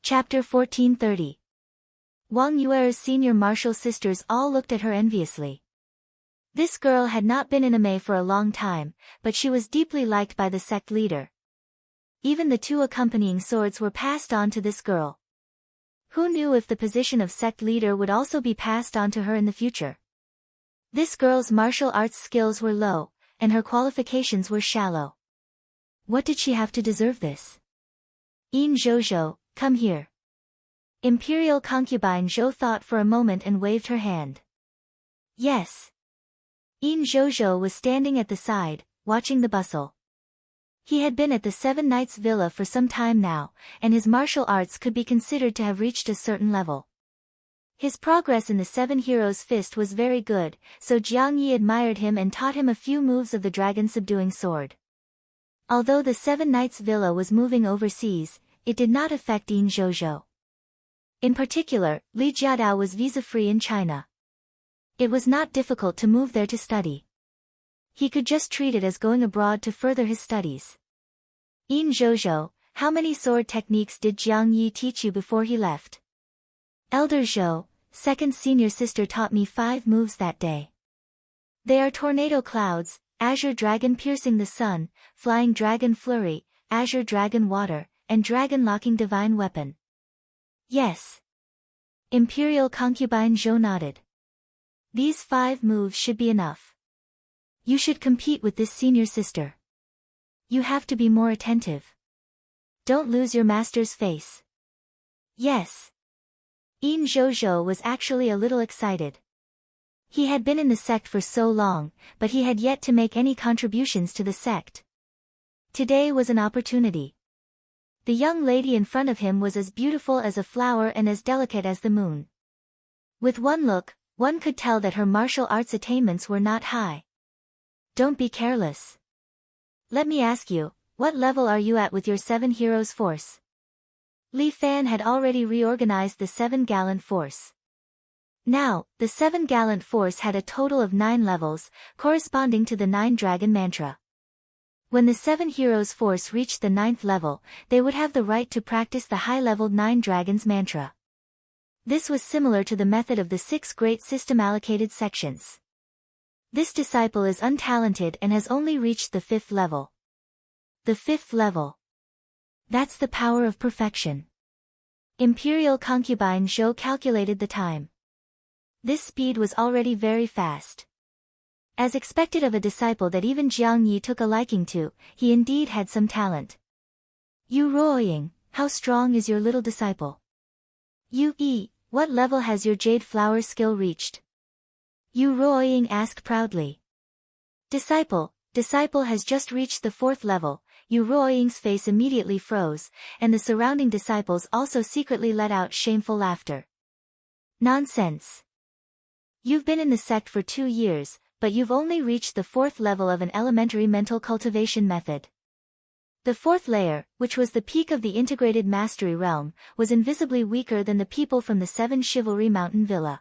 Chapter 1430. Wang Yuer's senior martial sisters all looked at her enviously. This girl had not been in a Mei for a long time, but she was deeply liked by the sect leader. Even the two accompanying swords were passed on to this girl. Who knew if the position of sect leader would also be passed on to her in the future? This girl's martial arts skills were low, and her qualifications were shallow. What did she have to deserve this? Yin Zhozhou, come here. Imperial concubine Zhou thought for a moment and waved her hand. Yes. Yin Zhozhou was standing at the side, watching the bustle. He had been at the Seven Knights Villa for some time now, and his martial arts could be considered to have reached a certain level. His progress in the Seven Heroes' Fist was very good, so Jiang Yi admired him and taught him a few moves of the dragon-subduing sword. Although the Seven Knights Villa was moving overseas, it did not affect Yin Zhozhou. In particular, Li Jiadao was visa-free in China. It was not difficult to move there to study. He could just treat it as going abroad to further his studies. Yin Zhozhou, how many sword techniques did Jiang Yi teach you before he left? Elder Zhou, second senior sister, taught me 5 moves that day. They are Tornado Clouds, Azure Dragon Piercing the Sun, Flying Dragon Flurry, Azure Dragon Water, and Dragon Locking Divine Weapon. Yes. Imperial concubine Zhou nodded. These 5 moves should be enough. You should compete with this senior sister. You have to be more attentive. Don't lose your master's face. Yes. Yin Zhozhou was actually a little excited. He had been in the sect for so long, but he had yet to make any contributions to the sect. Today was an opportunity. The young lady in front of him was as beautiful as a flower and as delicate as the moon. With one look, one could tell that her martial arts attainments were not high. Don't be careless. Let me ask you, what level are you at with your 7 heroes force? Li Fan had already reorganized the 7 gallant force. Now, the 7 gallant force had a total of 9 levels, corresponding to the 9 dragon mantra. When the 7 heroes force reached the 9th level, they would have the right to practice the high-leveled 9 dragons mantra. This was similar to the method of the 6 great system allocated sections. This disciple is untalented and has only reached the 5th level. The 5th level. That's the power of perfection. Imperial concubine Zhou calculated the time. This speed was already very fast. As expected of a disciple that even Jiang Yi took a liking to, he indeed had some talent. Yu Ruoying, how strong is your little disciple? Yu Yi, what level has your jade flower skill reached? Yu Ruoying asked proudly. Disciple has just reached the 4th level. Yu Ruoying's face immediately froze, and the surrounding disciples also secretly let out shameful laughter. Nonsense. You've been in the sect for 2 years, but you've only reached the 4th level of an elementary mental cultivation method. The 4th layer, which was the peak of the integrated mastery realm, was invisibly weaker than the people from the 7 Chivalry Mountain Villa.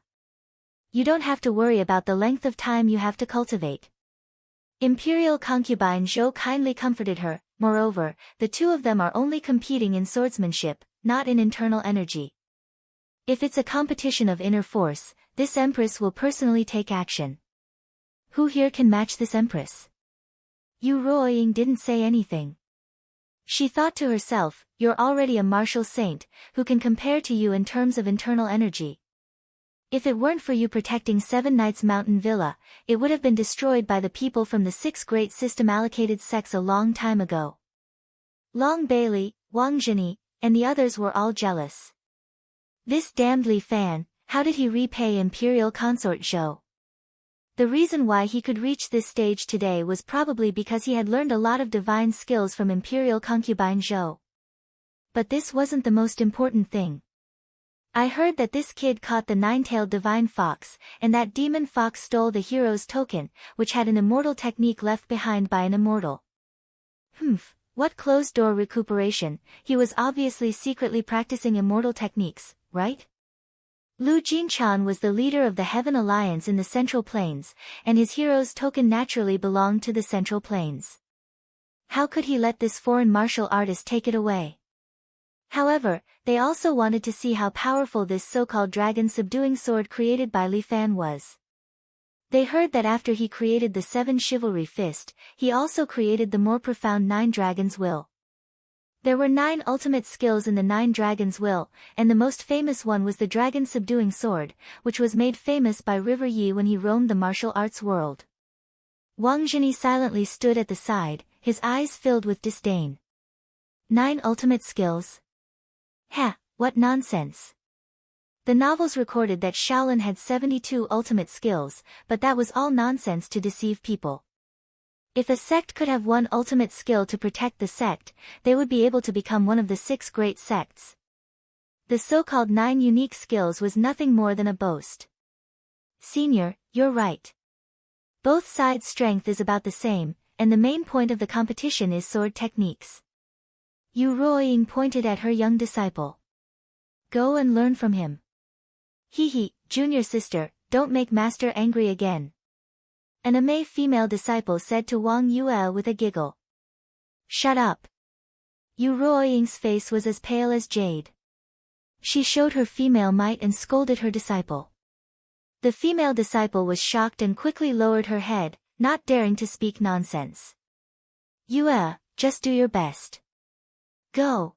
You don't have to worry about the length of time you have to cultivate. Imperial concubine Zhou kindly comforted her. Moreover, the two of them are only competing in swordsmanship, not in internal energy. If it's a competition of inner force, this empress will personally take action. Who here can match this empress? Yu Ruoying didn't say anything. She thought to herself, you're already a martial saint, who can compare to you in terms of internal energy. If it weren't for you protecting 7 Knights Mountain Villa, it would have been destroyed by the people from the 6 great system-allocated sects a long time ago. Long Bailey, Wang Zhini, and the others were all jealous. This damned Li Fan, how did he repay Imperial Consort Zhou? The reason why he could reach this stage today was probably because he had learned a lot of divine skills from Imperial Concubine Zhou. But this wasn't the most important thing. I heard that this kid caught the 9-tailed divine fox, and that demon fox stole the hero's token, which had an immortal technique left behind by an immortal. What closed-door recuperation? He was obviously secretly practicing immortal techniques, right? Lu Jinchan was the leader of the Heaven Alliance in the Central Plains, and his hero's token naturally belonged to the Central Plains. How could he let this foreign martial artist take it away? However, they also wanted to see how powerful this so-called dragon-subduing sword created by Li Fan was. They heard that after he created the 7 chivalry fist, he also created the more profound 9 dragons' will. There were 9 ultimate skills in the 9 dragons' will, and the most famous one was the dragon-subduing sword, which was made famous by River Yi when he roamed the martial arts world. Wang Zhini silently stood at the side, his eyes filled with disdain. 9 ultimate skills? Ha, what nonsense. The novels recorded that Shaolin had 72 ultimate skills, but that was all nonsense to deceive people. If a sect could have one ultimate skill to protect the sect, they would be able to become one of the 6 great sects. The so-called 9 unique skills was nothing more than a boast. Senior, you're right. Both sides' strength is about the same, and the main point of the competition is sword techniques. Yu Ruoying pointed at her young disciple. Go and learn from him. Hee, junior sister, don't make master angry again. An Amei female disciple said to Wang Yue with a giggle. Shut up. Yu Ruoying's face was as pale as jade. She showed her female might and scolded her disciple. The female disciple was shocked and quickly lowered her head, not daring to speak nonsense. Yue, just do your best. Go.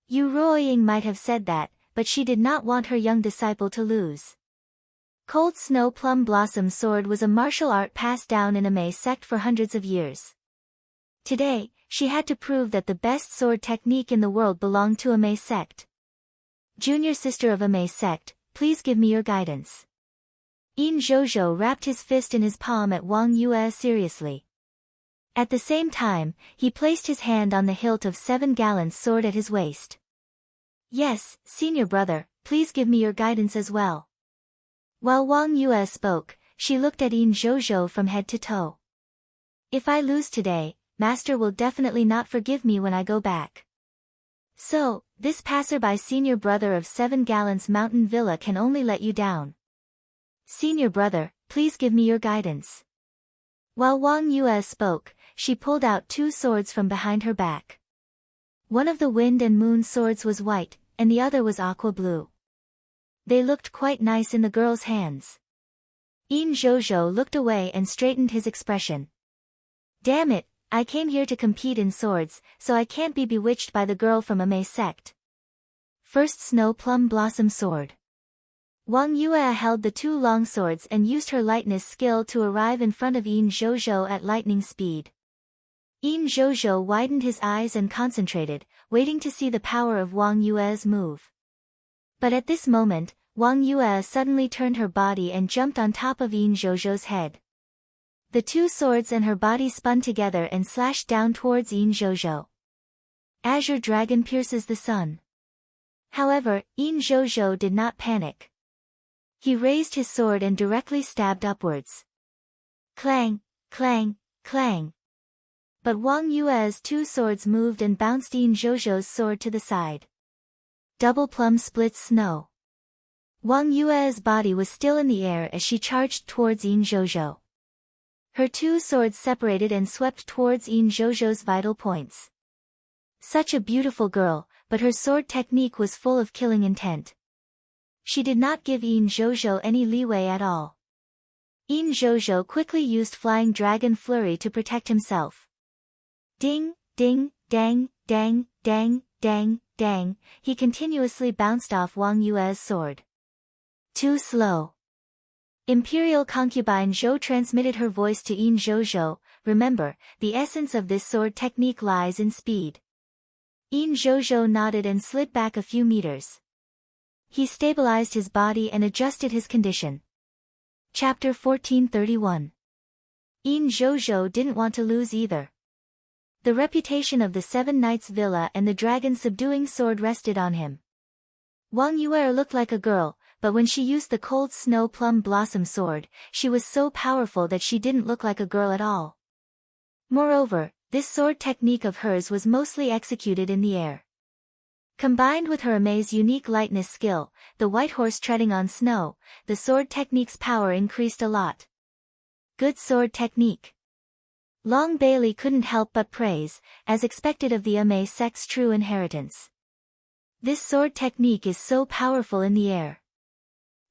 Yu Ruoying might have said that, but she did not want her young disciple to lose. Cold Snow Plum Blossom Sword was a martial art passed down in Amei sect for hundreds of years. Today, she had to prove that the best sword technique in the world belonged to Amei sect. Junior sister of Amei sect, please give me your guidance. Yin Zhozhou wrapped his fist in his palm at Wang Yue seriously. At the same time, he placed his hand on the hilt of 7 Gallons sword at his waist. Yes, senior brother, please give me your guidance as well. While Wang Yue spoke, she looked at Yin Zhozhou from head to toe. If I lose today, master will definitely not forgive me when I go back. So, this passerby senior brother of 7 Gallons Mountain Villa can only let you down. Senior brother, please give me your guidance. While Wang Yue spoke, she pulled out 2 swords from behind her back. One of the wind and moon swords was white, and the other was aqua blue. They looked quite nice in the girl's hands. Yin Zhozhou looked away and straightened his expression. Damn it, I came here to compete in swords, so I can't be bewitched by the girl from Amei sect. First Snow Plum Blossom Sword. Wang Yue held the 2 long swords and used her lightness skill to arrive in front of Yin Zhozhou at lightning speed. Yin Zhozhou widened his eyes and concentrated, waiting to see the power of Wang Yue's move. But at this moment, Wang Yue suddenly turned her body and jumped on top of Yin Zhozhou's head. The 2 swords and her body spun together and slashed down towards Yin Zhozhou. Azure Dragon pierces the sun. However, Yin Zhozhou did not panic. He raised his sword and directly stabbed upwards. Clang, clang, clang. But Wang Yue's 2 swords moved and bounced Yin Zhozhou's sword to the side. Double plum splits snow. Wang Yue's body was still in the air as she charged towards Yin Zhozhou. Her 2 swords separated and swept towards Yin Zhozhou's vital points. Such a beautiful girl, but her sword technique was full of killing intent. She did not give Yin Zhozhou any leeway at all. Yin Zhozhou quickly used Flying Dragon Flurry to protect himself. Ding, ding, dang, dang, dang, dang, dang, he continuously bounced off Wang Yue's sword. Too slow. Imperial concubine Zhou transmitted her voice to Yin Zhozhou. Remember, the essence of this sword technique lies in speed. Yin Zhozhou nodded and slid back a few meters. He stabilized his body and adjusted his condition. Chapter 1431. Yin Zhozhou didn't want to lose either. The reputation of the 7 Knights Villa and the dragon-subduing sword rested on him. Wang Yue looked like a girl, but when she used the Cold Snow Plum Blossom Sword, she was so powerful that she didn't look like a girl at all. Moreover, this sword technique of hers was mostly executed in the air. Combined with her Amei's unique lightness skill, the white horse treading on snow, the sword technique's power increased a lot. Good sword technique. Long Bailey couldn't help but praise, as expected of the Amei sect's true inheritance. This sword technique is so powerful in the air.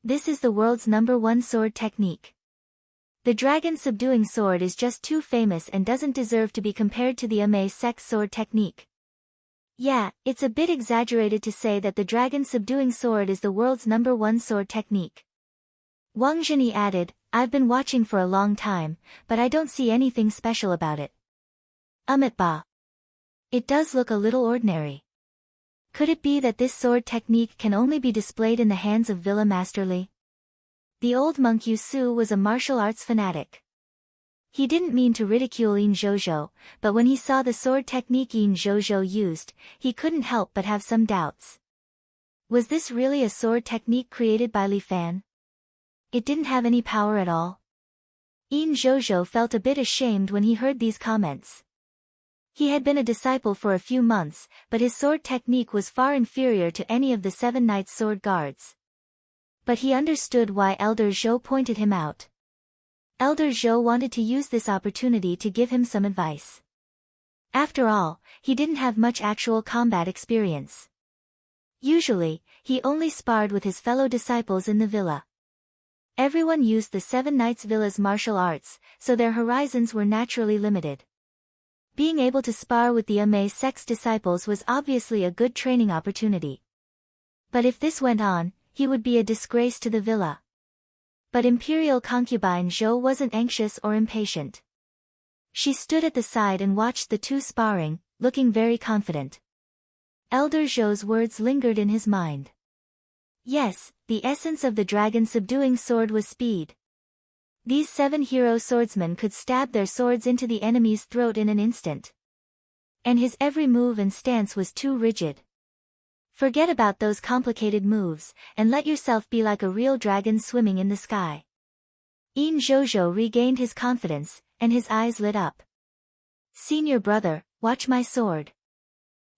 This is the world's #1 sword technique. The dragon subduing sword is just too famous and doesn't deserve to be compared to the Ame sex sword technique. Yeah, it's a bit exaggerated to say that the dragon subduing sword is the world's #1 sword technique. Wang Zhenyi added, I've been watching for a long time, but I don't see anything special about it. Ba. It does look a little ordinary. Could it be that this sword technique can only be displayed in the hands of Villa Master Li? The old monk Yu Su was a martial arts fanatic. He didn't mean to ridicule Yin Zhozhou, but when he saw the sword technique Yin Zhozhou used, he couldn't help but have some doubts. Was this really a sword technique created by Li Fan? It didn't have any power at all. Yin Zhozhou felt a bit ashamed when he heard these comments. He had been a disciple for a few months, but his sword technique was far inferior to any of the 7 knights' sword guards. But he understood why Elder Zhou pointed him out. Elder Zhou wanted to use this opportunity to give him some advice. After all, he didn't have much actual combat experience. Usually, he only sparred with his fellow disciples in the villa. Everyone used the 7 Knights Villa's martial arts, so their horizons were naturally limited. Being able to spar with the Ame sex disciples was obviously a good training opportunity. But if this went on, he would be a disgrace to the villa. But Imperial concubine Zhou wasn't anxious or impatient. She stood at the side and watched the two sparring, looking very confident. Elder Zhou's words lingered in his mind. Yes, the essence of the dragon subduing sword was speed. These 7 hero swordsmen could stab their swords into the enemy's throat in an instant. And his every move and stance was too rigid. Forget about those complicated moves, and let yourself be like a real dragon swimming in the sky. Yin Zhozhou regained his confidence, and his eyes lit up. Senior brother, watch my sword.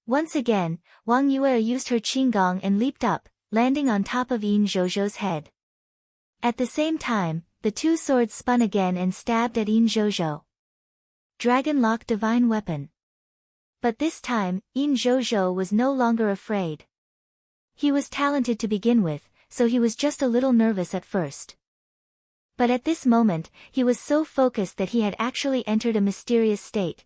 Once again, Wang Yue used her qinggong and leaped up, landing on top of Yin Zhozhou's head. At the same time, the two swords spun again and stabbed at Yin Zhozhou. Dragon Lock Divine Weapon. But this time, Yin Zhozhou was no longer afraid. He was talented to begin with, so he was just a little nervous at first. But at this moment, he was so focused that he had actually entered a mysterious state.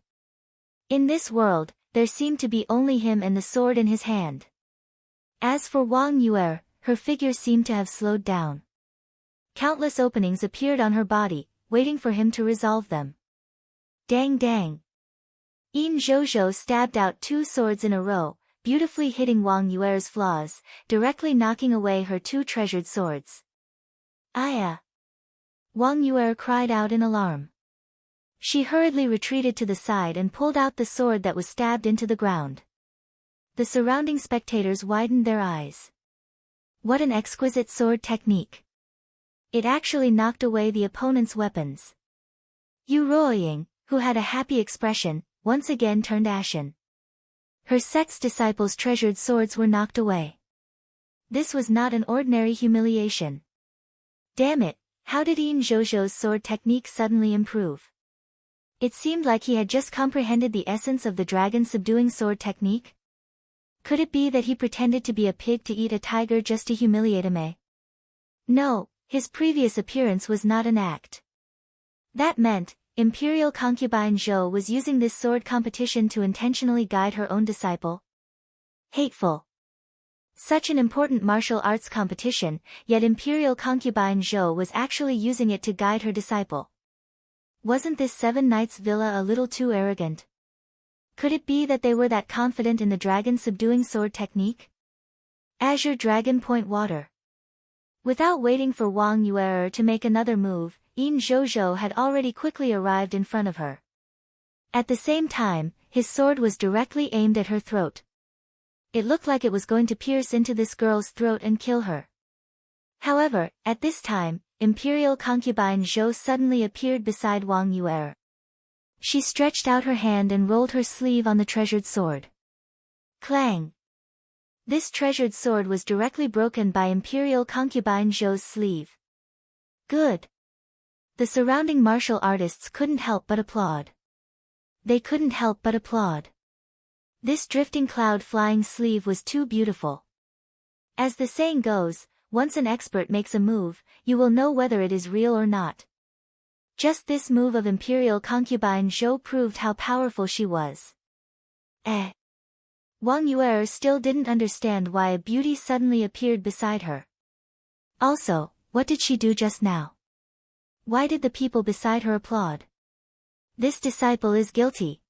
In this world, there seemed to be only him and the sword in his hand. As for Wang Yue, her figure seemed to have slowed down. Countless openings appeared on her body, waiting for him to resolve them. Dang dang. Yin Zhozhou stabbed out 2 swords in a row, beautifully hitting Wang Yue's flaws, directly knocking away her 2 treasured swords. Aya! Wang Yue cried out in alarm. She hurriedly retreated to the side and pulled out the sword that was stabbed into the ground. The surrounding spectators widened their eyes. What an exquisite sword technique! It actually knocked away the opponent's weapons. Yu Ruoying, who had a happy expression, once again turned ashen. Her sex disciples' treasured swords were knocked away. This was not an ordinary humiliation. Damn it, how did Yin Zhozhou's sword technique suddenly improve? It seemed like he had just comprehended the essence of the dragon subduing sword technique. Could it be that he pretended to be a pig to eat a tiger just to humiliate Ame? No, his previous appearance was not an act. That meant, Imperial concubine Zhou was using this sword competition to intentionally guide her own disciple. Hateful. Such an important martial arts competition, yet Imperial concubine Zhou was actually using it to guide her disciple. Wasn't this 7 Knights Villa a little too arrogant? Could it be that they were that confident in the dragon subduing sword technique? Azure Dragon Point Water. Without waiting for Wang Yue to make another move, Yin Zhozhou had already quickly arrived in front of her. At the same time, his sword was directly aimed at her throat. It looked like it was going to pierce into this girl's throat and kill her. However, at this time, Imperial concubine Zhou suddenly appeared beside Wang Yue. She stretched out her hand and rolled her sleeve on the treasured sword. Clang! This treasured sword was directly broken by Imperial concubine Zhou's sleeve. Good! The surrounding martial artists couldn't help but applaud. They couldn't help but applaud. This drifting cloud flying sleeve was too beautiful. As the saying goes, once an expert makes a move, you will know whether it is real or not. Just this move of imperial concubine Zhou proved how powerful she was. Wang Yuer still didn't understand why a beauty suddenly appeared beside her. Also, what did she do just now? Why did the people beside her applaud? This disciple is guilty.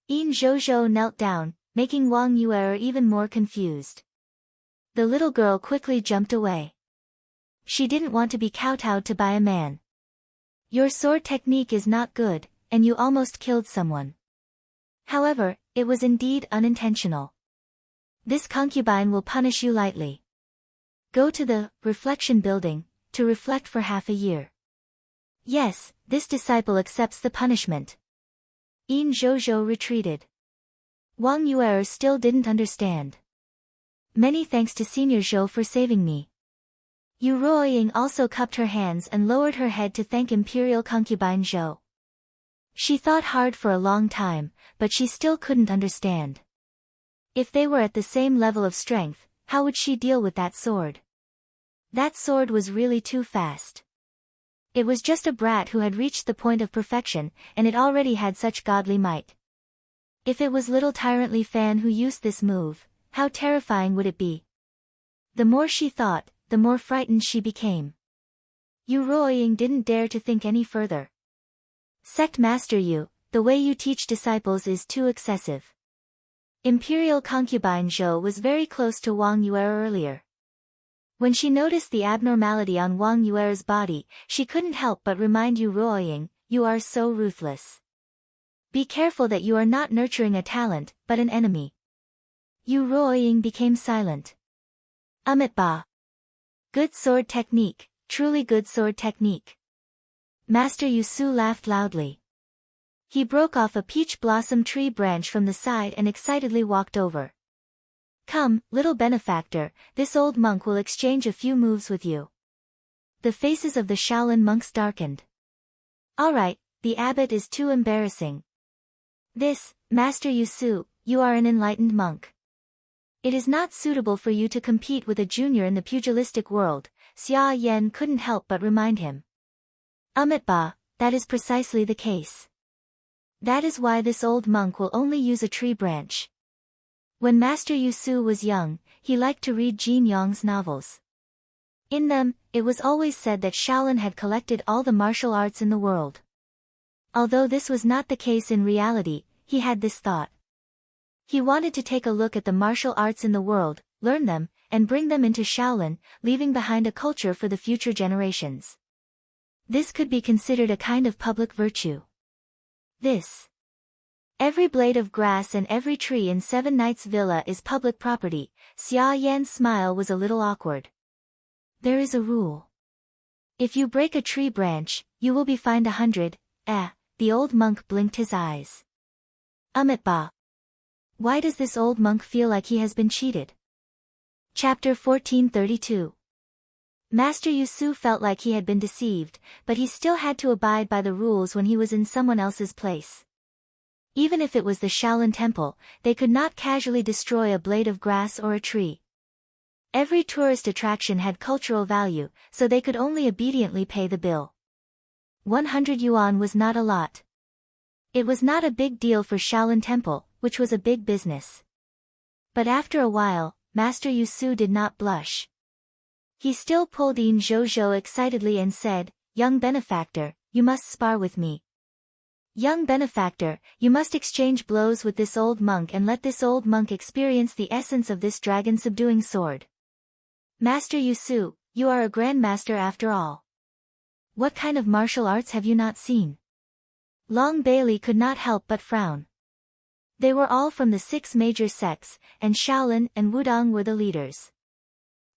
Yin Zhou knelt down, making Wang Yuer even more confused. The little girl quickly jumped away. She didn't want to be kowtowed to by a man. Your sword technique is not good, and you almost killed someone. However, it was indeed unintentional. This concubine will punish you lightly. Go to the reflection building to reflect for half a year. Yes, this disciple accepts the punishment. Yin Zhou retreated. Wang Yuer still didn't understand. Many thanks to Senior Zhou for saving me. Yu Ruoying also cupped her hands and lowered her head to thank Imperial concubine Zhou. She thought hard for a long time, but she still couldn't understand. If they were at the same level of strength, how would she deal with that sword? That sword was really too fast. It was just a brat who had reached the point of perfection, and it already had such godly might. If it was little tyrant Li Fan who used this move, how terrifying would it be? The more she thought, the more frightened she became. Yu Ruoying didn't dare to think any further. Sect Master Yu, the way you teach disciples is too excessive. Imperial concubine Zhou was very close to Wang Yuer earlier. When she noticed the abnormality on Wang Yuer's body, she couldn't help but remind Yu Ruoying, you are so ruthless. Be careful that you are not nurturing a talent, but an enemy. Yu Ruoying became silent. Ba. Good sword technique, truly good sword technique. Master Yu Su laughed loudly. He broke off a peach blossom tree branch from the side and excitedly walked over. Come, little benefactor, this old monk will exchange a few moves with you. The faces of the Shaolin monks darkened. All right, the abbot is too embarrassing. This, Master Yu Su, you are an enlightened monk. It is not suitable for you to compete with a junior in the pugilistic world, Xia Yan couldn't help but remind him. Ba, that is precisely the case. That is why this old monk will only use a tree branch. When Master Yu Su was young, he liked to read Jin Yong's novels. In them, it was always said that Shaolin had collected all the martial arts in the world. Although this was not the case in reality, he had this thought. He wanted to take a look at the martial arts in the world, learn them, and bring them into Shaolin, leaving behind a culture for the future generations. This could be considered a kind of public virtue. Every blade of grass and every tree in Seven Knights Villa is public property. Xia Yan's smile was a little awkward. There is a rule. If you break a tree branch, you will be fined 100. The old monk blinked his eyes. Ba. Why does this old monk feel like he has been cheated? Chapter 1432. Master Yu Su felt like he had been deceived, but he still had to abide by the rules when he was in someone else's place. Even if it was the Shaolin Temple, they could not casually destroy a blade of grass or a tree. Every tourist attraction had cultural value, so they could only obediently pay the bill. 100 yuan was not a lot. It was not a big deal for Shaolin Temple, which was a big business. But after a while, Master Yu Su did not blush. He still pulled Yin Zhou excitedly and said, Young benefactor, you must spar with me. Young benefactor, you must exchange blows with this old monk and let this old monk experience the essence of this dragon-subduing sword. Master Yu Su, you are a grandmaster after all. What kind of martial arts have you not seen? Long Bailey could not help but frown. They were all from the 6 major sects, and Shaolin and Wudang were the leaders.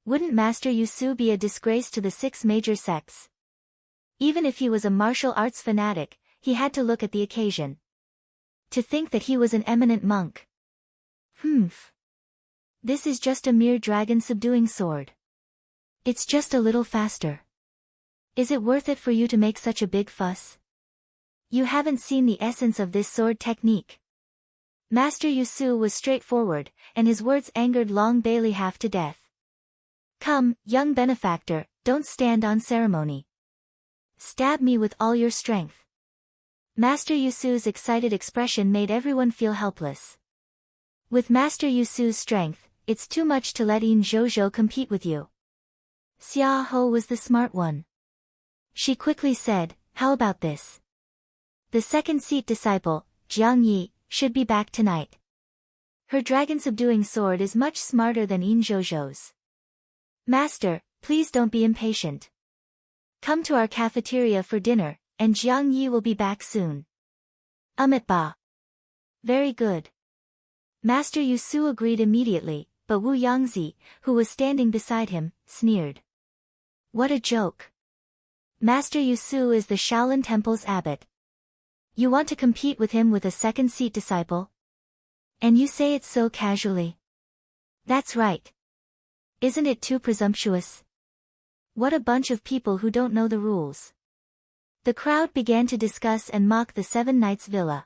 Wouldn't Master Yu Su be a disgrace to the 6 major sects? Even if he was a martial arts fanatic, he had to look at the occasion. To think that he was an eminent monk. This is just a mere dragon-subduing sword. It's just a little faster. Is it worth it for you to make such a big fuss? You haven't seen the essence of this sword technique. Master Yusu was straightforward, and his words angered Long Bailey half to death. Come, young benefactor, don't stand on ceremony. Stab me with all your strength. Master Yusu's excited expression made everyone feel helpless. With Master Yusu's strength, it's too much to let In Zhozhou compete with you. Xia Ho was the smart one. She quickly said, how about this? The second seat disciple, Jiang Yi, should be back tonight. Her dragon-subduing sword is much smarter than In Zhozhou's. Master, please don't be impatient. Come to our cafeteria for dinner, and Jiang Yi will be back soon. Ba. Very good. Master Yusu agreed immediately, but Wu Yangzi, who was standing beside him, sneered. What a joke. Master Yusu is the Shaolin Temple's abbot. You want to compete with him with a second seat disciple? And you say it so casually. That's right. Isn't it too presumptuous? What a bunch of people who don't know the rules. The crowd began to discuss and mock the Seven Knights Villa.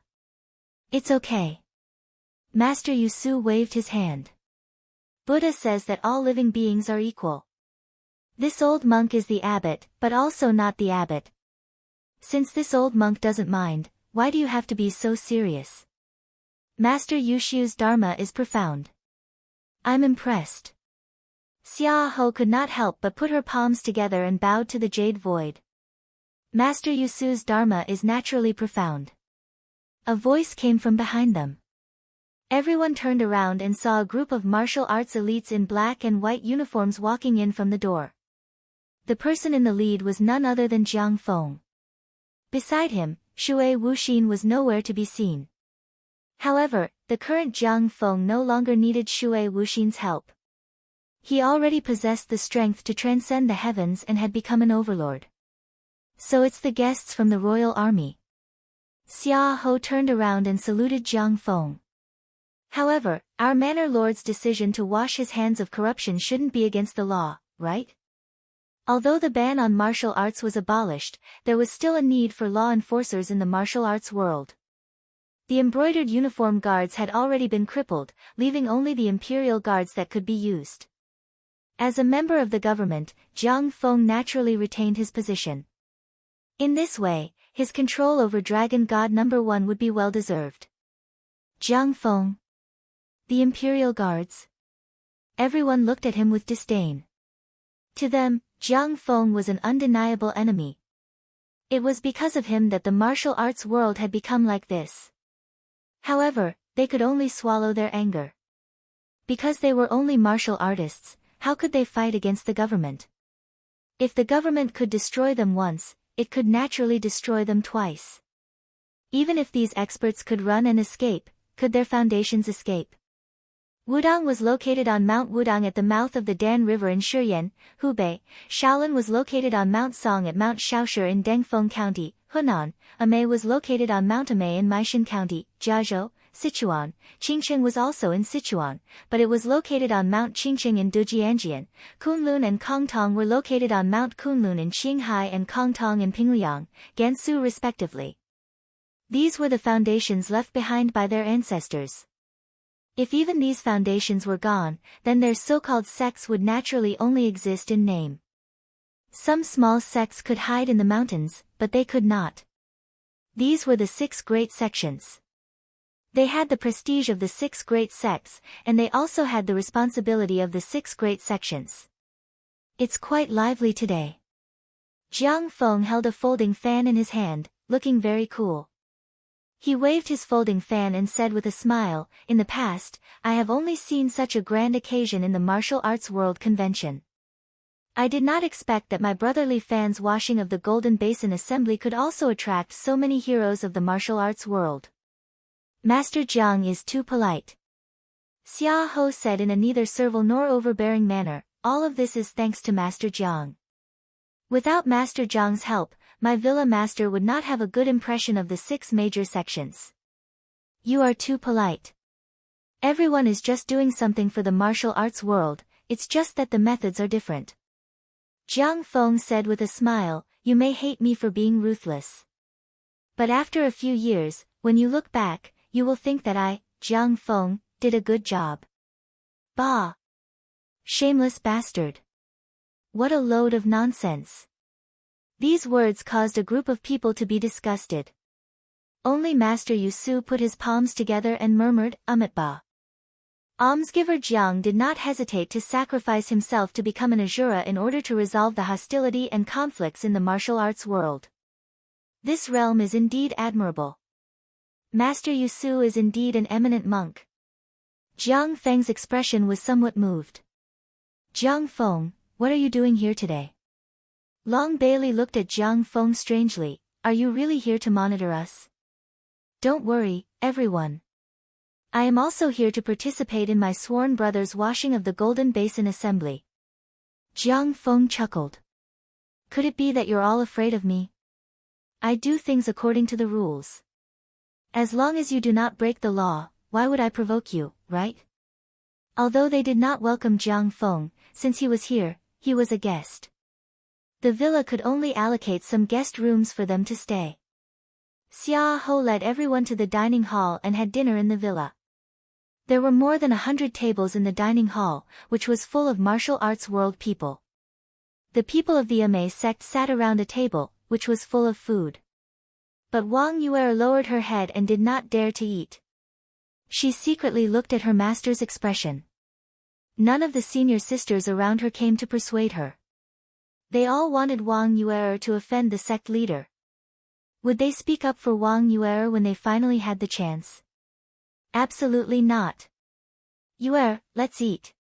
It's okay. Master Yusu waved his hand. Buddha says that all living beings are equal. This old monk is the abbot, but also not the abbot. Since this old monk doesn't mind, why do you have to be so serious? Master Yushiu's dharma is profound. I'm impressed. Xia Ho could not help but put her palms together and bowed to the jade void. Master Yusu's dharma is naturally profound. A voice came from behind them. Everyone turned around and saw a group of martial arts elites in black and white uniforms walking in from the door. The person in the lead was none other than Jiang Feng. Beside him, Shui Wuxin was nowhere to be seen. However, the current Jiang Feng no longer needed Shui Wuxin's help. He already possessed the strength to transcend the heavens and had become an overlord. So it's the guests from the royal army. Xia Ho turned around and saluted Jiang Feng. However, our Manor Lord's decision to wash his hands of corruption shouldn't be against the law, right? Although the ban on martial arts was abolished, there was still a need for law enforcers in the martial arts world. The embroidered uniform guards had already been crippled, leaving only the imperial guards that could be used. As a member of the government, Jiang Feng naturally retained his position. In this way, his control over Dragon God No. 1 would be well deserved. Jiang Feng. The imperial guards. Everyone looked at him with disdain. To them, Jiang Feng was an undeniable enemy. It was because of him that the martial arts world had become like this. However, they could only swallow their anger. Because they were only martial artists, how could they fight against the government? If the government could destroy them once, it could naturally destroy them twice. Even if these experts could run and escape, could their foundations escape? Wudang was located on Mount Wudang at the mouth of the Dan River in Shiyan, Hubei. Shaolin was located on Mount Song at Mount Shaoshi in Dengfeng County, Hunan. Amei was located on Mount Amei in Maishan County, Jiazhou, Sichuan. Qingcheng was also in Sichuan, but it was located on Mount Qingcheng in Dujianjian. Kunlun and Kongtong were located on Mount Kunlun in Qinghai and Kongtong in Pingliang, Gansu respectively. These were the foundations left behind by their ancestors. If even these foundations were gone, then their so-called sects would naturally only exist in name. Some small sects could hide in the mountains, but they could not. These were the 6 great sections. They had the prestige of the 6 great sects, and they also had the responsibility of the 6 great sections. It's quite lively today. Jiang Feng held a folding fan in his hand, looking very cool. He waved his folding fan and said with a smile, "In the past, I have only seen such a grand occasion in the Martial Arts World Convention. I did not expect that my brotherly fan's washing of the Golden Basin Assembly could also attract so many heroes of the martial arts world. Master Jiang is too polite." Xia Ho said in a neither servile nor overbearing manner, "All of this is thanks to Master Jiang. Without Master Jiang's help, my villa master would not have a good impression of the 6 major sections. You are too polite. Everyone is just doing something for the martial arts world, it's just that the methods are different." Jiang Feng said with a smile, "You may hate me for being ruthless. But after a few years, when you look back, you will think that I, Jiang Feng, did a good job. Bah! Shameless bastard. What a load of nonsense. These words caused a group of people to be disgusted. Only Master Yusu put his palms together and murmured, Ba. Almsgiver Jiang did not hesitate to sacrifice himself to become an Azura in order to resolve the hostility and conflicts in the martial arts world. This realm is indeed admirable. Master Yusu is indeed an eminent monk. Jiang Feng's expression was somewhat moved. Jiang Feng, what are you doing here today? Long Bailey looked at Jiang Feng strangely. Are you really here to monitor us? Don't worry, everyone. I am also here to participate in my sworn brother's washing of the Golden Basin Assembly. Jiang Feng chuckled. Could it be that you're all afraid of me? I do things according to the rules. As long as you do not break the law, why would I provoke you, right? Although they did not welcome Jiang Feng, since he was here, he was a guest. The villa could only allocate some guest rooms for them to stay. Xia Ho led everyone to the dining hall and had dinner in the villa. There were more than 100 tables in the dining hall, which was full of martial arts world people. The people of the Ame sect sat around a table, which was full of food. But Wang Yuer lowered her head and did not dare to eat. She secretly looked at her master's expression. None of the senior sisters around her came to persuade her. They all wanted Wang Yuer to offend the sect leader. Would they speak up for Wang Yuer when they finally had the chance? Absolutely not. Yuer, let's eat.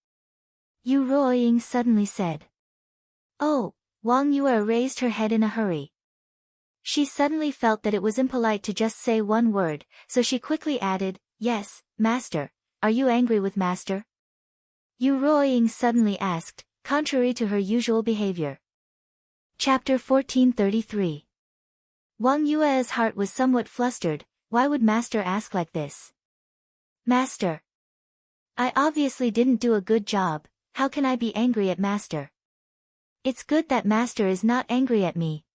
Yu Ruoying suddenly said. Oh, Wang Yuer raised her head in a hurry. She suddenly felt that it was impolite to just say one word, so she quickly added, Yes, Master, are you angry with Master? Yu Ruoying suddenly asked, contrary to her usual behavior. Chapter 1433. Wang Yue's heart was somewhat flustered. Why would Master ask like this? Master. I obviously didn't do a good job, how can I be angry at Master? It's good that Master is not angry at me.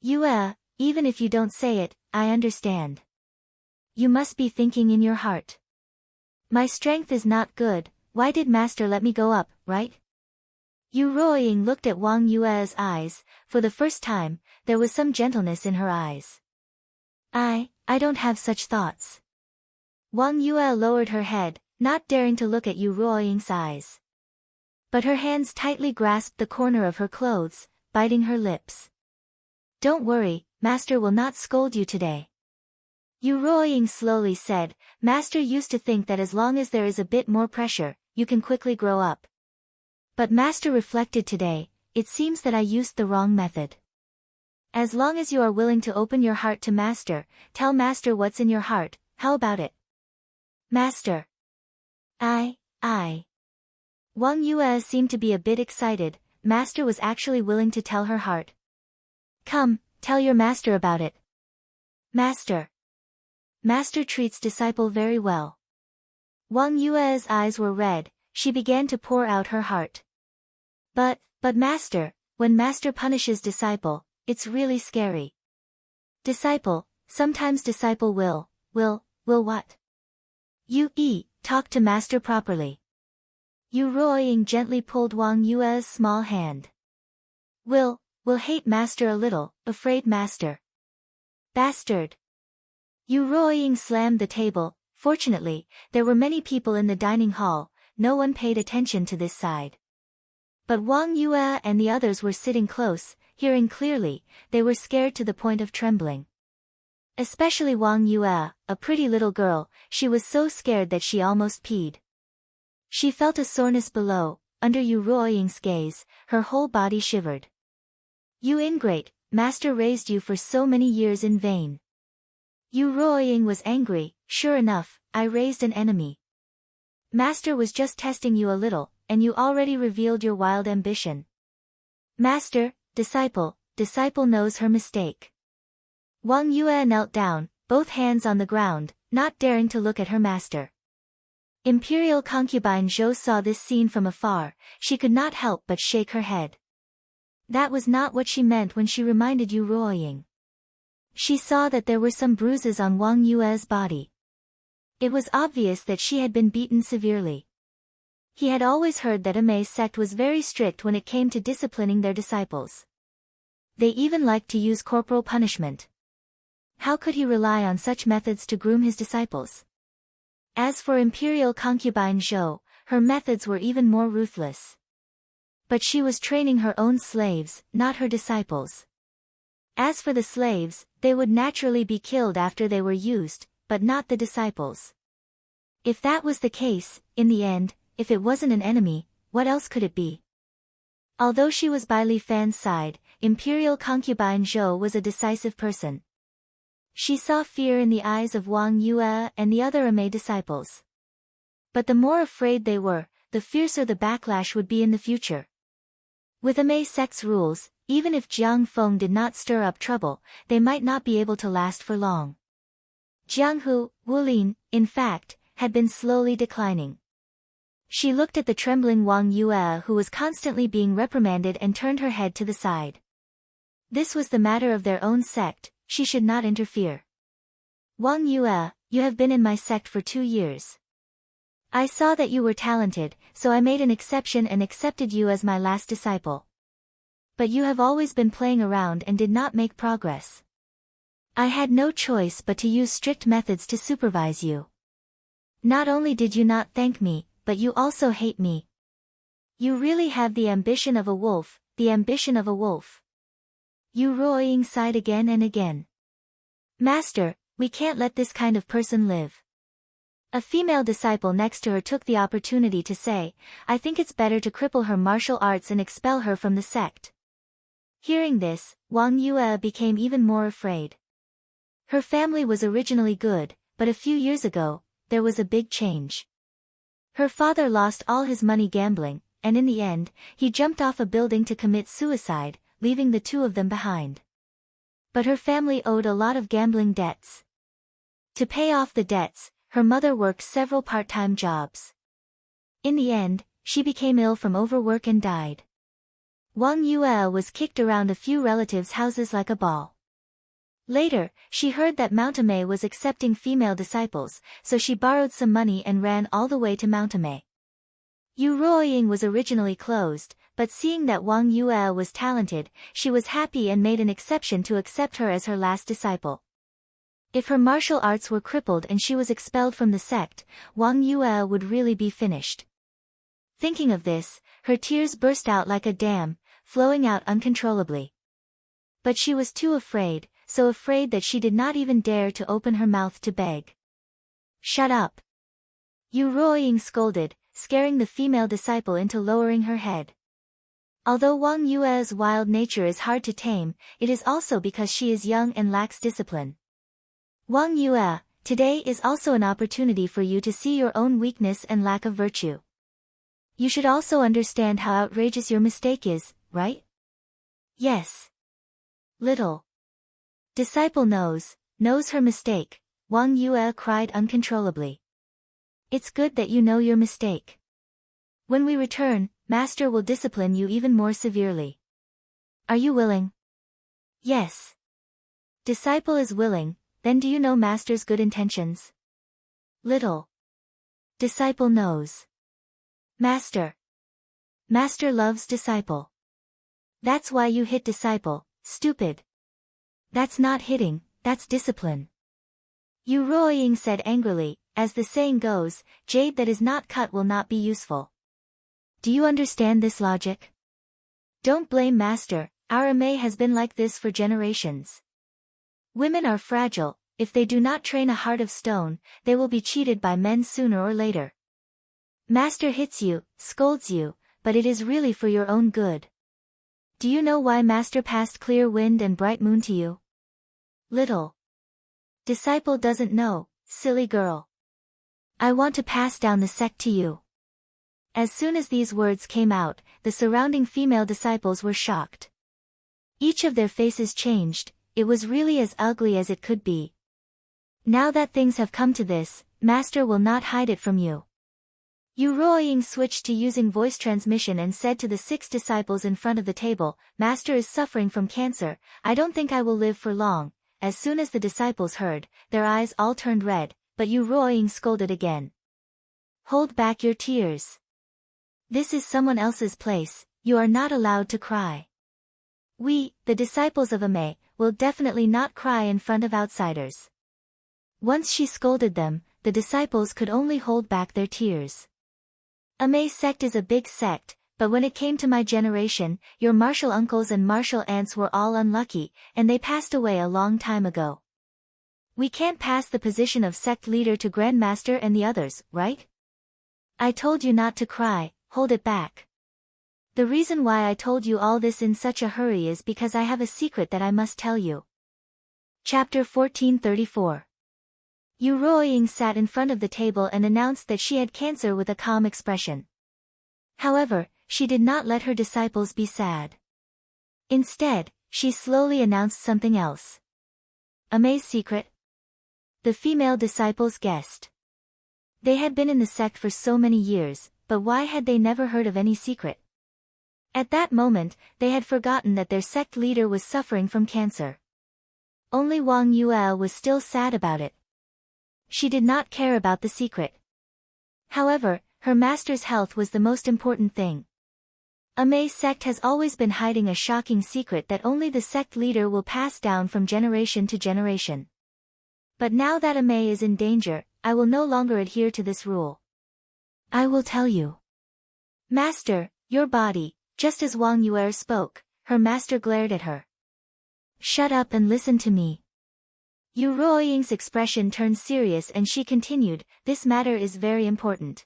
Yue, even if you don't say it, I understand. You must be thinking in your heart. My strength is not good, why did Master let me go up, right? Yu Ruoying looked at Wang Yue's eyes. For the first time, there was some gentleness in her eyes. I don't have such thoughts. Wang Yue lowered her head, not daring to look at Yu Ruoying's eyes. But her hands tightly grasped the corner of her clothes, biting her lips. Don't worry, Master will not scold you today. Yu Ruoying slowly said, Master used to think that as long as there is a bit more pressure, you can quickly grow up. But Master reflected today, it seems that I used the wrong method. As long as you are willing to open your heart to Master, tell Master what's in your heart, how about it? Master. I. Wang Yue seemed to be a bit excited. Master was actually willing to tell her heart. Come, tell your Master about it. Master. Master treats disciple very well. Wang Yue's eyes were red, she began to pour out her heart. But Master, when Master punishes disciple, it's really scary. Disciple, sometimes disciple will what? Talk to Master properly. Yu Ruoying gently pulled Wang Yue's small hand. Will hate Master a little, afraid Master. Bastard. Yu Ruoying slammed the table. Fortunately, there were many people in the dining hall, no one paid attention to this side. But Wang Yue and the others were sitting close, hearing clearly, they were scared to the point of trembling. Especially Wang Yue, a pretty little girl, she was so scared that she almost peed. She felt a soreness below, under Yu Ruoying's gaze, her whole body shivered. You ingrate, Master raised you for so many years in vain. Yu Ruoying was angry, sure enough, I raised an enemy. Master was just testing you a little, and you already revealed your wild ambition. Master, disciple knows her mistake. Wang Yue knelt down, both hands on the ground, not daring to look at her master. Imperial concubine Zhou saw this scene from afar, she could not help but shake her head. That was not what she meant when she reminded Yu Ruoying. She saw that there were some bruises on Wang Yue's body. It was obvious that she had been beaten severely. He had always heard that Ame's sect was very strict when it came to disciplining their disciples. They even liked to use corporal punishment. How could he rely on such methods to groom his disciples? As for imperial concubine Zhou, her methods were even more ruthless. But she was training her own slaves, not her disciples. As for the slaves, they would naturally be killed after they were used, but not the disciples. If that was the case, in the end, if it wasn't an enemy, what else could it be? Although she was by Li Fan's side, imperial concubine Zhou was a decisive person. She saw fear in the eyes of Wang Yue and the other Ame disciples. But the more afraid they were, the fiercer the backlash would be in the future. With Ame sect's rules, even if Jiang Feng did not stir up trouble, they might not be able to last for long. Jiang Hu, Wulin, in fact, had been slowly declining. She looked at the trembling Wang Yue who was constantly being reprimanded and turned her head to the side. This was the matter of their own sect, she should not interfere. Wang Yue, you have been in my sect for 2 years. I saw that you were talented, so I made an exception and accepted you as my last disciple. But you have always been playing around and did not make progress. I had no choice but to use strict methods to supervise you. Not only did you not thank me, but you also hate me. You really have the ambition of a wolf, the ambition of a wolf. Yu Ruoying sighed again and again. Master, we can't let this kind of person live. A female disciple next to her took the opportunity to say, I think it's better to cripple her martial arts and expel her from the sect. Hearing this, Wang Yue became even more afraid. Her family was originally good, but a few years ago, there was a big change. Her father lost all his money gambling, and in the end, he jumped off a building to commit suicide, leaving the two of them behind. But her family owed a lot of gambling debts. To pay off the debts, her mother worked several part-time jobs. In the end, she became ill from overwork and died. Wang Yue was kicked around a few relatives' houses like a ball. Later, she heard that Mount Ame was accepting female disciples, so she borrowed some money and ran all the way to Mount Ame. Yu Ruoying was originally closed, but seeing that Wang Yue was talented, she was happy and made an exception to accept her as her last disciple. If her martial arts were crippled and she was expelled from the sect, Wang Yue would really be finished. Thinking of this, her tears burst out like a dam, flowing out uncontrollably. But she was too afraid, so afraid that she did not even dare to open her mouth to beg. Shut up! Yu Ruoying scolded, scaring the female disciple into lowering her head. Although Wang Yue's wild nature is hard to tame, it is also because she is young and lacks discipline. Wang Yue, today is also an opportunity for you to see your own weakness and lack of virtue. You should also understand how outrageous your mistake is, right? Yes. Little disciple knows her mistake, Wang Yue cried uncontrollably. It's good that you know your mistake. When we return, Master will discipline you even more severely. Are you willing? Yes. Disciple is willing, then do you know Master's good intentions? Little disciple knows. Master. Master loves disciple. That's why you hit disciple, stupid. That's not hitting, that's discipline. Yu Ruoying said angrily, as the saying goes, jade that is not cut will not be useful. Do you understand this logic? Don't blame Master, our Ame has been like this for generations. Women are fragile, if they do not train a heart of stone, they will be cheated by men sooner or later. Master hits you, scolds you, but it is really for your own good. Do you know why Master passed clear wind and bright moon to you? Little disciple doesn't know, silly girl. I want to pass down the sect to you. As soon as these words came out, the surrounding female disciples were shocked. Each of their faces changed, it was really as ugly as it could be. Now that things have come to this, Master will not hide it from you. Yu Ruoying switched to using voice transmission and said to the 6 disciples in front of the table, Master is suffering from cancer, I don't think I will live for long. As soon as the disciples heard, their eyes all turned red, but Yu Ruoying scolded again. Hold back your tears. This is someone else's place, you are not allowed to cry. We, the disciples of Ame, will definitely not cry in front of outsiders. Once she scolded them, the disciples could only hold back their tears. Ame's sect is a big sect, but when it came to my generation, your martial uncles and martial aunts were all unlucky, and they passed away a long time ago. We can't pass the position of sect leader to grandmaster and the others, right? I told you not to cry, hold it back. The reason why I told you all this in such a hurry is because I have a secret that I must tell you. Chapter 1434. Yu Ruoying sat in front of the table and announced that she had cancer with a calm expression. However, she did not let her disciples be sad. Instead, she slowly announced something else. Ame's secret? The female disciples guessed. They had been in the sect for so many years, but why had they never heard of any secret? At that moment, they had forgotten that their sect leader was suffering from cancer. Only Wang Yuel was still sad about it. She did not care about the secret. However, her master's health was the most important thing. Ame's sect has always been hiding a shocking secret that only the sect leader will pass down from generation to generation. But now that Ame is in danger, I will no longer adhere to this rule. I will tell you. Master, your body. Just as Wang Yuer spoke, her master glared at her. Shut up and listen to me. Yu Ruoying's expression turned serious and she continued, this matter is very important.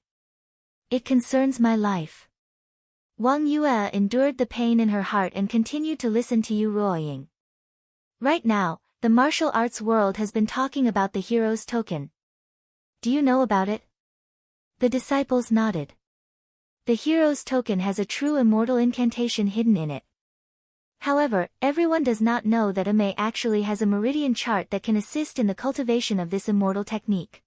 It concerns my life. Wang Yue endured the pain in her heart and continued to listen to Yu Ruoying. Right now, the martial arts world has been talking about the hero's token. Do you know about it? The disciples nodded. The hero's token has a true immortal incantation hidden in it. However, everyone does not know that Ame actually has a meridian chart that can assist in the cultivation of this immortal technique.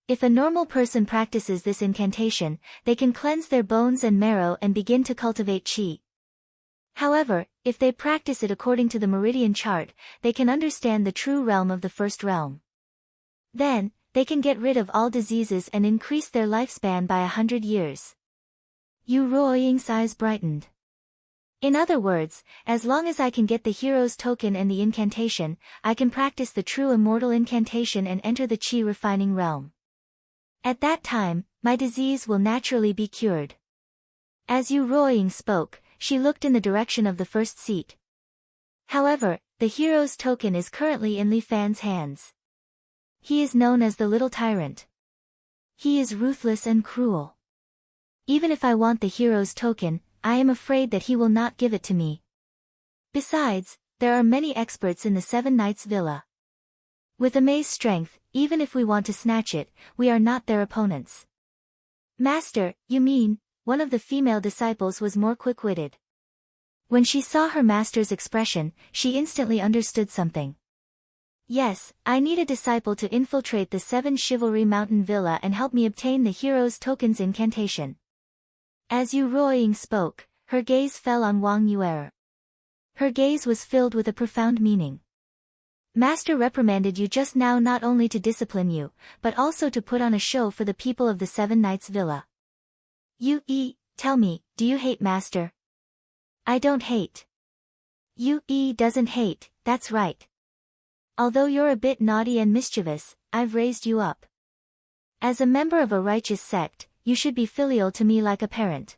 If a normal person practices this incantation, they can cleanse their bones and marrow and begin to cultivate qi. However, if they practice it according to the meridian chart, they can understand the true realm of the first realm. Then, they can get rid of all diseases and increase their lifespan by 100 years. Yu Ruoying's eyes brightened. In other words, as long as I can get the hero's token and the incantation, I can practice the true immortal incantation and enter the qi refining realm. At that time, my disease will naturally be cured. As Yu Ruoying spoke, she looked in the direction of the first seat. However, the hero's token is currently in Li Fan's hands. He is known as the Little Tyrant. He is ruthless and cruel. Even if I want the hero's token, I am afraid that he will not give it to me. Besides, there are many experts in the Seven Knights Villa. With Ame's strength, even if we want to snatch it, we are not their opponents. Master, you mean, one of the female disciples was more quick-witted. When she saw her master's expression, she instantly understood something. Yes, I need a disciple to infiltrate the Seven Chivalry Mountain Villa and help me obtain the hero's token's incantation. As Yu Ruoying spoke, her gaze fell on Wang Yue. Her gaze was filled with a profound meaning. Master reprimanded you just now not only to discipline you, but also to put on a show for the people of the Seven Knights Villa. Tell me, do you hate Master? I don't hate. Doesn't hate, that's right. Although you're a bit naughty and mischievous, I've raised you up. As a member of a righteous sect, you should be filial to me like a parent.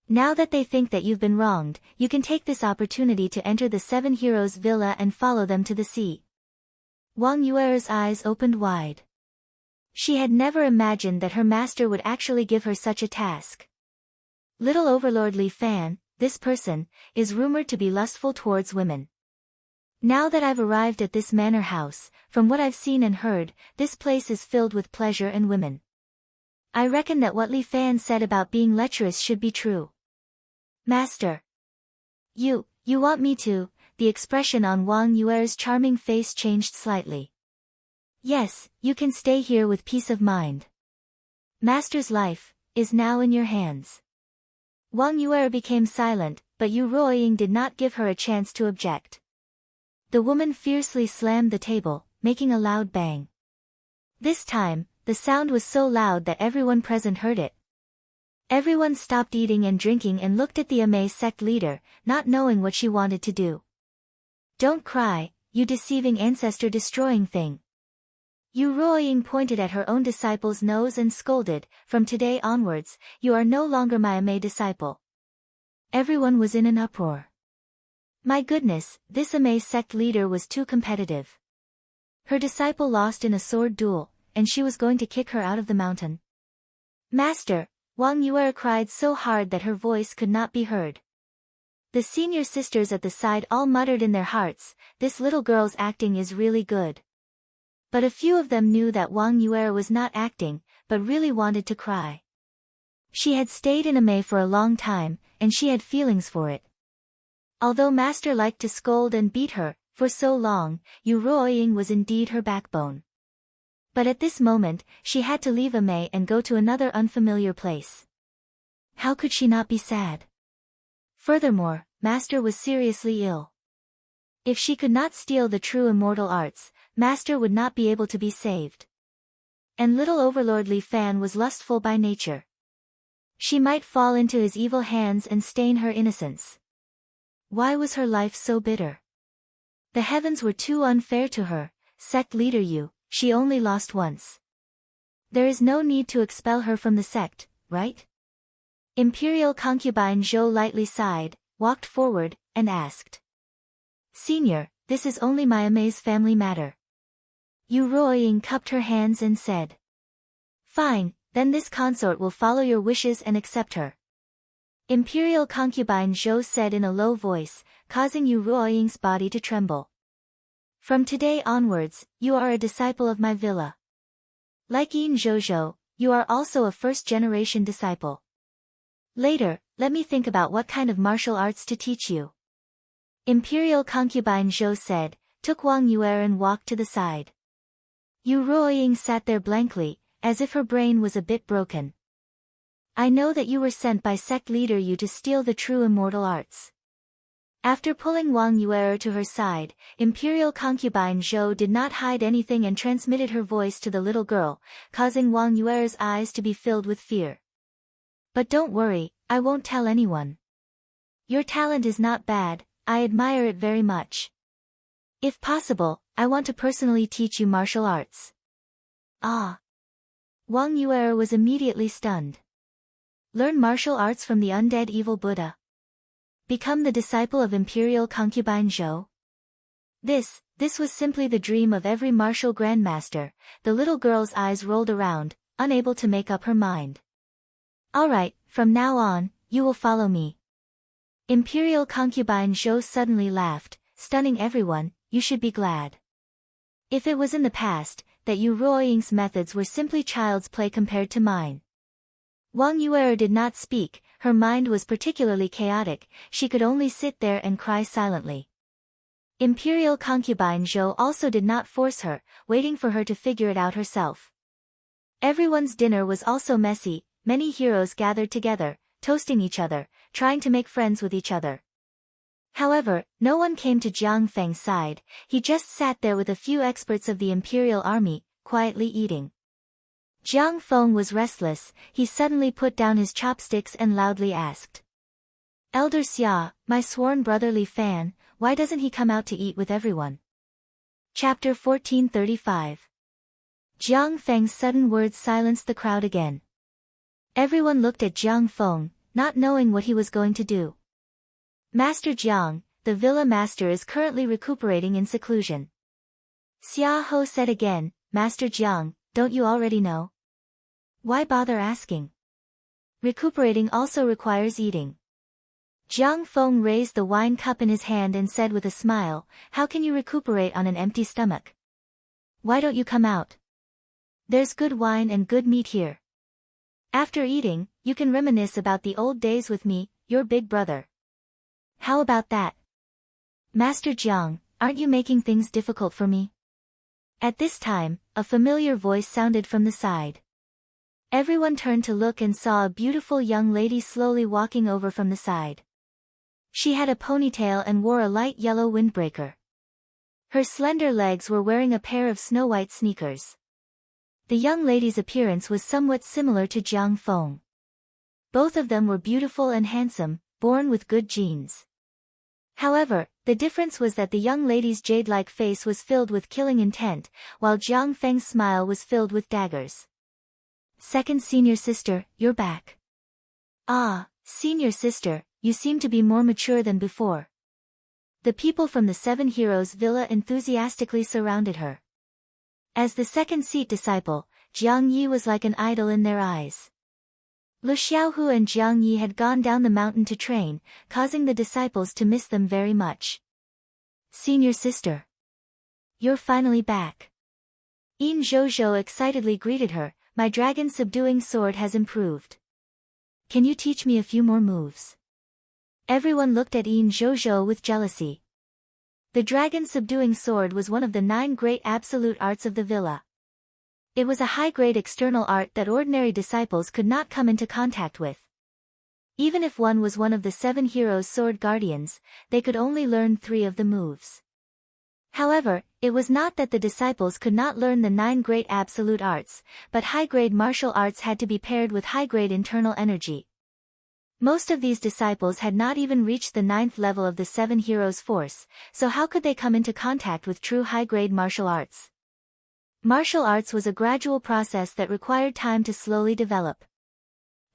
Now that they think that you've been wronged, you can take this opportunity to enter the Seven Heroes Villa and follow them to the sea. Wang Yue's eyes opened wide. She had never imagined that her master would actually give her such a task. Little Overlord Li Fan, this person, is rumored to be lustful towards women. Now that I've arrived at this manor house, from what I've seen and heard, this place is filled with pleasure and women. I reckon that what Li Fan said about being lecherous should be true. Master. You want me to? The expression on Wang Yue's charming face changed slightly. Yes, you can stay here with peace of mind. Master's life is now in your hands. Wang Yue became silent, but Yu Ruoying did not give her a chance to object. The woman fiercely slammed the table, making a loud bang. This time, the sound was so loud that everyone present heard it. Everyone stopped eating and drinking and looked at the amazed sect leader, not knowing what she wanted to do. "Don't cry, you deceiving ancestor-destroying thing." Yu Ruoying pointed at her own disciple's nose and scolded, "From today onwards, you are no longer my Ame disciple." Everyone was in an uproar. My goodness, this Ame sect leader was too competitive. Her disciple lost in a sword duel, and she was going to kick her out of the mountain. "Master," Wang Yuer cried so hard that her voice could not be heard. The senior sisters at the side all muttered in their hearts, "This little girl's acting is really good." But a few of them knew that Wang Yuer was not acting, but really wanted to cry. She had stayed in Ame for a long time, and she had feelings for it. Although Master liked to scold and beat her, for so long, Yu Ruoying was indeed her backbone. But at this moment, she had to leave Ame and go to another unfamiliar place. How could she not be sad? Furthermore, Master was seriously ill. If she could not steal the true immortal arts, Master would not be able to be saved. And little Overlord Li Fan was lustful by nature. She might fall into his evil hands and stain her innocence. Why was her life so bitter? The heavens were too unfair to her. Sect leader Yu, she only lost once. There is no need to expel her from the sect, right? Imperial concubine Zhou lightly sighed, walked forward, and asked. "Senior, this is only my Ame's family matter." Yu Ruoying cupped her hands and said. "Fine, then this consort will follow your wishes and accept her." Imperial concubine Zhou said in a low voice, causing Yu Ruoying's body to tremble. "From today onwards, you are a disciple of my villa. Like Yin Zhozhou, you are also a first-generation disciple. Later, let me think about what kind of martial arts to teach you." Imperial concubine Zhou said, took Wang Yuer and walked to the side. Yu Ruoying sat there blankly, as if her brain was a bit broken. "I know that you were sent by sect leader Yu to steal the true immortal arts." After pulling Wang Yuer to her side, Imperial concubine Zhou did not hide anything and transmitted her voice to the little girl, causing Wang Yuer's eyes to be filled with fear. "But don't worry, I won't tell anyone. Your talent is not bad, I admire it very much. If possible, I want to personally teach you martial arts." "Ah!" Wang Yuer was immediately stunned. Learn martial arts from the undead evil Buddha. Become the disciple of Imperial concubine Zhou. This was simply the dream of every martial grandmaster. The little girl's eyes rolled around, unable to make up her mind. "All right, from now on, you will follow me." Imperial concubine Zhou suddenly laughed, stunning everyone. "You should be glad. If it was in the past, that Yu Ruoying's methods were simply child's play compared to mine." Wang Yuer did not speak, her mind was particularly chaotic, she could only sit there and cry silently. Imperial concubine Zhou also did not force her, waiting for her to figure it out herself. Everyone's dinner was also messy, many heroes gathered together, toasting each other, trying to make friends with each other. However, no one came to Jiang Feng's side, he just sat there with a few experts of the Imperial Army, quietly eating. Jiang Feng was restless, he suddenly put down his chopsticks and loudly asked. "Elder Xia, my sworn brother Li Fan, why doesn't he come out to eat with everyone?" Chapter 1435. Jiang Feng's sudden words silenced the crowd again. Everyone looked at Jiang Feng, not knowing what he was going to do. "Master Jiang, the villa master is currently recuperating in seclusion." Xia Ho said again, "Master Jiang, don't you already know? Why bother asking? Recuperating also requires eating." Jiang Feng raised the wine cup in his hand and said with a smile, "How can you recuperate on an empty stomach? Why don't you come out? There's good wine and good meat here. After eating, you can reminisce about the old days with me, your big brother. How about that? Master Jiang, aren't you making things difficult for me?" At this time, a familiar voice sounded from the side. Everyone turned to look and saw a beautiful young lady slowly walking over from the side. She had a ponytail and wore a light yellow windbreaker. Her slender legs were wearing a pair of snow-white sneakers. The young lady's appearance was somewhat similar to Jiang Feng. Both of them were beautiful and handsome, born with good genes. However, the difference was that the young lady's jade-like face was filled with killing intent, while Jiang Feng's smile was filled with daggers. Second senior sister, you're back. Ah, senior sister, you seem to be more mature than before. The people from the Seven Heroes Villa enthusiastically surrounded her. As the second seat disciple, Jiang Yi was like an idol in their eyes. Lu Xiaohu and Jiang Yi had gone down the mountain to train, causing the disciples to miss them very much. Senior sister. You're finally back. Yin Zhozhou excitedly greeted her, my dragon-subduing sword has improved. Can you teach me a few more moves? Everyone looked at Yin Zhozhou with jealousy. The dragon-subduing sword was one of the 9 great absolute arts of the villa. It was a high-grade external art that ordinary disciples could not come into contact with. Even if one was one of the 7 heroes' sword guardians, they could only learn 3 of the moves. However, it was not that the disciples could not learn the 9 great absolute arts, but high-grade martial arts had to be paired with high-grade internal energy. Most of these disciples had not even reached the 9th level of the 7 heroes' force, so how could they come into contact with true high-grade martial arts? Martial arts was a gradual process that required time to slowly develop.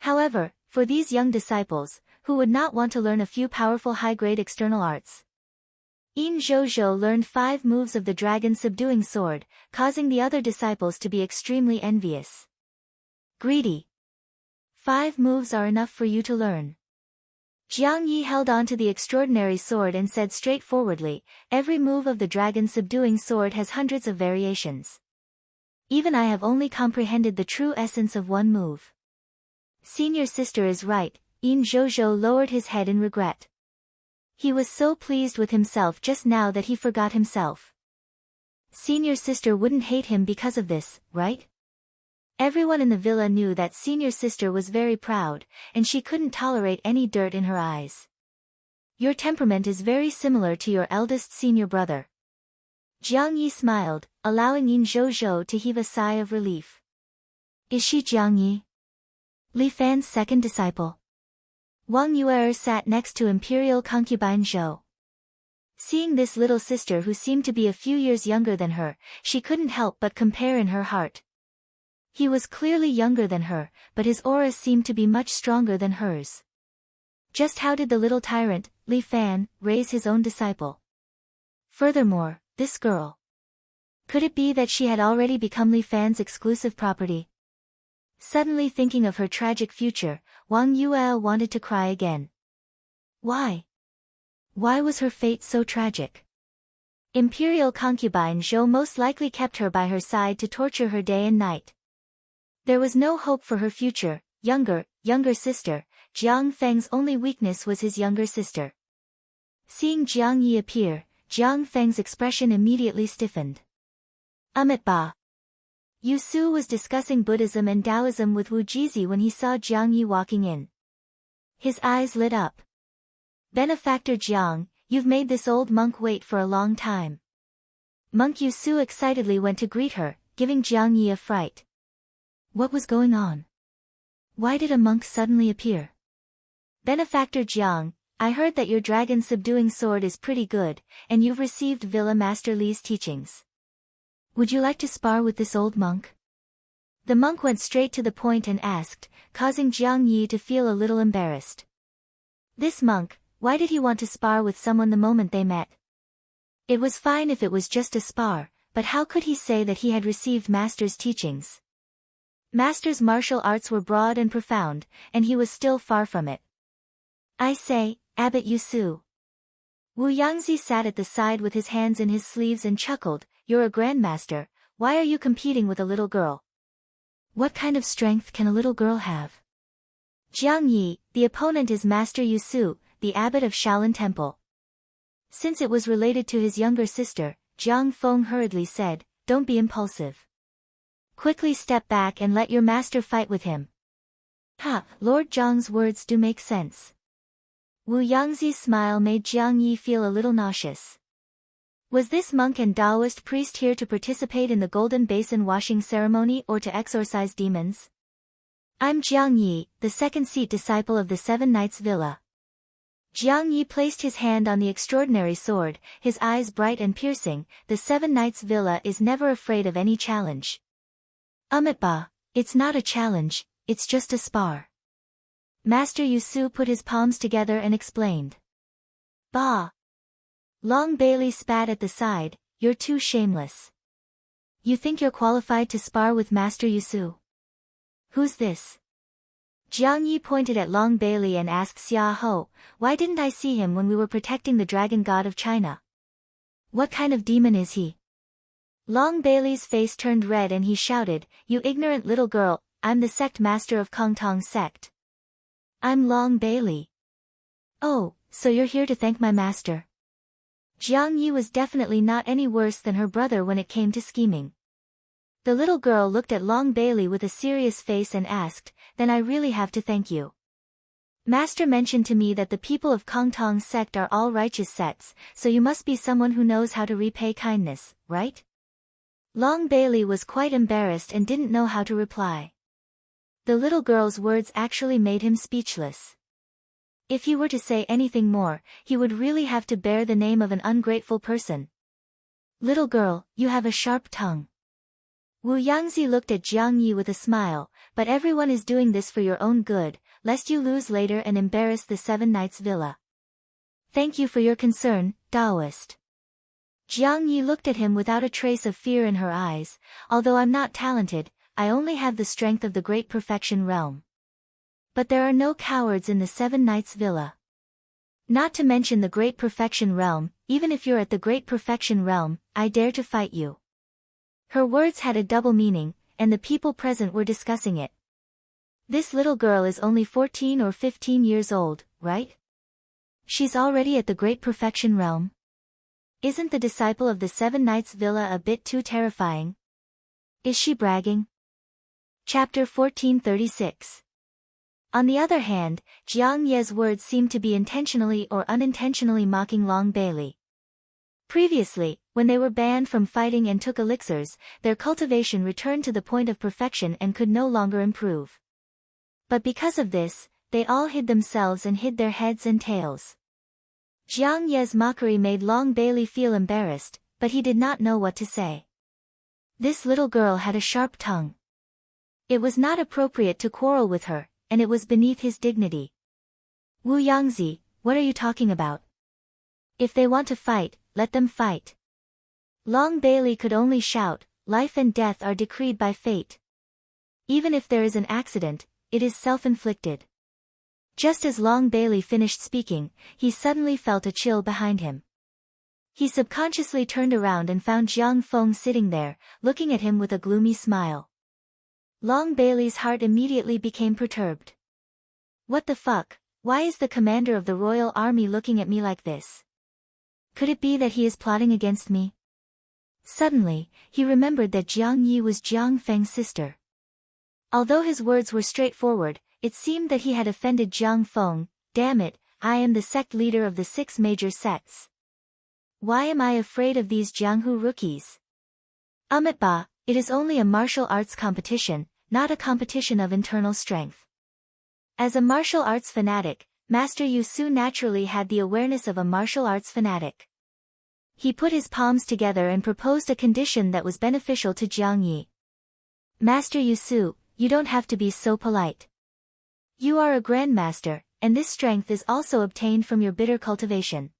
However, for these young disciples, who would not want to learn a few powerful high-grade external arts, Yin Zhozhou learned 5 moves of the dragon-subduing sword, causing the other disciples to be extremely envious. Greedy. 5 moves are enough for you to learn. Jiang Yi held on to the extraordinary sword and said straightforwardly, every move of the dragon-subduing sword has hundreds of variations. Even I have only comprehended the true essence of one move. Senior sister is right, Yin Zhozhou lowered his head in regret. He was so pleased with himself just now that he forgot himself. Senior sister wouldn't hate him because of this, right? Everyone in the villa knew that senior sister was very proud, and she couldn't tolerate any dirt in her eyes. Your temperament is very similar to your eldest senior brother. Jiang Yi smiled, allowing Yin Zhozhou to heave a sigh of relief. Is she Jiang Yi? Li Fan's second disciple. Wang Yuer sat next to imperial concubine Zhou. Seeing this little sister who seemed to be a few years younger than her, she couldn't help but compare in her heart. He was clearly younger than her, but his aura seemed to be much stronger than hers. Just how did the little tyrant, Li Fan, raise his own disciple? Furthermore, this girl. Could it be that she had already become Li Fan's exclusive property? Suddenly thinking of her tragic future, Wang Yuel wanted to cry again. Why? Why was her fate so tragic? Imperial concubine Zhou most likely kept her by her side to torture her day and night. There was no hope for her future, younger sister. Jiang Feng's only weakness was his younger sister. Seeing Jiang Yi appear, Jiang Feng's expression immediately stiffened. Ba. Yu Su was discussing Buddhism and Taoism with Wu Jizi when he saw Jiang Yi walking in. His eyes lit up. Benefactor Jiang, you've made this old monk wait for a long time. Monk Yu Su excitedly went to greet her, giving Jiang Yi a fright. What was going on? Why did a monk suddenly appear? Benefactor Jiang, I heard that your dragon-subduing sword is pretty good, and you've received Villa Master Li's teachings. Would you like to spar with this old monk? The monk went straight to the point and asked, causing Jiang Yi to feel a little embarrassed. This monk, why did he want to spar with someone the moment they met? It was fine if it was just a spar, but how could he say that he had received Master's teachings? Master's martial arts were broad and profound, and he was still far from it. I say, Abbot Yu Su. Wu Yangzi sat at the side with his hands in his sleeves and chuckled, you're a grandmaster, why are you competing with a little girl? What kind of strength can a little girl have? Jiang Yi, the opponent is Master Yu Su, the abbot of Shaolin Temple. Since it was related to his younger sister, Jiang Feng hurriedly said, don't be impulsive. Quickly step back and let your master fight with him. Ha, Lord Zhang's words do make sense. Wu Yangzi's smile made Jiang Yi feel a little nauseous. Was this monk and Taoist priest here to participate in the golden basin washing ceremony or to exorcise demons? I'm Jiang Yi, the second seat disciple of the Seven Knights Villa. Jiang Yi placed his hand on the extraordinary sword, his eyes bright and piercing. The Seven Knights Villa is never afraid of any challenge. Ba, it's not a challenge, it's just a spar. Master Yusu put his palms together and explained. Bah! Long Bailey spat at the side, you're too shameless. You think you're qualified to spar with Master Yusu? Who's this? Jiang Yi pointed at Long Bailey and asked Xia Ho, why didn't I see him when we were protecting the dragon god of China? What kind of demon is he? Long Bailey's face turned red and he shouted, you ignorant little girl, I'm the sect master of Kongtong sect. I'm Long Bailey. Oh, so you're here to thank my master. Jiang Yi was definitely not any worse than her brother when it came to scheming. The little girl looked at Long Bailey with a serious face and asked, then I really have to thank you. Master mentioned to me that the people of Kongtong sect are all righteous sects, so you must be someone who knows how to repay kindness, right? Long Bailey was quite embarrassed and didn't know how to reply. The little girl's words actually made him speechless. If he were to say anything more, he would really have to bear the name of an ungrateful person. Little girl, you have a sharp tongue. Wu Yangzi looked at Jiang Yi with a smile, but everyone is doing this for your own good, lest you lose later and embarrass the Seven Knights Villa. Thank you for your concern, Taoist. Jiang Yi looked at him without a trace of fear in her eyes. Although I'm not talented, I only have the strength of the Great Perfection Realm. But there are no cowards in the Seven Knights Villa. Not to mention the Great Perfection Realm, even if you're at the Great Perfection Realm, I dare to fight you. Her words had a double meaning, and the people present were discussing it. This little girl is only 14 or 15 years old, right? She's already at the Great Perfection Realm? Isn't the disciple of the Seven Knights Villa a bit too terrifying? Is she bragging? Chapter 1436. On the other hand, Jiang Ye's words seemed to be intentionally or unintentionally mocking Long Bailey. Previously, when they were banned from fighting and took elixirs, their cultivation returned to the point of perfection and could no longer improve. But because of this, they all hid themselves and hid their heads and tails. Jiang Ye's mockery made Long Bailey feel embarrassed, but he did not know what to say. This little girl had a sharp tongue. It was not appropriate to quarrel with her, and it was beneath his dignity. Wu Yangzi, what are you talking about? If they want to fight, let them fight. Long Bailey could only shout, life and death are decreed by fate. Even if there is an accident, it is self-inflicted. Just as Long Bailey finished speaking, he suddenly felt a chill behind him. He subconsciously turned around and found Jiang Feng sitting there, looking at him with a gloomy smile. Long Bailey's heart immediately became perturbed. What the fuck, why is the commander of the royal army looking at me like this? Could it be that he is plotting against me? Suddenly, he remembered that Jiang Yi was Jiang Feng's sister. Although his words were straightforward, it seemed that he had offended Jiang Feng. Damn it, I am the sect leader of the 6 major sects. Why am I afraid of these Jianghu rookies? Ba, it is only a martial arts competition, not a competition of internal strength. As a martial arts fanatic, Master Yusu naturally had the awareness of a martial arts fanatic. He put his palms together and proposed a condition that was beneficial to Jiang Yi. Master Yusu, you don't have to be so polite. You are a grandmaster, and this strength is also obtained from your bitter cultivation.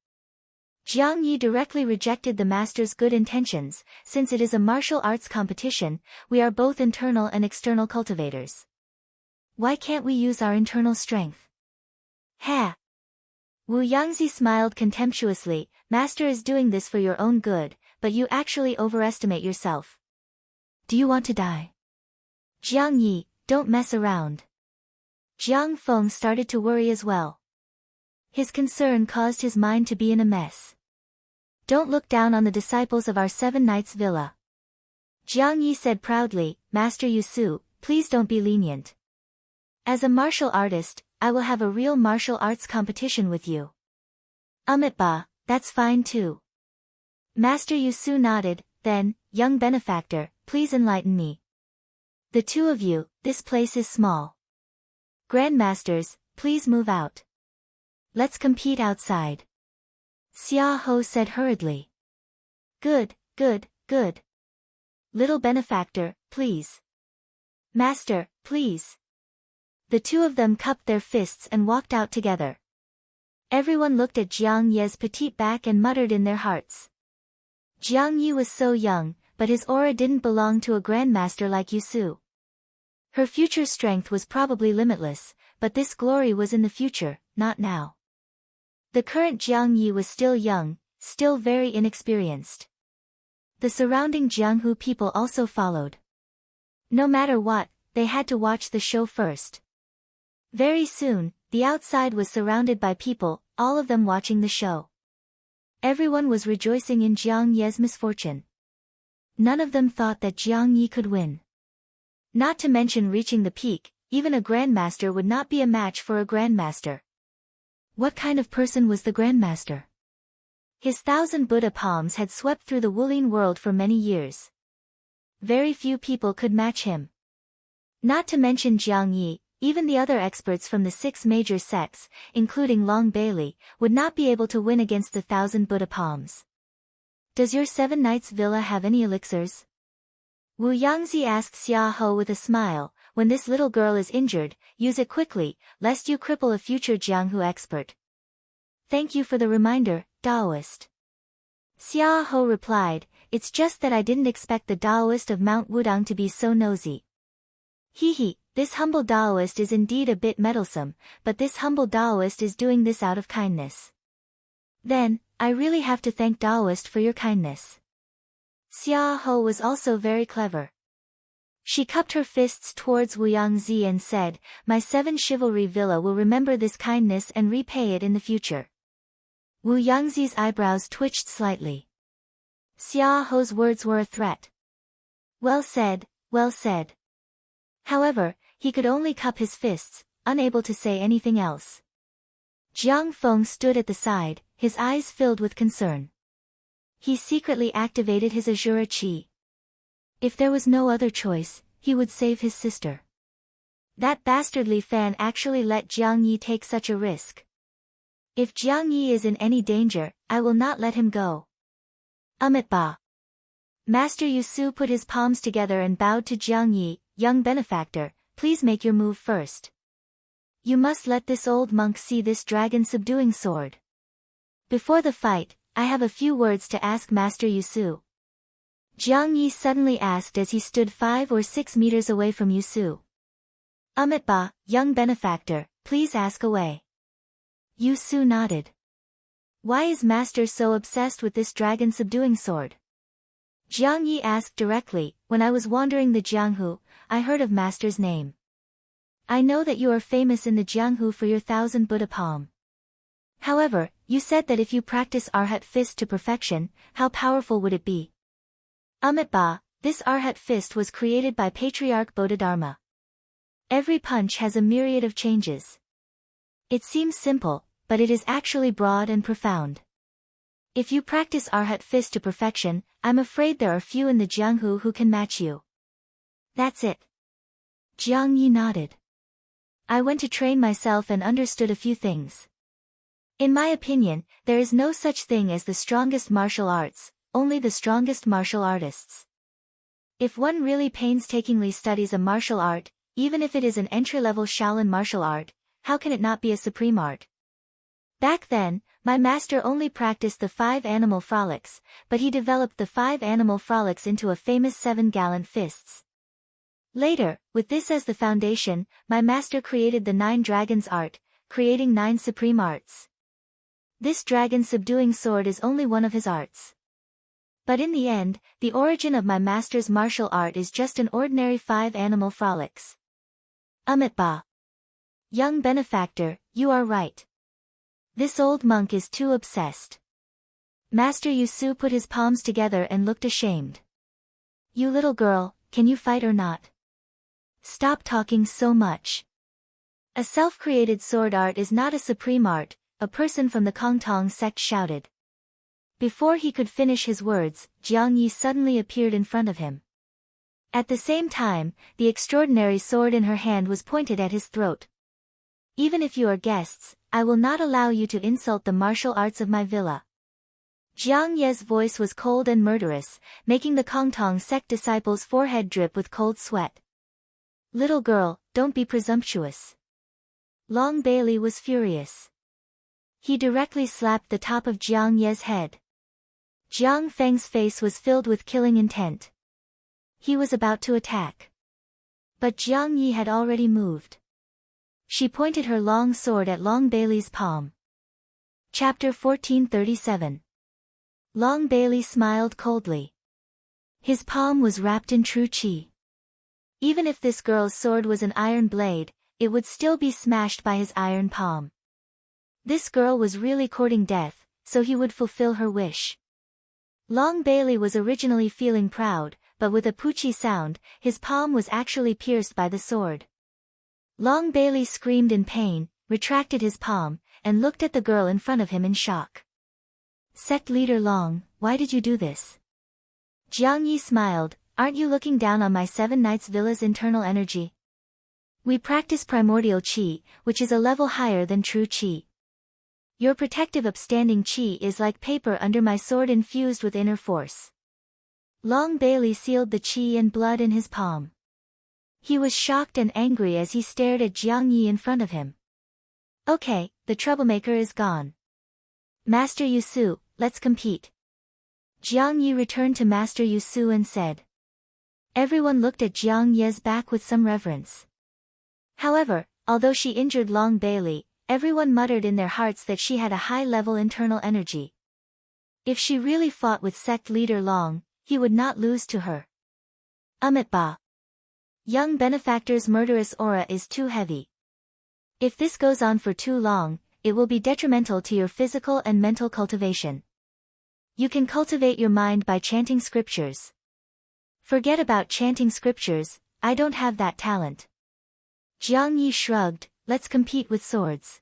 Jiang Yi directly rejected the master's good intentions. Since it is a martial arts competition, we are both internal and external cultivators. Why can't we use our internal strength? Ha! Wu Yangzi smiled contemptuously. Master is doing this for your own good, but you actually overestimate yourself. Do you want to die? Jiang Yi, don't mess around. Jiang Feng started to worry as well. His concern caused his mind to be in a mess. Don't look down on the disciples of our Seven Knights Villa. Jiang Yi said proudly, Master Yusu, please don't be lenient. As a martial artist, I will have a real martial arts competition with you. Ba, that's fine too. Master Yusu nodded, then, young benefactor, please enlighten me. The two of you, this place is small. Grandmasters, please move out. Let's compete outside. Xia Ho said hurriedly. Good, good, good. Little benefactor, please. Master, please. The two of them cupped their fists and walked out together. Everyone looked at Jiang Ye's petite back and muttered in their hearts. Jiang Yi was so young, but his aura didn't belong to a grandmaster like Yusu. Her future strength was probably limitless, but this glory was in the future, not now. The current Jiang Yi was still young, still very inexperienced. The surrounding Jianghu people also followed. No matter what, they had to watch the show first. Very soon, the outside was surrounded by people, all of them watching the show. Everyone was rejoicing in Jiang Ye's misfortune. None of them thought that Jiang Yi could win. Not to mention reaching the peak, even a grandmaster would not be a match for a grandmaster. What kind of person was the grandmaster? His 1,000 Buddha palms had swept through the Wulin world for many years. Very few people could match him. Not to mention Jiang Yi, even the other experts from the 6 major sects, including Long Bailey, would not be able to win against the 1,000 Buddha palms. Does your 7 Knights Villa have any elixirs? Wu Yangzi asked Xia Ho with a smile, when this little girl is injured, use it quickly, lest you cripple a future Jianghu expert. Thank you for the reminder, Daoist. Xia Ho replied, it's just that I didn't expect the Daoist of Mount Wudang to be so nosy. Hehe, this humble Daoist is indeed a bit meddlesome, but this humble Daoist is doing this out of kindness. Then, I really have to thank Daoist for your kindness. Xia Ho was also very clever. She cupped her fists towards Wu Yangzi and said, my 7 Chivalry Villa will remember this kindness and repay it in the future. Wu Yangzi's eyebrows twitched slightly. Xia Ho's words were a threat. Well said, well said. However, he could only cup his fists, unable to say anything else. Jiang Feng stood at the side, his eyes filled with concern. He secretly activated his Azura Qi. If there was no other choice, he would save his sister. That bastardly fan actually let Jiang Yi take such a risk. If Jiang Yi is in any danger, I will not let him go. Ba. Master Yusu put his palms together and bowed to Jiang Yi, young benefactor, please make your move first. You must let this old monk see this dragon-subduing sword. Before the fight, I have a few words to ask Master Yusu. Jiang Yi suddenly asked as he stood 5 or 6 meters away from Yusu. Ba, young benefactor, please ask away. Yusu nodded. Why is Master so obsessed with this dragon-subduing sword? Jiang Yi asked directly, when I was wandering the Jianghu, I heard of Master's name. I know that you are famous in the Jianghu for your 1,000 Buddha palm. However, you said that if you practice Arhat fist to perfection, how powerful would it be? Ba, this Arhat fist was created by Patriarch Bodhidharma. Every punch has a myriad of changes. It seems simple, but it is actually broad and profound. If you practice Arhat fist to perfection, I'm afraid there are few in the Jianghu who can match you. That's it. Jiang Yi nodded. I went to train myself and understood a few things. In my opinion, there is no such thing as the strongest martial arts, only the strongest martial artists. If one really painstakingly studies a martial art, even if it is an entry-level Shaolin martial art, how can it not be a supreme art? Back then, my master only practiced the 5 animal frolics, but he developed the 5 animal frolics into a famous 7 gallant fists. Later, with this as the foundation, my master created the 9 dragons art, creating 9 supreme arts. This dragon-subduing sword is only one of his arts. But in the end, the origin of my master's martial art is just an ordinary 5 animal frolics. Ba. Young benefactor, you are right. This old monk is too obsessed. Master Yusu put his palms together and looked ashamed. You little girl, can you fight or not? Stop talking so much. A self-created sword art is not a supreme art, a person from the Kongtong sect shouted. Before he could finish his words, Jiang Yi suddenly appeared in front of him. At the same time, the extraordinary sword in her hand was pointed at his throat. Even if you are guests, I will not allow you to insult the martial arts of my villa. Jiang Ye's voice was cold and murderous, making the Kongtong sect disciple's forehead drip with cold sweat. Little girl, don't be presumptuous. Long Bailey was furious. He directly slapped the top of Jiang Ye's head. Jiang Feng's face was filled with killing intent. He was about to attack. But Jiang Yi had already moved. She pointed her long sword at Long Bailey's palm. Chapter 1437. Long Bailey smiled coldly. His palm was wrapped in true qi. Even if this girl's sword was an iron blade, it would still be smashed by his iron palm. This girl was really courting death, so he would fulfill her wish. Long Bailey was originally feeling proud, but with a poochie sound, his palm was actually pierced by the sword. Long Bailey screamed in pain, retracted his palm, and looked at the girl in front of him in shock. Sect leader Long, why did you do this? Jiang Yi smiled, aren't you looking down on my 7 Knights Villa's internal energy? We practice primordial qi, which is a level higher than true qi. Your protective upstanding qi is like paper under my sword infused with inner force. Long Bailey sealed the qi and blood in his palm. He was shocked and angry as he stared at Jiang Yi in front of him. Okay, the troublemaker is gone. Master Yusu, let's compete. Jiang Yi returned to Master Yusu and said. Everyone looked at Jiang Ye's back with some reverence. However, although she injured Long Bailey, everyone muttered in their hearts that she had a high-level internal energy. If she really fought with sect leader Long, he would not lose to her. Ba. Young benefactor's murderous aura is too heavy. If this goes on for too long, it will be detrimental to your physical and mental cultivation. You can cultivate your mind by chanting scriptures. Forget about chanting scriptures, I don't have that talent. Jiang Yi shrugged, let's compete with swords.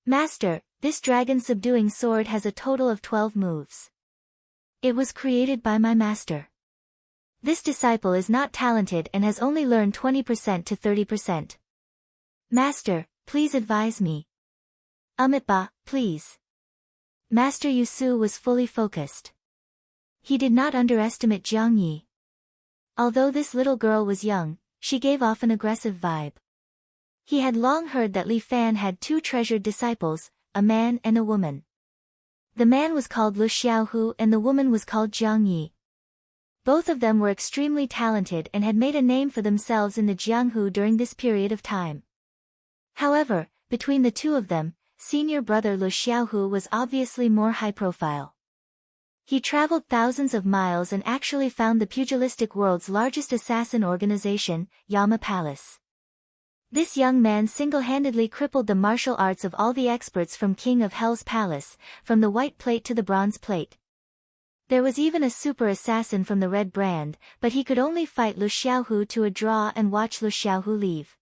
Master, this dragon-subduing sword has a total of 12 moves. It was created by my master. This disciple is not talented and has only learned 20% to 30%. Master, please advise me. Ba, please. Master Yusu was fully focused. He did not underestimate Jiang Yi. Although this little girl was young, she gave off an aggressive vibe. He had long heard that Li Fan had 2 treasured disciples, a man and a woman. The man was called Lu Xiaohu and the woman was called Jiang Yi. Both of them were extremely talented and had made a name for themselves in the Jianghu during this period of time. However, between the two of them, senior brother Lu Xiaohu was obviously more high-profile. He traveled thousands of miles and actually found the pugilistic world's largest assassin organization, Yama Palace. This young man single-handedly crippled the martial arts of all the experts from King of Hell's palace, from the white plate to the bronze plate. There was even a super assassin from the red brand, but he could only fight Lu Xiaohu to a draw and watch Lu Xiaohu leave.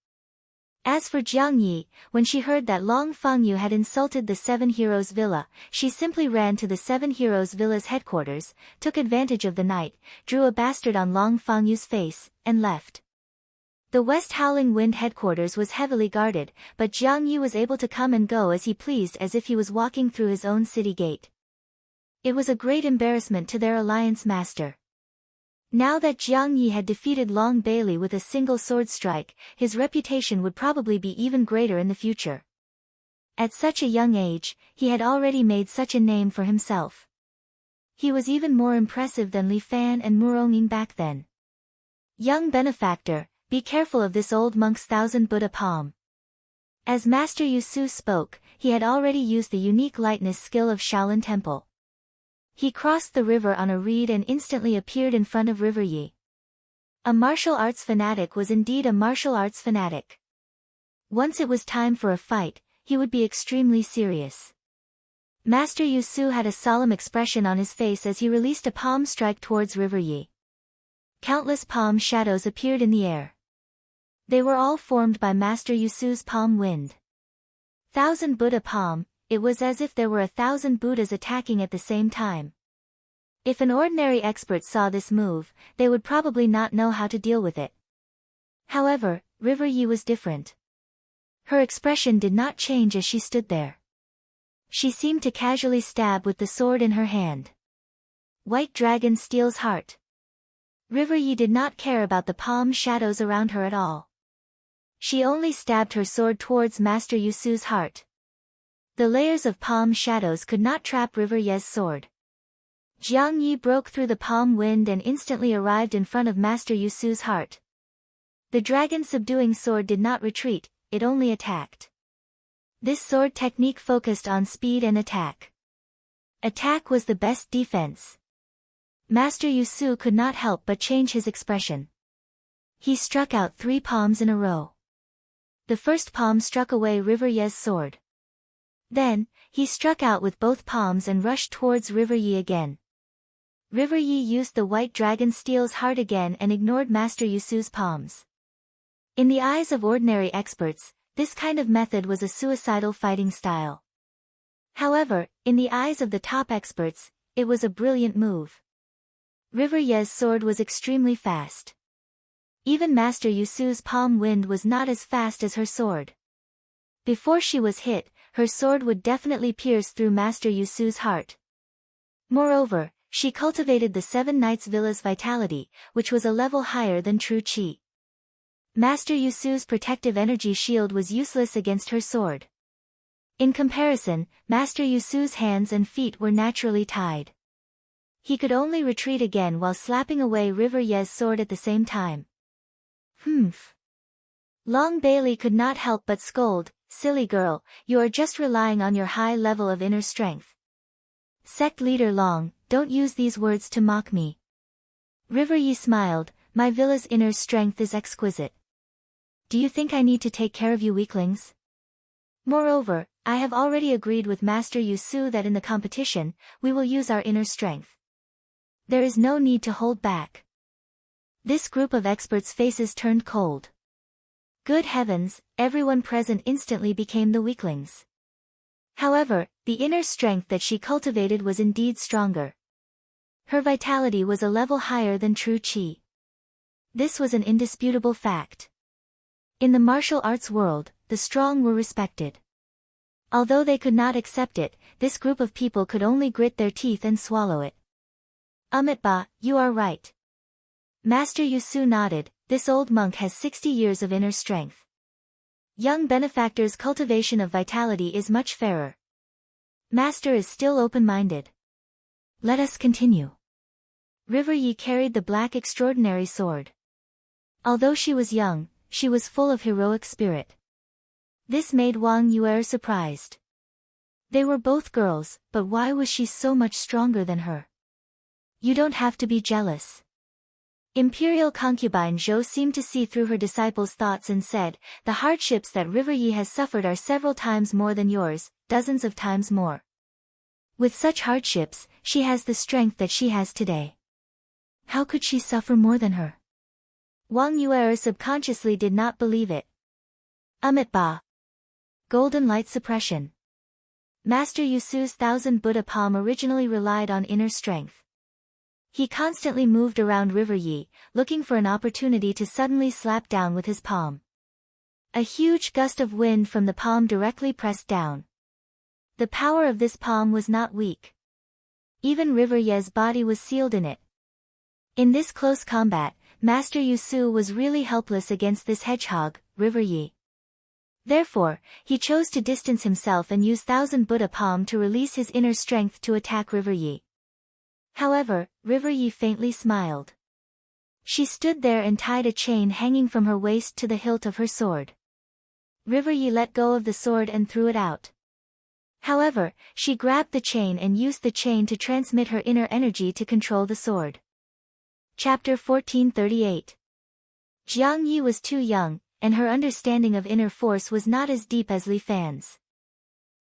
As for Jiang Yi, when she heard that Long Fengyu had insulted the 7 Heroes Villa, she simply ran to the 7 Heroes Villa's headquarters, took advantage of the night, drew a bastard on Long Fengyu's face, and left. The West Howling Wind headquarters was heavily guarded, but Jiang Yi was able to come and go as he pleased as if he was walking through his own city gate. It was a great embarrassment to their alliance master. Now that Jiang Yi had defeated Long Bailey with a single sword strike, his reputation would probably be even greater in the future. At such a young age, he had already made such a name for himself. He was even more impressive than Li Fan and Muronging back then. Young benefactor, be careful of this old monk's 1000 Buddha palm. As Master Yusu spoke, he had already used the unique lightness skill of Shaolin Temple. He crossed the river on a reed and instantly appeared in front of River Yi. A martial arts fanatic was indeed a martial arts fanatic. Once it was time for a fight, he would be extremely serious. Master Yusu had a solemn expression on his face as he released a palm strike towards River Yi. Countless palm shadows appeared in the air. They were all formed by Master Yusu's palm wind. 1000 Buddha palm, it was as if there were 1,000 Buddhas attacking at the same time. If an ordinary expert saw this move, they would probably not know how to deal with it. However, River Yi was different. Her expression did not change as she stood there. She seemed to casually stab with the sword in her hand. White Dragon Steel's Heart. River Yi did not care about the palm shadows around her at all. She only stabbed her sword towards Master Yusu's heart. The layers of palm shadows could not trap River Yi's sword. Jiang Yi broke through the palm wind and instantly arrived in front of Master Yusu's heart. The dragon-subduing sword did not retreat, it only attacked. This sword technique focused on speed and attack. Attack was the best defense. Master Yusu could not help but change his expression. He struck out 3 palms in a row. The first palm struck away River Yi's sword. Then, he struck out with both palms and rushed towards River Yi again. River Yi used the White Dragon Steel's Heart again and ignored Master Yusu's palms. In the eyes of ordinary experts, this kind of method was a suicidal fighting style. However, in the eyes of the top experts, it was a brilliant move. River Yi's sword was extremely fast. Even Master Yusu's palm wind was not as fast as her sword. Before she was hit, her sword would definitely pierce through Master Yusu's heart. Moreover, she cultivated the 7 Knights Villa's vitality, which was a level higher than true Qi. Master Yusu's protective energy shield was useless against her sword. In comparison, Master Yusu's hands and feet were naturally tied. He could only retreat again while slapping away River Yi's sword at the same time. Humph. Long Bailey could not help but scold, "Silly girl, you are just relying on your high level of inner strength." Sect leader Long, don't use these words to mock me. River Yi smiled, my villa's inner strength is exquisite. Do you think I need to take care of you weaklings? Moreover, I have already agreed with Master Yusu that in the competition, we will use our inner strength. There is no need to hold back. This group of experts' faces turned cold. Good heavens, everyone present instantly became the weaklings. However, the inner strength that she cultivated was indeed stronger. Her vitality was a level higher than true Qi. This was an indisputable fact. In the martial arts world, the strong were respected. Although they could not accept it, this group of people could only grit their teeth and swallow it. Amitba, you are right. Master Yusu nodded, this old monk has 60 years of inner strength. Young benefactor's cultivation of vitality is much fairer. Master is still open-minded. Let us continue. River Yi carried the black extraordinary sword. Although she was young, she was full of heroic spirit. This made Wang Yuer surprised. They were both girls, but why was she so much stronger than her? You don't have to be jealous. Imperial concubine Zhou seemed to see through her disciple's thoughts and said, the hardships that River Yi has suffered are several times more than yours, dozens of times more. With such hardships, she has the strength that she has today. How could she suffer more than her? Wang Yuer subconsciously did not believe it. Amitba. Golden light suppression. Master Yusu's 1000 Buddha palm originally relied on inner strength. He constantly moved around River Yi, looking for an opportunity to suddenly slap down with his palm. A huge gust of wind from the palm directly pressed down. The power of this palm was not weak. Even River Yi's body was sealed in it. In this close combat, Master Yusu was really helpless against this hedgehog, River Yi. Therefore, he chose to distance himself and use 1000 Buddha palm to release his inner strength to attack River Yi. However, River Yi faintly smiled. She stood there and tied a chain hanging from her waist to the hilt of her sword. River Yi let go of the sword and threw it out. However, she grabbed the chain and used the chain to transmit her inner energy to control the sword. Chapter 1438. Jiang Yi was too young, and her understanding of inner force was not as deep as Li Fan's.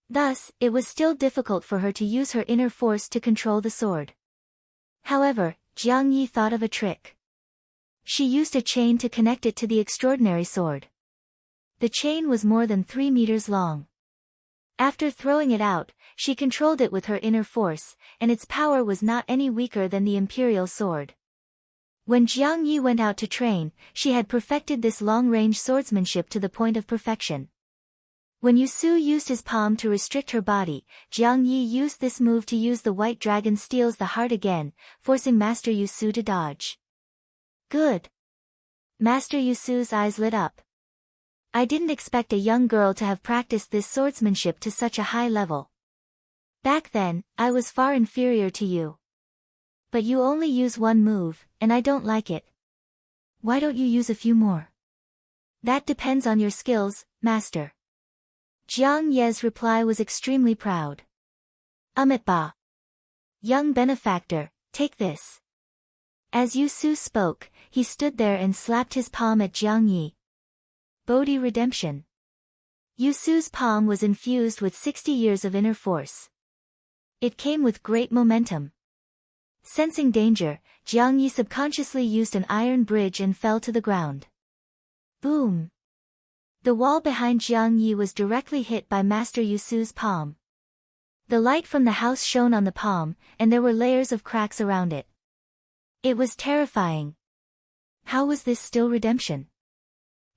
Thus, it was still difficult for her to use her inner force to control the sword. However, Jiang Yi thought of a trick. She used a chain to connect it to the extraordinary sword. The chain was more than 3 meters long. After throwing it out, she controlled it with her inner force, and its power was not any weaker than the imperial sword. When Jiang Yi went out to train, she had perfected this long-range swordsmanship to the point of perfection. When Yusu used his palm to restrict her body, Jiang Yi used this move to use the white dragon steals the heart again, forcing Master Yusu to dodge. Good. Master Yusu's eyes lit up. I didn't expect a young girl to have practiced this swordsmanship to such a high level. Back then, I was far inferior to you. But you only use one move, and I don't like it. Why don't you use a few more? That depends on your skills, master. Jiang Ye's reply was extremely proud. Ba. Young benefactor, take this. As Yusu spoke, he stood there and slapped his palm at Jiang Yi. Bodhi redemption. Yusu's palm was infused with 60 years of inner force. It came with great momentum. Sensing danger, Jiang Yi subconsciously used an iron bridge and fell to the ground. Boom! The wall behind Jiang Yi was directly hit by Master Yusu's palm. The light from the house shone on the palm, and there were layers of cracks around it. It was terrifying. How was this still redemption?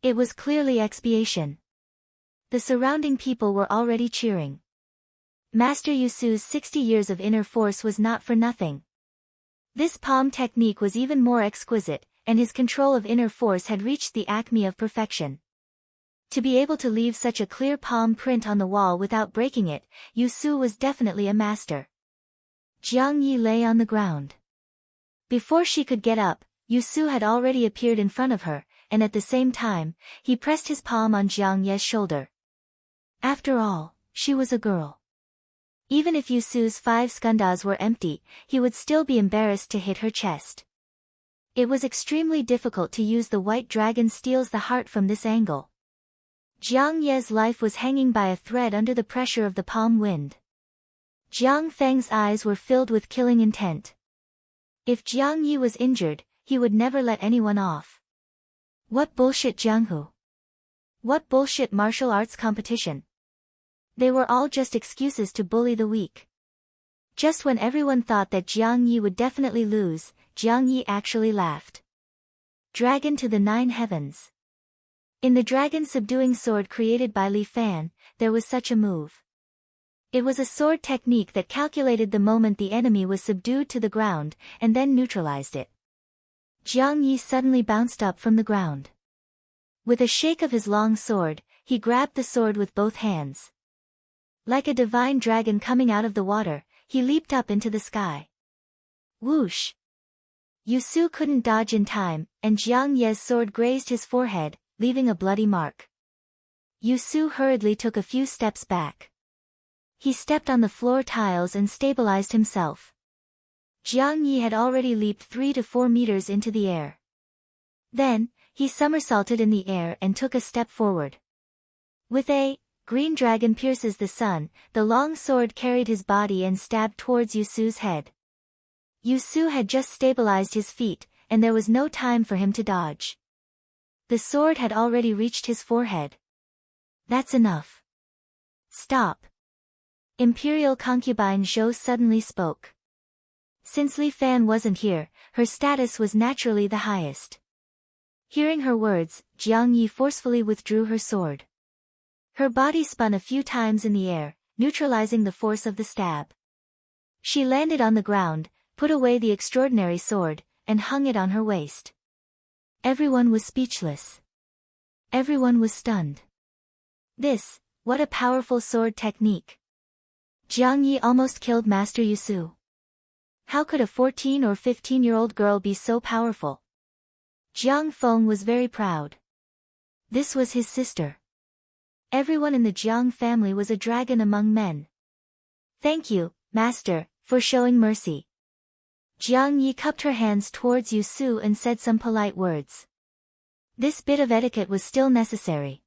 It was clearly expiation. The surrounding people were already cheering. Master Yusu's 60 years of inner force was not for nothing. This palm technique was even more exquisite, and his control of inner force had reached the acme of perfection. To be able to leave such a clear palm print on the wall without breaking it, Yusu was definitely a master. Jiang Yi lay on the ground. Before she could get up, Yusu had already appeared in front of her, and at the same time, he pressed his palm on Jiang Ye's shoulder. After all, she was a girl. Even if Yusu's 5 skandhas were empty, he would still be embarrassed to hit her chest. It was extremely difficult to use the white dragon steals the heart from this angle. Jiang Ye's life was hanging by a thread under the pressure of the palm wind. Jiang Feng's eyes were filled with killing intent. If Jiang Yi was injured, he would never let anyone off. What bullshit Jianghu? What bullshit martial arts competition? They were all just excuses to bully the weak. Just when everyone thought that Jiang Yi would definitely lose, Jiang Yi actually laughed. Dragon to the 9 heavens. In the dragon subduing sword created by Li Fan, there was such a move. It was a sword technique that calculated the moment the enemy was subdued to the ground, and then neutralized it. Jiang Yi suddenly bounced up from the ground. With a shake of his long sword, he grabbed the sword with both hands. Like a divine dragon coming out of the water, he leaped up into the sky. Whoosh! Yusu couldn't dodge in time, and Jiang Ye's sword grazed his forehead, leaving a bloody mark. Yusu hurriedly took a few steps back. He stepped on the floor tiles and stabilized himself. Jiang Yi had already leaped 3 to 4 meters into the air. Then, he somersaulted in the air and took a step forward. With a green dragon pierces the sun, the long sword carried his body and stabbed towards Yusu's head. Yusu had just stabilized his feet, and there was no time for him to dodge. The sword had already reached his forehead. That's enough. Stop. Imperial concubine Zhou suddenly spoke. Since Li Fan wasn't here, her status was naturally the highest. Hearing her words, Jiang Yi forcefully withdrew her sword. Her body spun a few times in the air, neutralizing the force of the stab. She landed on the ground, put away the extraordinary sword, and hung it on her waist. Everyone was speechless. Everyone was stunned. What a powerful sword technique. Jiang Yi almost killed Master Yusu. How could a 14 or 15-year-old girl be so powerful? Jiang Feng was very proud. This was his sister. Everyone in the Jiang family was a dragon among men. Thank you, master, for showing mercy. Jiang Yi cupped her hands towards Yusu and said some polite words. This bit of etiquette was still necessary.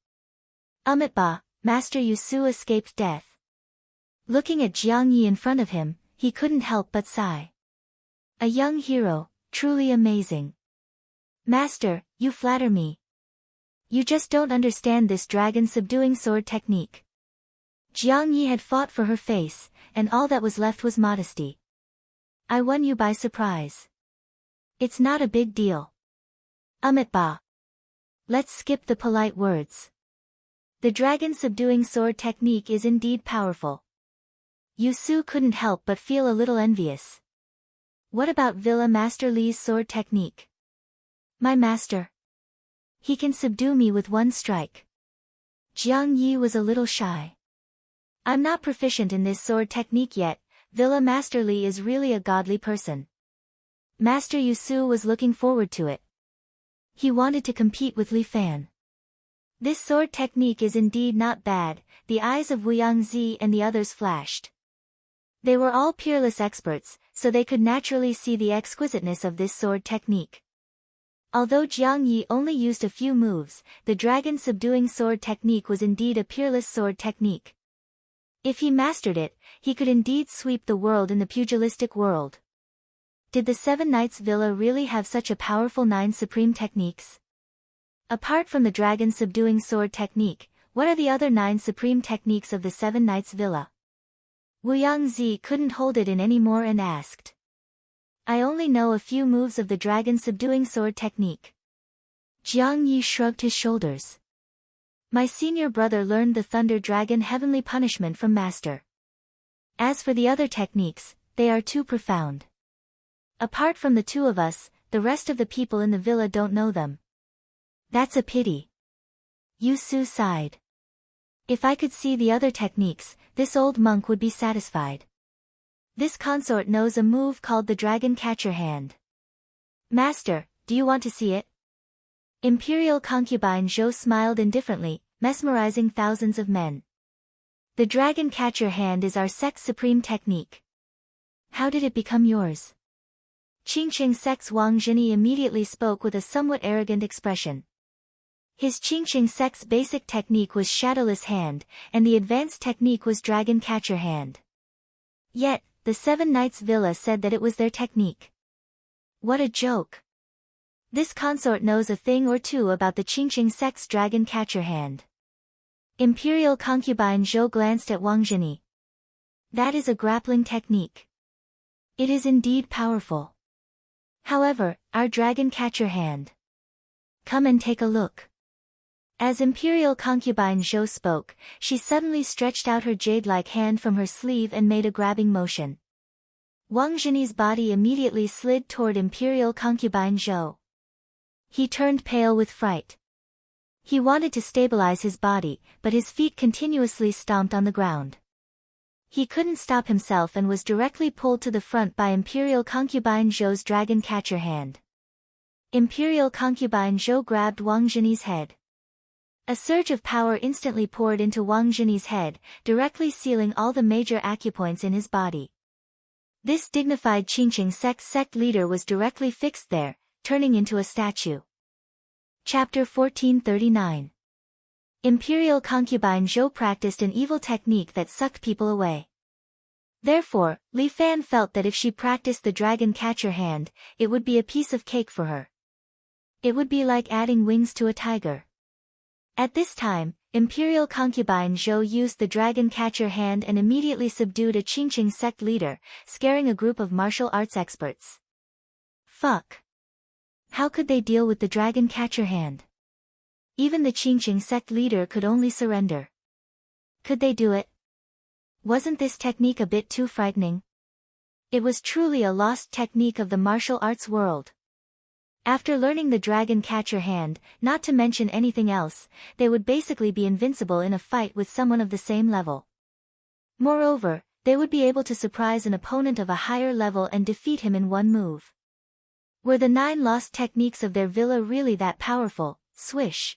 Ba, Master Yusu escaped death. Looking at Jiang Yi in front of him, he couldn't help but sigh. A young hero, truly amazing. Master, you flatter me. You just don't understand this dragon subduing sword technique. Jiang Yi had fought for her face, and all that was left was modesty. I won you by surprise. It's not a big deal. Ba. Let's skip the polite words. The dragon subduing sword technique is indeed powerful. Yu Su couldn't help but feel a little envious. What about Villa Master Li's sword technique? My master. He can subdue me with one strike. Jiang Yi was a little shy. I'm not proficient in this sword technique yet. Villa Master Li is really a godly person. Master Yu Su was looking forward to it. He wanted to compete with Li Fan. This sword technique is indeed not bad. The eyes of Wu Yangzi and the others flashed. They were all peerless experts, so they could naturally see the exquisiteness of this sword technique. Although Jiang Yi only used a few moves, the dragon subduing sword technique was indeed a peerless sword technique. If he mastered it, he could indeed sweep the world in the pugilistic world. Did the Seven Knights Villa really have such a powerful 9 supreme techniques? Apart from the dragon subduing sword technique, what are the other 9 supreme techniques of the Seven Knights Villa? Wu Yangzi couldn't hold it in anymore and asked. I only know a few moves of the dragon subduing sword technique. Jiang Yi shrugged his shoulders. My senior brother learned the Thunder Dragon Heavenly Punishment from Master. As for the other techniques, they are too profound. Apart from the 2 of us, the rest of the people in the villa don't know them. That's a pity. Yu Su sighed. If I could see the other techniques, this old monk would be satisfied. This consort knows a move called the Dragon Catcher Hand. Master, do you want to see it? Imperial concubine Zhou smiled indifferently, mesmerizing thousands of men. The Dragon Catcher Hand is our sect's supreme technique. How did it become yours? Qingqing sect's Wang Zhini immediately spoke with a somewhat arrogant expression. His Qingqing sect's basic technique was Shadowless Hand, and the advanced technique was Dragon Catcher Hand. Yet, the Seven Knights Villa said that it was their technique. What a joke. This consort knows a thing or two about the Qingqing sect's Dragon Catcher Hand. Imperial concubine Zhou glanced at Wang Zhini. That is a grappling technique. It is indeed powerful. However, our Dragon Catcher Hand. Come and take a look. As Imperial concubine Zhou spoke, she suddenly stretched out her jade-like hand from her sleeve and made a grabbing motion. Wang Zhini's body immediately slid toward Imperial concubine Zhou. He turned pale with fright. He wanted to stabilize his body, but his feet continuously stomped on the ground. He couldn't stop himself and was directly pulled to the front by Imperial concubine Zhou's Dragon Catcher Hand. Imperial concubine Zhou grabbed Wang Zhini's head. A surge of power instantly poured into Wang Zhini's head, directly sealing all the major acupoints in his body. This dignified Qingqing sect leader was directly fixed there, turning into a statue. Chapter 1439. Imperial concubine Zhou practiced an evil technique that sucked people away. Therefore, Li Fan felt that if she practiced the Dragon Catcher Hand, it would be a piece of cake for her. It would be like adding wings to a tiger. At this time, Imperial concubine Zhou used the Dragon Catcher Hand and immediately subdued a Qingqing sect leader, scaring a group of martial arts experts. Fuck. How could they deal with the Dragon Catcher Hand? Even the Qingqing sect leader could only surrender. Could they do it? Wasn't this technique a bit too frightening? It was truly a lost technique of the martial arts world. After learning the Dragon Catcher Hand, not to mention anything else, they would basically be invincible in a fight with someone of the same level. Moreover, they would be able to surprise an opponent of a higher level and defeat him in one move. Were the 9 lost techniques of their villa really that powerful? Swish.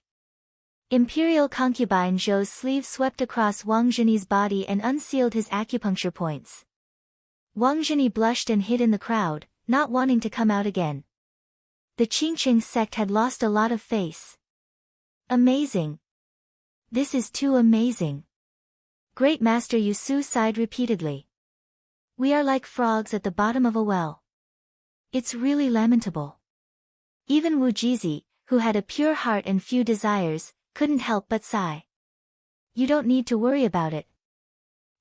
Imperial concubine Zhou's sleeve swept across Wang Zhini's body and unsealed his acupuncture points. Wang Zhini blushed and hid in the crowd, not wanting to come out again. The Qingqing sect had lost a lot of face. Amazing. This is too amazing. Great Master Yu Su sighed repeatedly. We are like frogs at the bottom of a well. It's really lamentable. Even Wu Jizi, who had a pure heart and few desires, couldn't help but sigh. You don't need to worry about it.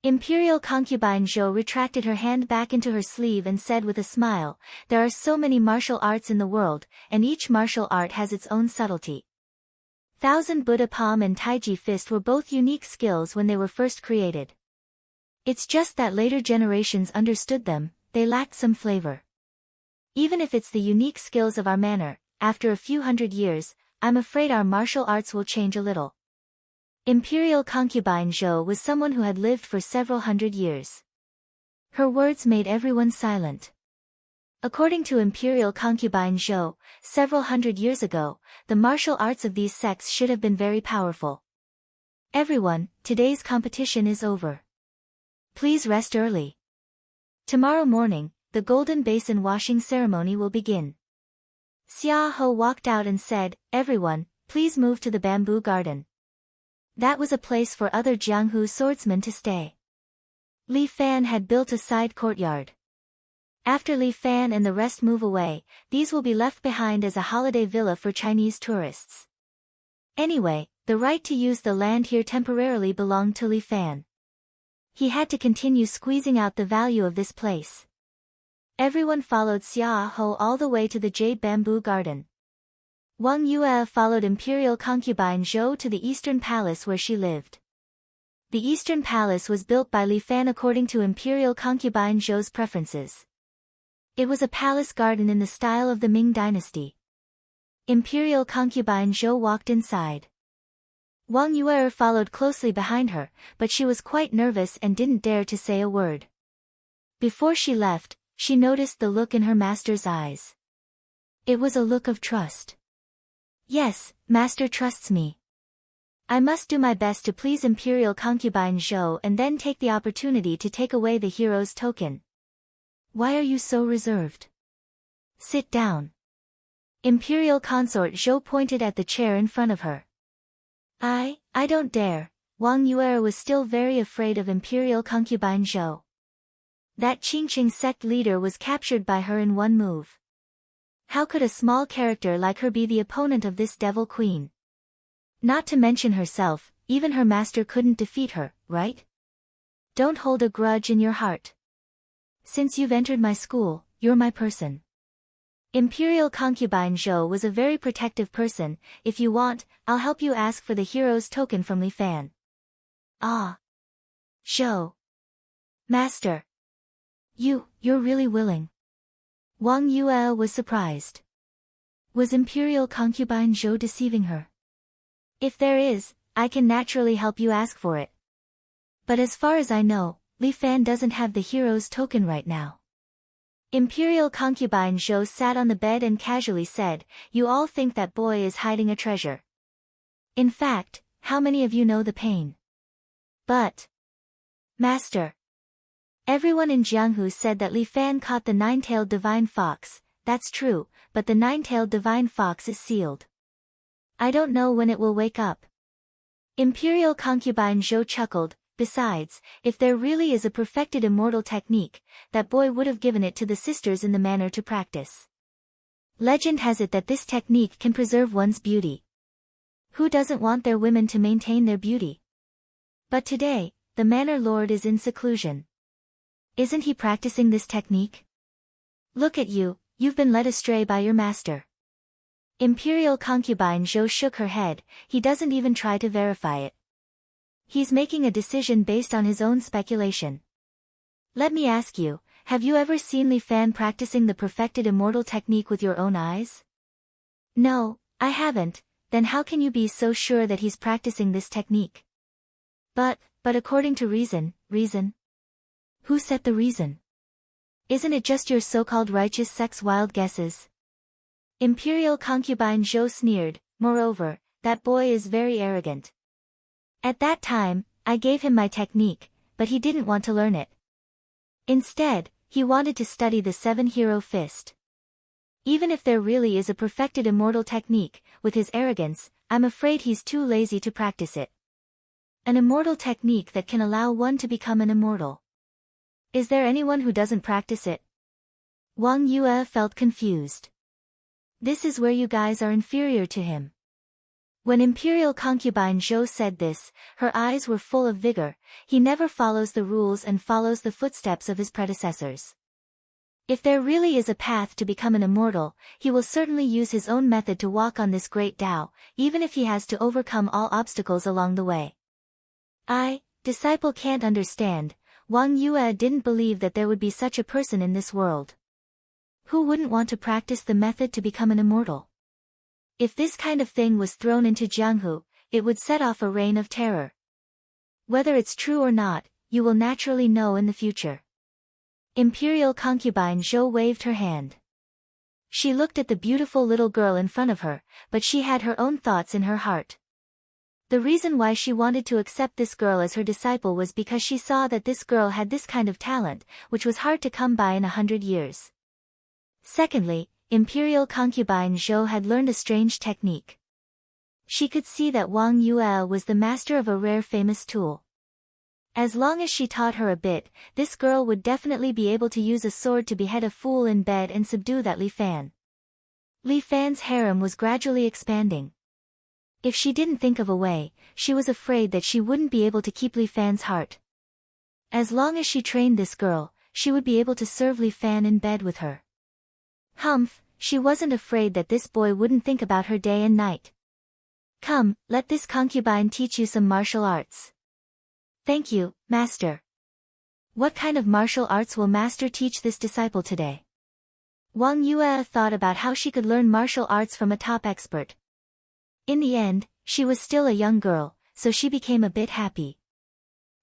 Imperial concubine Zhou retracted her hand back into her sleeve and said with a smile, "There are so many martial arts in the world, and each martial art has its own subtlety. Thousand Buddha Palm and Taiji Fist were both unique skills when they were first created. It's just that later generations understood them, they lacked some flavor. Even if it's the unique skills of our manner, after a few hundred years, I'm afraid our martial arts will change a little." Imperial concubine Zhou was someone who had lived for several hundred years. Her words made everyone silent. According to Imperial concubine Zhou, several hundred years ago, the martial arts of these sects should have been very powerful. "Everyone, today's competition is over. Please rest early. Tomorrow morning, the golden basin washing ceremony will begin." Xia Ho walked out and said, "Everyone, please move to the bamboo garden." That was a place for other Jianghu swordsmen to stay. Li Fan had built a side courtyard. After Li Fan and the rest move away, these will be left behind as a holiday villa for Chinese tourists. Anyway, the right to use the land here temporarily belonged to Li Fan. He had to continue squeezing out the value of this place. Everyone followed Xia Ho all the way to the jade bamboo garden. Wang Yue followed Imperial concubine Zhou to the Eastern Palace where she lived. The Eastern Palace was built by Li Fan according to Imperial concubine Zhou's preferences. It was a palace garden in the style of the Ming dynasty. Imperial concubine Zhou walked inside. Wang Yue followed closely behind her, but she was quite nervous and didn't dare to say a word. Before she left, she noticed the look in her master's eyes. It was a look of trust. "Yes, master trusts me. I must do my best to please Imperial concubine Zhou and then take the opportunity to take away the hero's token." "Why are you so reserved? Sit down." Imperial consort Zhou pointed at the chair in front of her. I don't dare." Wang Yue was still very afraid of Imperial concubine Zhou. That Qingqing sect leader was captured by her in one move. How could a small character like her be the opponent of this devil queen? Not to mention herself, even her master couldn't defeat her, right? Don't hold a grudge in your heart. Since you've entered my school, you're my person. Imperial concubine Zhou was a very protective person. "If you want, I'll help you ask for the hero's token from Li Fan." "Ah. Zhou. Master. You're really willing." Wang Yue was surprised. Was Imperial concubine Zhou deceiving her? "If there is, I can naturally help you ask for it. But as far as I know, Li Fan doesn't have the hero's token right now." Imperial concubine Zhou sat on the bed and casually said, "You all think that boy is hiding a treasure. In fact, how many of you know the pain?" "But, Master, everyone in Jianghu said that Li Fan caught the nine-tailed divine fox." "That's true, but the nine-tailed divine fox is sealed. I don't know when it will wake up." Imperial concubine Zhou chuckled. "Besides, if there really is a perfected immortal technique, that boy would have given it to the sisters in the manor to practice. Legend has it that this technique can preserve one's beauty. Who doesn't want their women to maintain their beauty? But today, the manor lord is in seclusion. Isn't he practicing this technique? Look at you, you've been led astray by your master." Imperial concubine Zhou shook her head. "He doesn't even try to verify it. He's making a decision based on his own speculation. Let me ask you, have you ever seen Li Fan practicing the perfected immortal technique with your own eyes?" "No, I haven't." "Then how can you be so sure that he's practicing this technique?" But according to reason. Who set the reason? Isn't it just your so-called righteous sect's wild guesses?" Imperial concubine Zhou sneered. "Moreover, that boy is very arrogant. At that time, I gave him my technique, but he didn't want to learn it. Instead, he wanted to study the seven-hero fist. Even if there really is a perfected immortal technique, with his arrogance, I'm afraid he's too lazy to practice it. An immortal technique that can allow one to become an immortal. Is there anyone who doesn't practice it?" Wang Yue felt confused. "This is where you guys are inferior to him. When imperial concubine Zhou said this, her eyes were full of vigor. He never follows the rules and follows the footsteps of his predecessors. If there really is a path to become an immortal, he will certainly use his own method to walk on this great Tao, even if he has to overcome all obstacles along the way. Disciple can't understand. Wang Yue didn't believe that there would be such a person in this world. Who wouldn't want to practice the method to become an immortal? If this kind of thing was thrown into Jianghu, it would set off a reign of terror. Whether it's true or not, you will naturally know in the future. Imperial concubine Zhou waved her hand. She looked at the beautiful little girl in front of her, but she had her own thoughts in her heart. The reason why she wanted to accept this girl as her disciple was because she saw that this girl had this kind of talent, which was hard to come by in 100 years. Secondly, imperial concubine Zhou had learned a strange technique. She could see that Wang Yue was the master of a rare famous tool. As long as she taught her a bit, this girl would definitely be able to use a sword to behead a fool in bed and subdue that Li Fan. Li Fan's harem was gradually expanding. If she didn't think of a way, she was afraid that she wouldn't be able to keep Li Fan's heart. As long as she trained this girl, she would be able to serve Li Fan in bed with her. Humph, she wasn't afraid that this boy wouldn't think about her day and night. Come, let this concubine teach you some martial arts. Thank you, master. What kind of martial arts will master teach this disciple today? Wang Yue thought about how she could learn martial arts from a top expert. In the end, she was still a young girl, so she became a bit happy.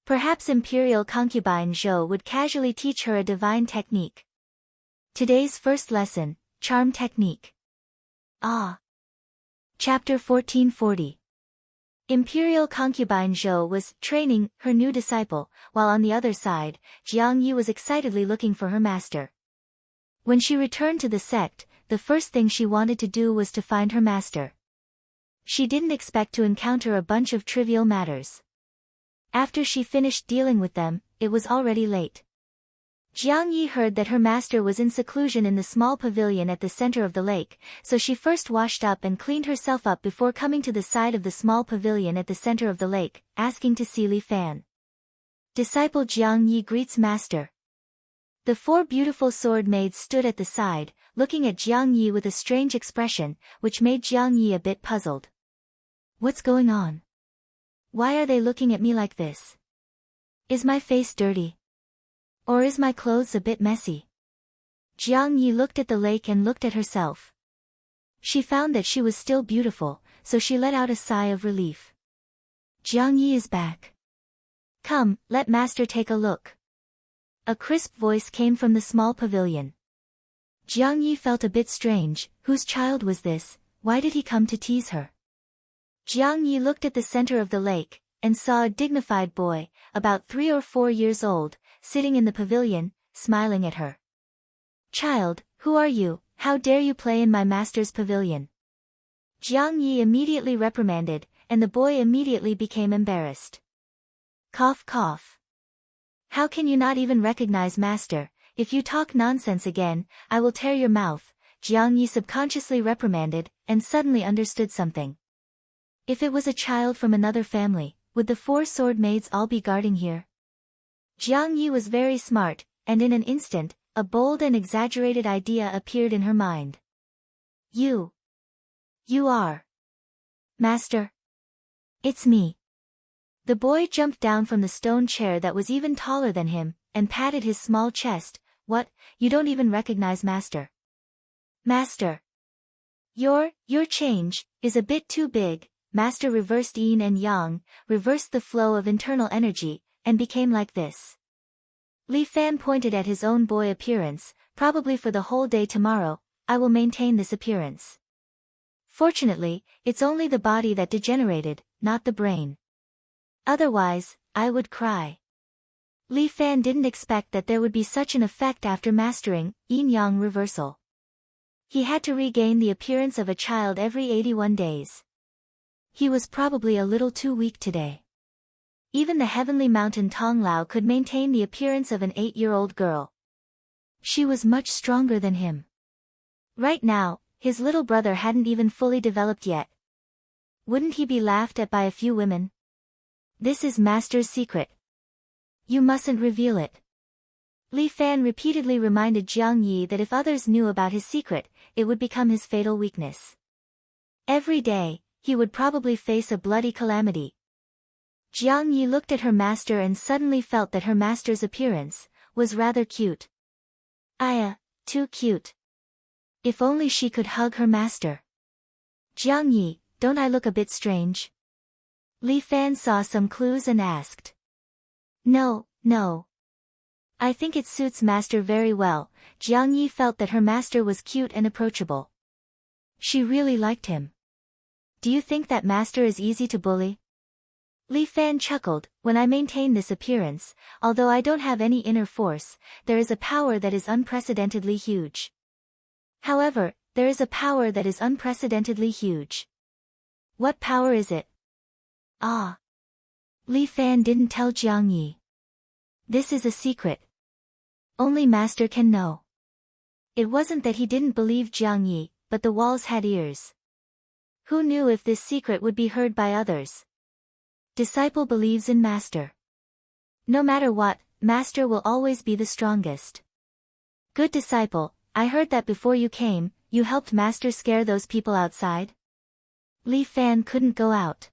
Perhaps imperial concubine Zhou would casually teach her a divine technique. Today's first lesson, Charm Technique. Chapter 1440. Imperial concubine Zhou was training her new disciple, while on the other side, Jiang Yi was excitedly looking for her master. When she returned to the sect, the first thing she wanted to do was to find her master. She didn't expect to encounter a bunch of trivial matters. After she finished dealing with them, it was already late. Jiang Yi heard that her master was in seclusion in the small pavilion at the center of the lake, so she first washed up and cleaned herself up before coming to the side of the small pavilion at the center of the lake, asking to see Li Fan. Disciple Jiang Yi greets master. The four beautiful sword maids stood at the side, looking at Jiang Yi with a strange expression, which made Jiang Yi a bit puzzled. What's going on? Why are they looking at me like this? Is my face dirty? Or is my clothes a bit messy? Jiang Yi looked at the lake and looked at herself. She found that she was still beautiful, so she let out a sigh of relief. Jiang Yi is back. Come, let master take a look. A crisp voice came from the small pavilion. Jiang Yi felt a bit strange. Whose child was this? Why did he come to tease her? Jiang Yi looked at the center of the lake, and saw a dignified boy, about 3 or 4 years old, sitting in the pavilion, smiling at her. Child, who are you? How dare you play in my master's pavilion? Jiang Yi immediately reprimanded, and the boy immediately became embarrassed. Cough cough. How can you not even recognize master? If you talk nonsense again, I will tear your mouth, Jiang Yi subconsciously reprimanded, and suddenly understood something. If it was a child from another family, would the 4 sword maids all be guarding here? Jiang Yi was very smart, and in an instant, a bold and exaggerated idea appeared in her mind. You are master? It's me. The boy jumped down from the stone chair that was even taller than him, and patted his small chest. What, you don't even recognize master? Master. Your change is a bit too big. Master reversed yin and yang, reversed the flow of internal energy, and became like this. Li Fan pointed at his own boy appearance. Probably for the whole day tomorrow, I will maintain this appearance. Fortunately, it's only the body that degenerated, not the brain. Otherwise, I would cry. Li Fan didn't expect that there would be such an effect after mastering yin-yang reversal. He had to regain the appearance of a child every 81 days. He was probably a little too weak today. Even the heavenly mountain Tong Lao could maintain the appearance of an 8-year-old girl. She was much stronger than him. Right now, his little brother hadn't even fully developed yet. Wouldn't he be laughed at by a few women? This is Master's secret. You mustn't reveal it. Li Fan repeatedly reminded Jiang Yi that if others knew about his secret, it would become his fatal weakness. Every day, he would probably face a bloody calamity. Jiang Yi looked at her master and suddenly felt that her master's appearance was rather cute. Too cute. If only she could hug her master. Jiang Yi, don't I look a bit strange? Li Fan saw some clues and asked. No. I think it suits master very well. Jiang Yi felt that her master was cute and approachable. She really liked him. Do you think that master is easy to bully? Li Fan chuckled, when I maintain this appearance, although I don't have any inner force, there is a power that is unprecedentedly huge. However, there is a power that is unprecedentedly huge. What power is it? Li Fan didn't tell Jiang Yi. This is a secret. Only master can know. It wasn't that he didn't believe Jiang Yi, but the walls had ears. Who knew if this secret would be heard by others? Disciple believes in master. No matter what, master will always be the strongest. Good disciple, I heard that before you came, you helped master scare those people outside? Li Fan couldn't go out.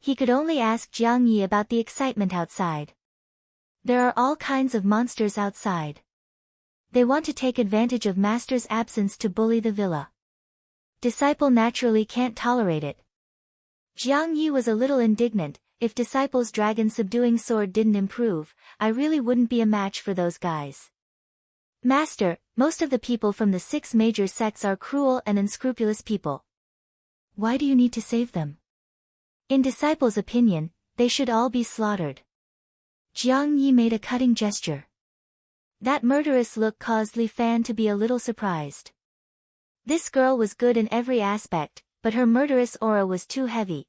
He could only ask Jiang Yi about the excitement outside. There are all kinds of monsters outside. They want to take advantage of master's absence to bully the villa. Disciple naturally can't tolerate it. Jiang Yi was a little indignant. If disciple's dragon subduing sword didn't improve, I really wouldn't be a match for those guys. Master, most of the people from the 6 major sects are cruel and unscrupulous people. Why do you need to save them? In disciple's opinion, they should all be slaughtered. Jiang Yi made a cutting gesture. That murderous look caused Li Fan to be a little surprised. This girl was good in every aspect, but her murderous aura was too heavy.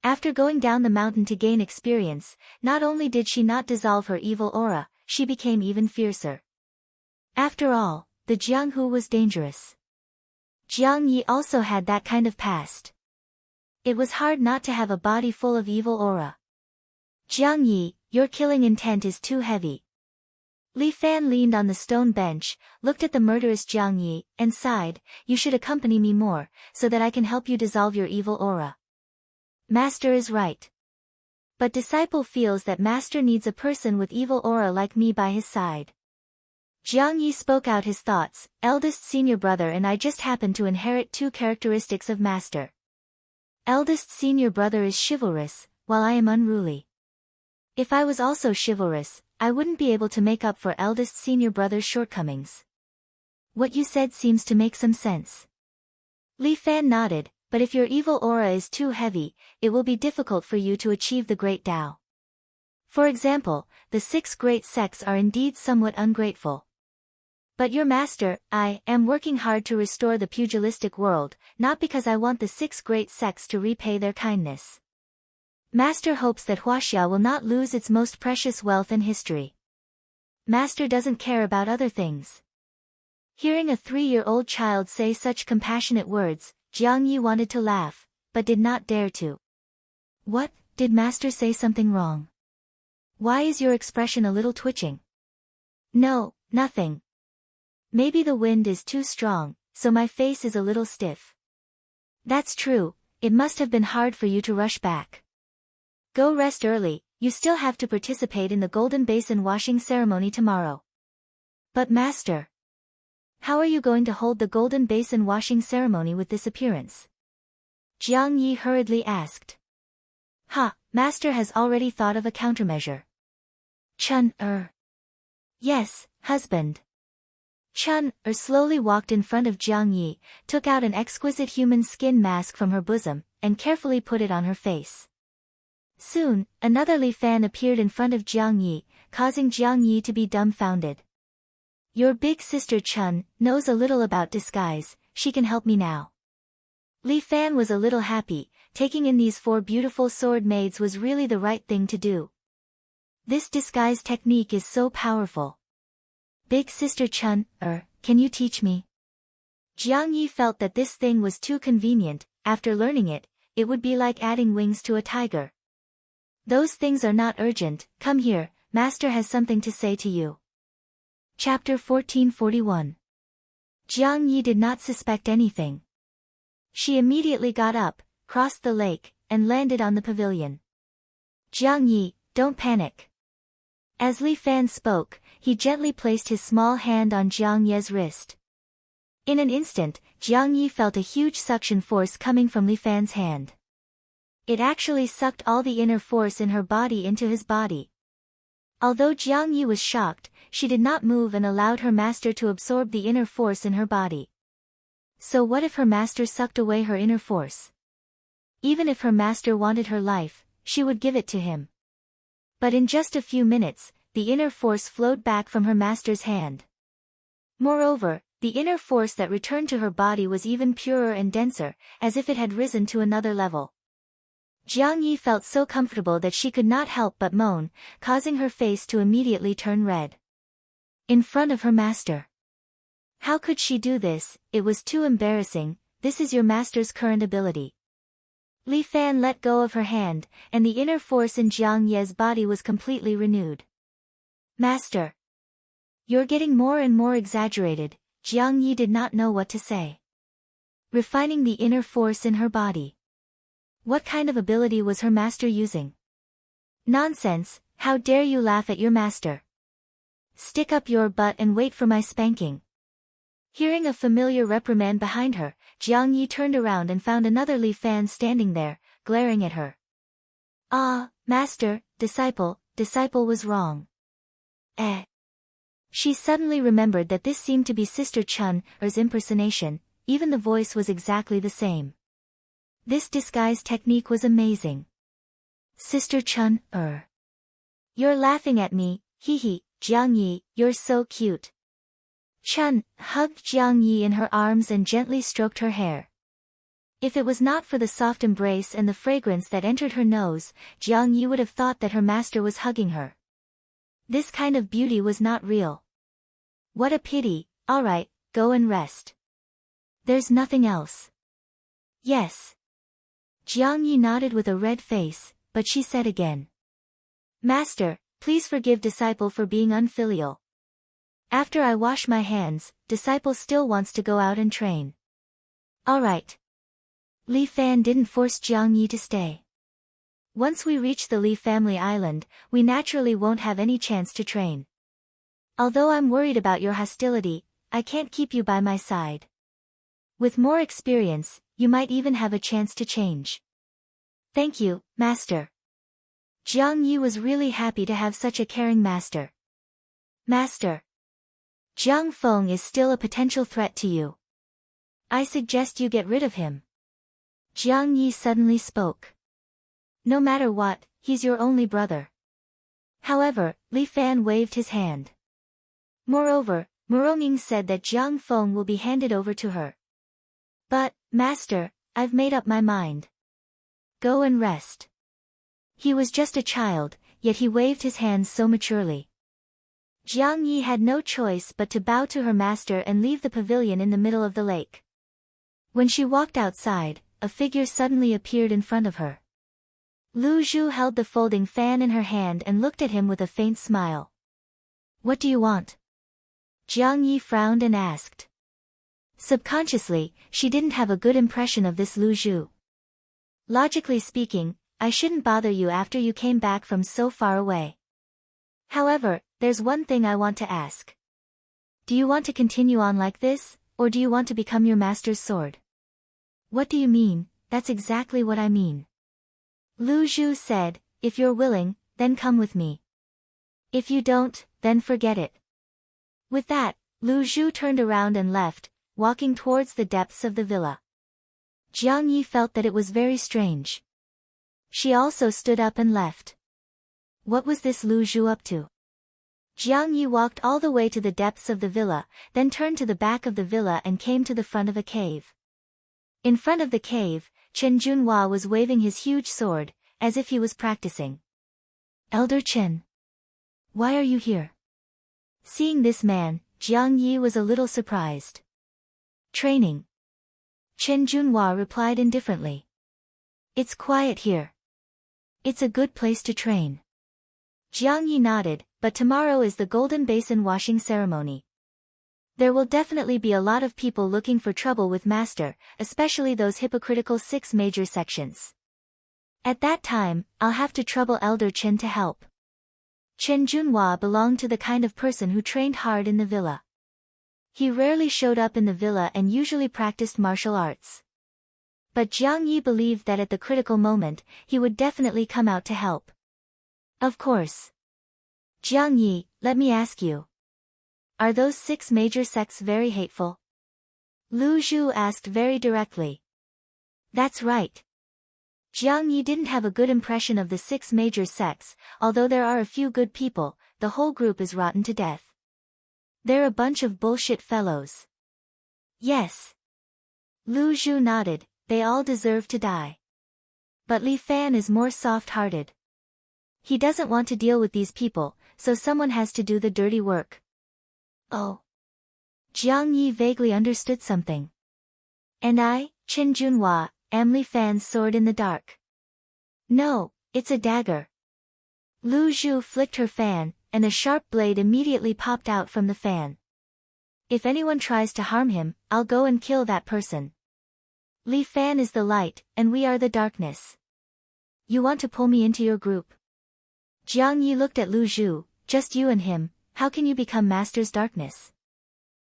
After going down the mountain to gain experience, not only did she not dissolve her evil aura, she became even fiercer. After all, the Jianghu was dangerous. Jiang Yi also had that kind of past. It was hard not to have a body full of evil aura. Jiang Yi, your killing intent is too heavy. Li Fan leaned on the stone bench, looked at the murderous Jiang Yi, and sighed, you should accompany me more, so that I can help you dissolve your evil aura. Master is right. But disciple feels that master needs a person with evil aura like me by his side. Jiang Yi spoke out his thoughts, eldest senior brother and I just happen to inherit 2 characteristics of master. Eldest senior brother is chivalrous, while I am unruly. If I was also chivalrous, I wouldn't be able to make up for eldest senior brother's shortcomings. What you said seems to make some sense. Li Fan nodded, but if your evil aura is too heavy, it will be difficult for you to achieve the great Tao. For example, the 6 great sects are indeed somewhat ungrateful. But your master, I am working hard to restore the pugilistic world, not because I want the 6 great sects to repay their kindness. Master hopes that Huaxia will not lose its most precious wealth and history. Master doesn't care about other things. Hearing a 3-year-old child say such compassionate words, Jiang Yi wanted to laugh, but did not dare to. What, did master say something wrong? Why is your expression a little twitching? No, nothing. Maybe the wind is too strong, so my face is a little stiff. That's true, it must have been hard for you to rush back. Go rest early, you still have to participate in the golden basin washing ceremony tomorrow. But master, how are you going to hold the golden basin washing ceremony with this appearance? Jiang Yi hurriedly asked. Master has already thought of a countermeasure. Yes, husband. Chun-er slowly walked in front of Jiang Yi, took out an exquisite human skin mask from her bosom, and carefully put it on her face. Soon, another Li Fan appeared in front of Jiang Yi, causing Jiang Yi to be dumbfounded. Your big sister Chun knows a little about disguise, she can help me now. Li Fan was a little happy, taking in these 4 beautiful sword maids was really the right thing to do. This disguise technique is so powerful. Big sister Chun, can you teach me? Jiang Yi felt that this thing was too convenient. After learning it, it would be like adding wings to a tiger. Those things are not urgent, come here, master has something to say to you. Chapter 1441. Jiang Yi did not suspect anything. She immediately got up, crossed the lake, and landed on the pavilion. Jiang Yi, don't panic. As Li Fan spoke, he gently placed his small hand on Jiang Ye's wrist. In an instant, Jiang Yi felt a huge suction force coming from Li Fan's hand. It actually sucked all the inner force in her body into his body. Although Jiang Yi was shocked, she did not move and allowed her master to absorb the inner force in her body. So what if her master sucked away her inner force? Even if her master wanted her life, she would give it to him. But in just a few minutes, the inner force flowed back from her master's hand. Moreover, the inner force that returned to her body was even purer and denser, as if it had risen to another level. Jiang Yi felt so comfortable that she could not help but moan, causing her face to immediately turn red. In front of her master. How could she do this? It was too embarrassing. This is your master's current ability. Li Fan let go of her hand, and the inner force in Jiang Ye's body was completely renewed. Master. You're getting more and more exaggerated. Jiang Yi did not know what to say. Refining the inner force in her body. What kind of ability was her master using? Nonsense, how dare you laugh at your master? Stick up your butt and wait for my spanking. Hearing a familiar reprimand behind her, Jiang Yi turned around and found another Li Fan standing there, glaring at her. Ah, master, disciple was wrong. She suddenly remembered that this seemed to be Sister Chun's impersonation, even the voice was exactly the same. This disguise technique was amazing. Sister Chun, You're laughing at me, hee, Jiang Yi, you're so cute. Chun hugged Jiang Yi in her arms and gently stroked her hair. If it was not for the soft embrace and the fragrance that entered her nose, Jiang Yi would have thought that her master was hugging her. This kind of beauty was not real. What a pity, alright, go and rest. There's nothing else. Yes. Jiang Yi nodded with a red face, but she said again. Master, please forgive disciple for being unfilial. After I wash my hands, disciple still wants to go out and train. Alright. Li Fan didn't force Jiang Yi to stay. Once we reach the Li family island, we naturally won't have any chance to train. Although I'm worried about your hostility, I can't keep you by my side. With more experience, you might even have a chance to change. Thank you, master. Jiang Yi was really happy to have such a caring master. Master. Jiang Feng is still a potential threat to you. I suggest you get rid of him. Jiang Yi suddenly spoke. No matter what, he's your only brother. However, Li Fan waved his hand. Moreover, Muronging said that Jiang Feng will be handed over to her. But, master, I've made up my mind. Go and rest. He was just a child, yet he waved his hands so maturely. Jiang Yi had no choice but to bow to her master and leave the pavilion in the middle of the lake. When she walked outside, a figure suddenly appeared in front of her. Lu Zhu held the folding fan in her hand and looked at him with a faint smile. What do you want? Jiang Yi frowned and asked. Subconsciously, she didn't have a good impression of this Lu Zhu. Logically speaking, I shouldn't bother you after you came back from so far away. However, there's one thing I want to ask. Do you want to continue on like this, or do you want to become your master's sword? What do you mean? That's exactly what I mean. Lu Zhu said, if you're willing, then come with me. If you don't, then forget it. With that, Lu Zhu turned around and left, walking towards the depths of the villa. Jiang Yi felt that it was very strange. She also stood up and left. What was this Lu Zhu up to? Jiang Yi walked all the way to the depths of the villa, then turned to the back of the villa and came to the front of a cave. In front of the cave, Chen Junhua was waving his huge sword, as if he was practicing. Elder Chen. Why are you here? Seeing this man, Jiang Yi was a little surprised. Training. Chen Junhua replied indifferently. It's quiet here. It's a good place to train. Jiang Yi nodded, but tomorrow is the Golden Basin washing ceremony. There will definitely be a lot of people looking for trouble with Master, especially those hypocritical 6 major sections. At that time, I'll have to trouble Elder Chen to help. Chen Junhua belonged to the kind of person who trained hard in the villa. He rarely showed up in the villa and usually practiced martial arts. But Jiang Yi believed that at the critical moment, he would definitely come out to help. Of course. Jiang Yi, let me ask you. Are those 6 major sects very hateful? Lu Zhu asked very directly. That's right. Jiang Yi didn't have a good impression of the 6 major sects, although there are a few good people, the whole group is rotten to death. They're a bunch of bullshit fellows. Yes. Lu Zhu nodded, they all deserve to die. But Li Fan is more soft-hearted. He doesn't want to deal with these people, so someone has to do the dirty work. Oh. Jiang Yi vaguely understood something. And I, Chen Junhua, am Li Fan's sword in the dark. No, it's a dagger. Lu Zhu flicked her fan, and a sharp blade immediately popped out from the fan. If anyone tries to harm him, I'll go and kill that person. Li Fan is the light, and we are the darkness. You want to pull me into your group? Jiang Yi looked at Lu Zhu, just you and him, how can you become Master's darkness?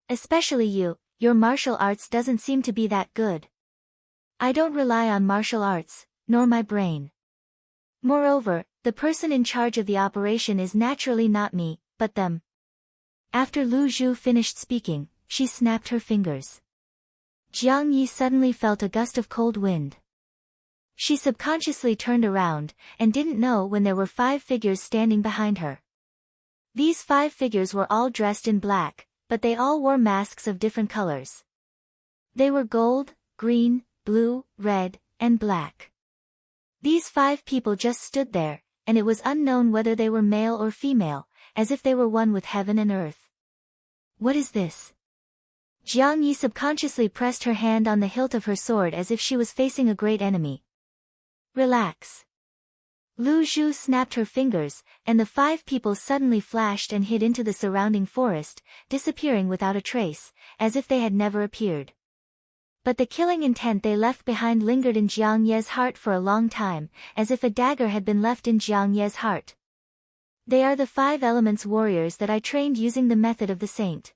Especially you, your martial arts doesn't seem to be that good. I don't rely on martial arts, nor my brain. Moreover, the person in charge of the operation is naturally not me, but them. After Lu Zhu finished speaking, she snapped her fingers. Jiang Yi suddenly felt a gust of cold wind. She subconsciously turned around, and didn't know when there were 5 figures standing behind her. These 5 figures were all dressed in black, but they all wore masks of different colors. They were gold, green, blue, red, and black. These 5 people just stood there, and it was unknown whether they were male or female, as if they were one with heaven and earth. What is this? Jiang Yi subconsciously pressed her hand on the hilt of her sword as if she was facing a great enemy. Relax. Lu Zhu snapped her fingers, and the 5 people suddenly flashed and hid into the surrounding forest, disappearing without a trace, as if they had never appeared. But the killing intent they left behind lingered in Jiang Ye's heart for a long time, as if a dagger had been left in Jiang Ye's heart. They are the 5 elements warriors that I trained using the method of the saint.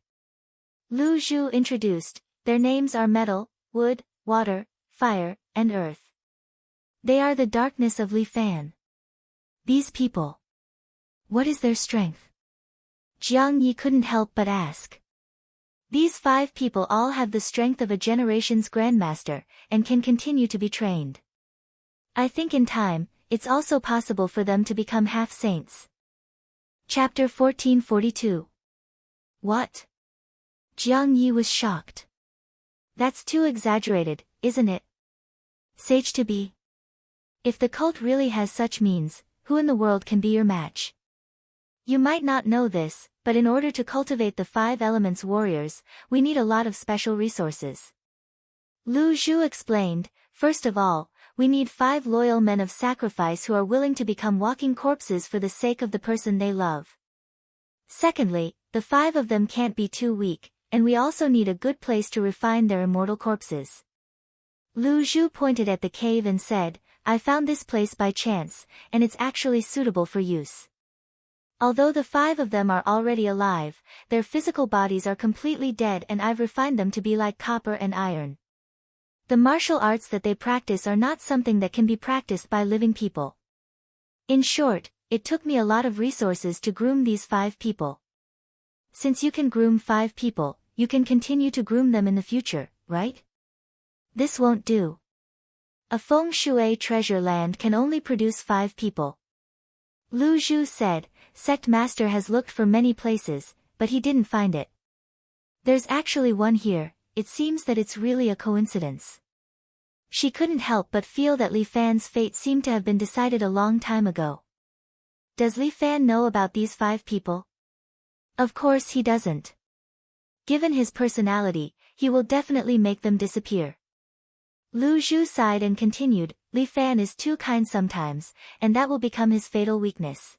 Lu Zhu introduced, their names are metal, wood, water, fire, and earth. They are the darkness of Li Fan. These people. What is their strength? Jiang Yi couldn't help but ask. These 5 people all have the strength of a generation's grandmaster, and can continue to be trained. I think in time, it's also possible for them to become half-saints. Chapter 1442. What? Jiang Yi was shocked. That's too exaggerated, isn't it? Sage to be. If the cult really has such means, who in the world can be your match? You might not know this, but in order to cultivate the 5 elements warriors, we need a lot of special resources. Lu Zhu explained, first of all, we need 5 loyal men of sacrifice who are willing to become walking corpses for the sake of the person they love. Secondly, the 5 of them can't be too weak, and we also need a good place to refine their immortal corpses. Lu Zhu pointed at the cave and said, I found this place by chance, and it's actually suitable for use. Although the 5 of them are already alive, their physical bodies are completely dead and I've refined them to be like copper and iron. The martial arts that they practice are not something that can be practiced by living people. In short, it took me a lot of resources to groom these 5 people. Since you can groom 5 people, you can continue to groom them in the future, right? This won't do. A feng shui treasure land can only produce 5 people. Lu Zhu said, Sect Master has looked for many places, but he didn't find it. There's actually one here, it seems that it's really a coincidence. She couldn't help but feel that Li Fan's fate seemed to have been decided a long time ago. Does Li Fan know about these 5 people? Of course he doesn't. Given his personality, he will definitely make them disappear. Lu Zhu sighed and continued, Li Fan is too kind sometimes, and that will become his fatal weakness.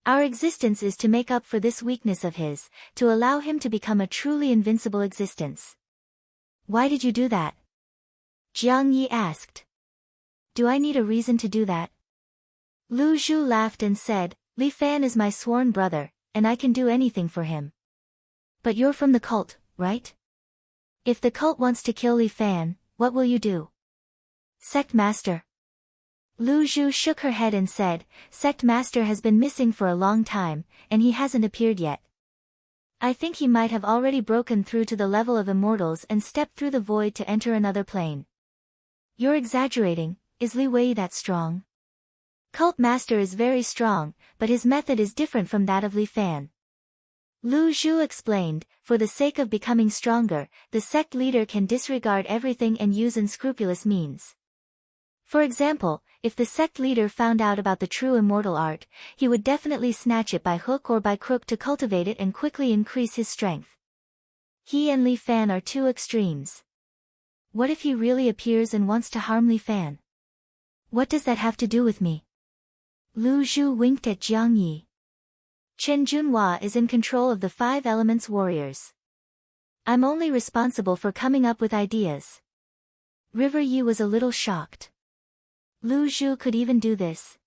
Our existence is to make up for this weakness of his, to allow him to become a truly invincible existence. Why did you do that? Jiang Yi asked. Do I need a reason to do that? Lu Zhu laughed and said, Li Fan is my sworn brother, and I can do anything for him. But you're from the cult, right? If the cult wants to kill Li Fan, what will you do? Sect Master. Lu Zhu shook her head and said, Sect Master has been missing for a long time, and he hasn't appeared yet. I think he might have already broken through to the level of immortals and stepped through the void to enter another plane. You're exaggerating. Is Li Wei that strong? Cult Master is very strong, but his method is different from that of Li Fan. Lu Zhu explained, for the sake of becoming stronger, the sect leader can disregard everything and use unscrupulous means. For example, if the sect leader found out about the true immortal art, he would definitely snatch it by hook or by crook to cultivate it and quickly increase his strength. He and Li Fan are two extremes. What if he really appears and wants to harm Li Fan? What does that have to do with me? Lu Zhu winked at Jiang Yi. Chen Junhua is in control of the 5 elements warriors. I'm only responsible for coming up with ideas. River Yi was a little shocked. Lu Zhu could even do this.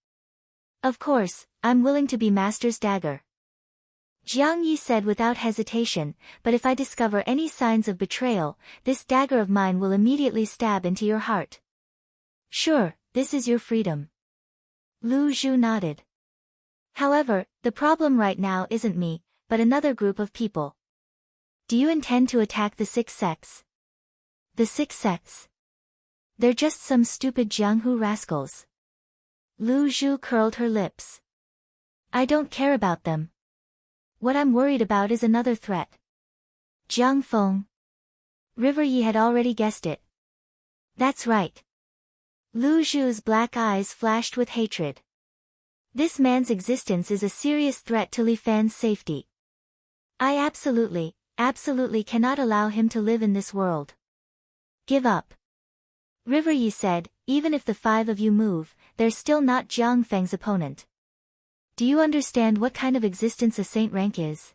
Of course, I'm willing to be Master's dagger. Jiang Yi said without hesitation, but if I discover any signs of betrayal, this dagger of mine will immediately stab into your heart. Sure, this is your freedom. Lu Zhu nodded. However, the problem right now isn't me, but another group of people. Do you intend to attack the 6 sects? The 6 sects? They're just some stupid Jianghu rascals. Lu Zhu curled her lips. I don't care about them. What I'm worried about is another threat. Jiang Feng. River Yi had already guessed it. That's right. Lu Zhu's black eyes flashed with hatred. This man's existence is a serious threat to Li Fan's safety. I absolutely cannot allow him to live in this world. Give up. River Yi said, even if the 5 of you move, they're still not Jiang Feng's opponent. Do you understand what kind of existence a saint rank is?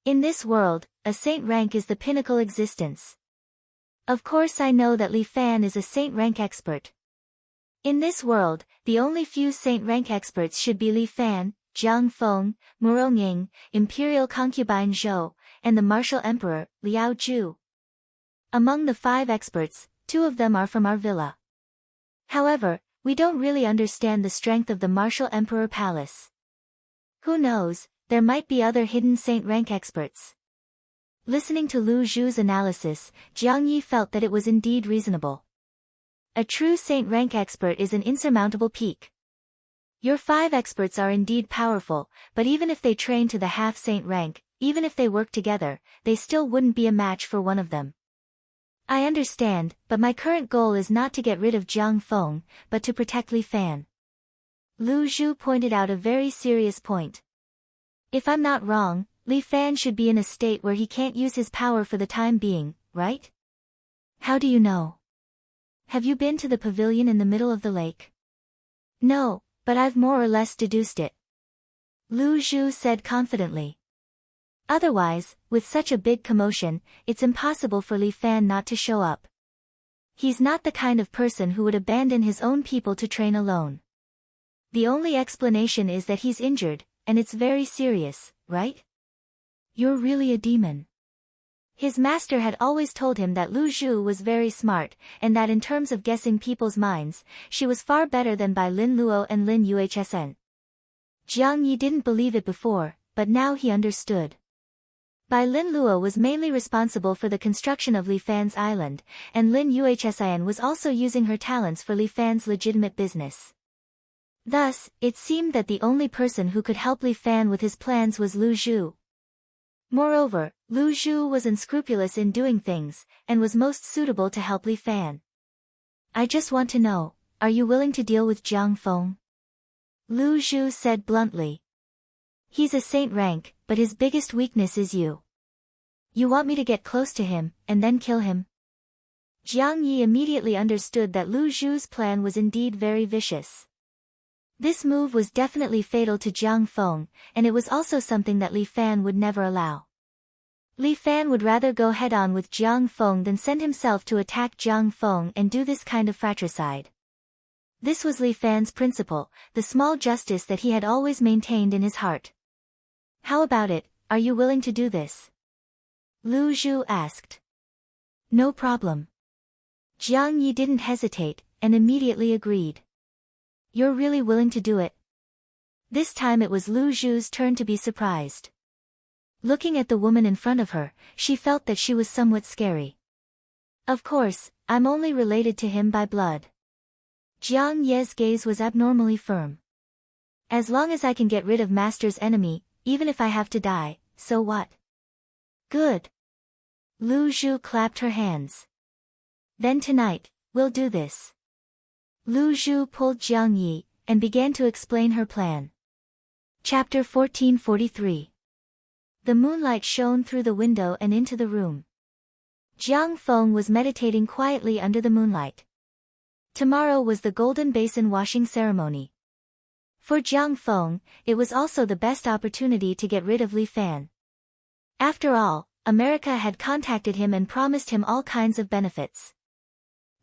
In this world, a saint rank is the pinnacle existence. Of course I know that Li Fan is a saint rank expert. In this world, the only few saint rank experts should be Li Fan, Jiang Feng, Murong, Imperial Concubine Zhou, and the Martial Emperor, Liao Zhu. Among the 5 experts, 2 of them are from our villa. However, we don't really understand the strength of the Martial Emperor Palace. Who knows, there might be other hidden saint rank experts. Listening to Lu Zhu's analysis, Jiang Yi felt that it was indeed reasonable. A true saint rank expert is an insurmountable peak. Your 5 experts are indeed powerful, but even if they train to the half-saint rank, even if they work together, they still wouldn't be a match for one of them. I understand, but my current goal is not to get rid of Jiang Feng, but to protect Li Fan. Lu Zhu pointed out a very serious point. If I'm not wrong, Li Fan should be in a state where he can't use his power for the time being, right? How do you know? Have you been to the pavilion in the middle of the lake? No, but I've more or less deduced it. Lu Zhu said confidently. Otherwise, with such a big commotion, it's impossible for Li Fan not to show up. He's not the kind of person who would abandon his own people to train alone. The only explanation is that he's injured, and it's very serious, right? You're really a demon. His master had always told him that Lu Zhu was very smart, and that in terms of guessing people's minds, she was far better than by Lin Luo and Lin Yuhsn. Jiang Yi didn't believe it before, but now he understood. Bai Lin Luo was mainly responsible for the construction of Li Fan's island, and Lin Yuhsn was also using her talents for Li Fan's legitimate business. Thus, it seemed that the only person who could help Li Fan with his plans was Lu Zhu. Moreover, Lu Zhu was unscrupulous in doing things, and was most suitable to help Li Fan. I just want to know, are you willing to deal with Jiang Feng? Lu Zhu said bluntly. He's a saint rank, but his biggest weakness is you. You want me to get close to him, and then kill him? Jiang Yi immediately understood that Lu Zhu's plan was indeed very vicious. This move was definitely fatal to Jiang Feng, and it was also something that Li Fan would never allow. Li Fan would rather go head-on with Jiang Feng than send himself to attack Jiang Feng and do this kind of fratricide. This was Li Fan's principle, the small justice that he had always maintained in his heart. How about it, are you willing to do this? Lu Zhu asked. No problem. Jiang Yi didn't hesitate, and immediately agreed. You're really willing to do it? This time it was Lu Zhu's turn to be surprised. Looking at the woman in front of her, she felt that she was somewhat scary. Of course, I'm only related to him by blood. Jiang Ye's gaze was abnormally firm. As long as I can get rid of Master's enemy, even if I have to die, so what? Good. Lu Zhu clapped her hands. Then tonight, we'll do this. Lu Zhu pulled Jiang Yi, and began to explain her plan. Chapter 1443. The moonlight shone through the window and into the room. Jiang Feng was meditating quietly under the moonlight. Tomorrow was the Golden Basin washing ceremony. For Jiang Feng, it was also the best opportunity to get rid of Li Fan. After all, America had contacted him and promised him all kinds of benefits.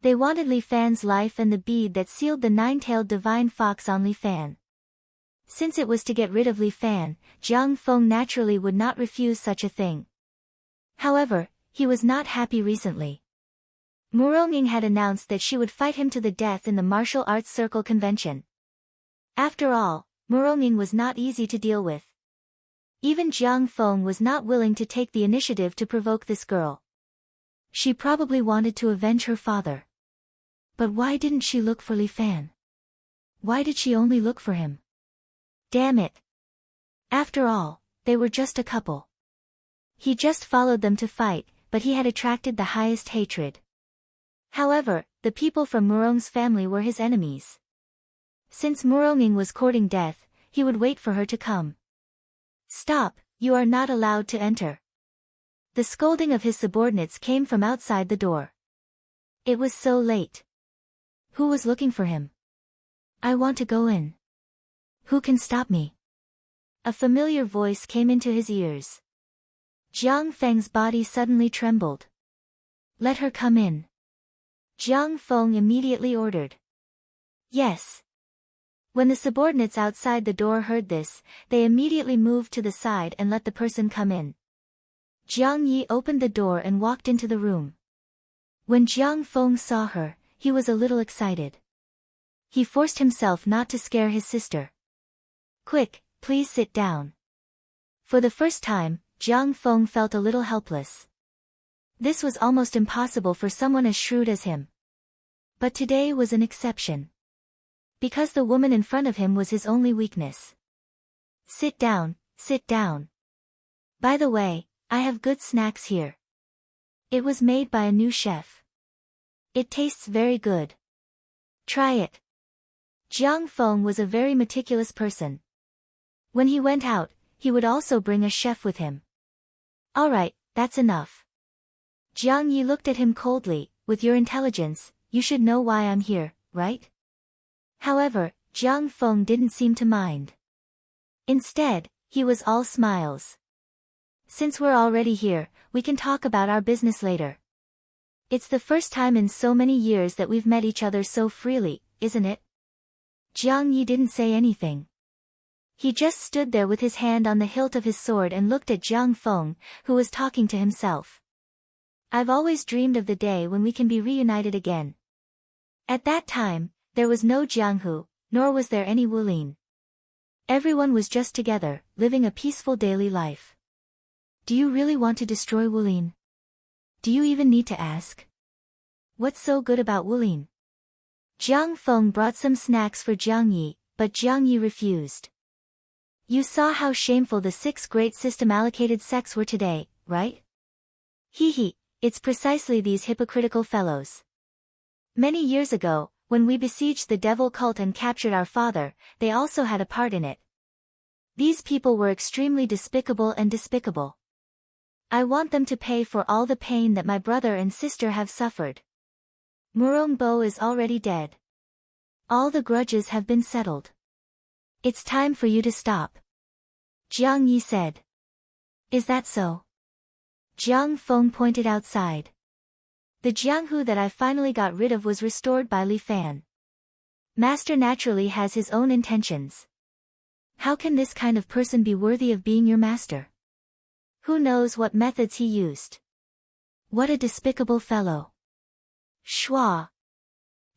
They wanted Li Fan's life and the bead that sealed the nine-tailed divine fox on Li Fan. Since it was to get rid of Li Fan, Jiang Feng naturally would not refuse such a thing. However, he was not happy recently. Muronging had announced that she would fight him to the death in the martial arts circle convention. After all, Muronging was not easy to deal with. Even Jiang Feng was not willing to take the initiative to provoke this girl. She probably wanted to avenge her father. But why didn't she look for Li Fan? Why did she only look for him? Damn it. After all, they were just a couple. He just followed them to fight, but he had attracted the highest hatred. However, the people from Murong's family were his enemies. Since Muronging was courting death, he would wait for her to come. Stop, you are not allowed to enter. The scolding of his subordinates came from outside the door. It was so late. Who was looking for him? I want to go in. Who can stop me? A familiar voice came into his ears. Jiang Feng's body suddenly trembled. Let her come in. Jiang Feng immediately ordered. Yes. When the subordinates outside the door heard this, they immediately moved to the side and let the person come in. Jiang Yi opened the door and walked into the room. When Jiang Feng saw her, he was a little excited. He forced himself not to scare his sister. Quick, please sit down. For the first time, Jiang Feng felt a little helpless. This was almost impossible for someone as shrewd as him. But today was an exception. Because the woman in front of him was his only weakness. Sit down, sit down. By the way, I have good snacks here. It was made by a new chef. It tastes very good. Try it. Jiang Feng was a very meticulous person. When he went out, he would also bring a chef with him. Alright, that's enough. Jiang Yi looked at him coldly. With your intelligence, you should know why I'm here, right? However, Jiang Feng didn't seem to mind. Instead, he was all smiles. Since we're already here, we can talk about our business later. It's the first time in so many years that we've met each other so freely, isn't it? Jiang Yi didn't say anything. He just stood there with his hand on the hilt of his sword and looked at Jiang Feng, who was talking to himself. I've always dreamed of the day when we can be reunited again. At that time, there was no Jianghu, nor was there any Wulin. Everyone was just together, living a peaceful daily life. Do you really want to destroy Wulin? Do you even need to ask? What's so good about Wulin? Jiang Feng brought some snacks for Jiang Yi, but Jiang Yi refused. You saw how shameful the 6 great system-allocated sects were today, right? Hee, it's precisely these hypocritical fellows. Many years ago, when we besieged the devil cult and captured our father, they also had a part in it. These people were extremely despicable and despicable. I want them to pay for all the pain that my brother and sister have suffered. Murongbo is already dead. All the grudges have been settled. It's time for you to stop. Jiang Yi said. Is that so? Jiang Feng pointed outside. The Jianghu that I finally got rid of was restored by Li Fan. Master naturally has his own intentions. How can this kind of person be worthy of being your master? Who knows what methods he used? What a despicable fellow. Shua.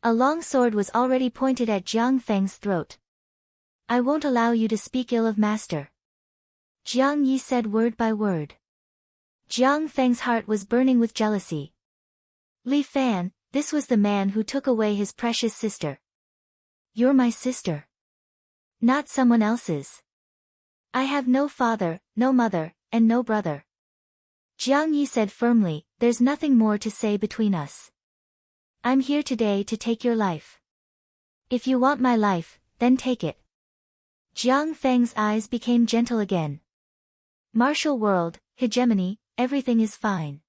A long sword was already pointed at Jiang Feng's throat. I won't allow you to speak ill of master. Jiang Yi said word by word. Jiang Feng's heart was burning with jealousy. Li Fan, this was the man who took away his precious sister. You're my sister. Not someone else's. I have no father, no mother, and no brother. Jiang Yi said firmly, there's nothing more to say between us. I'm here today to take your life. If you want my life, then take it. Jiang Feng's eyes became gentle again. Martial world, hegemony, everything is fine.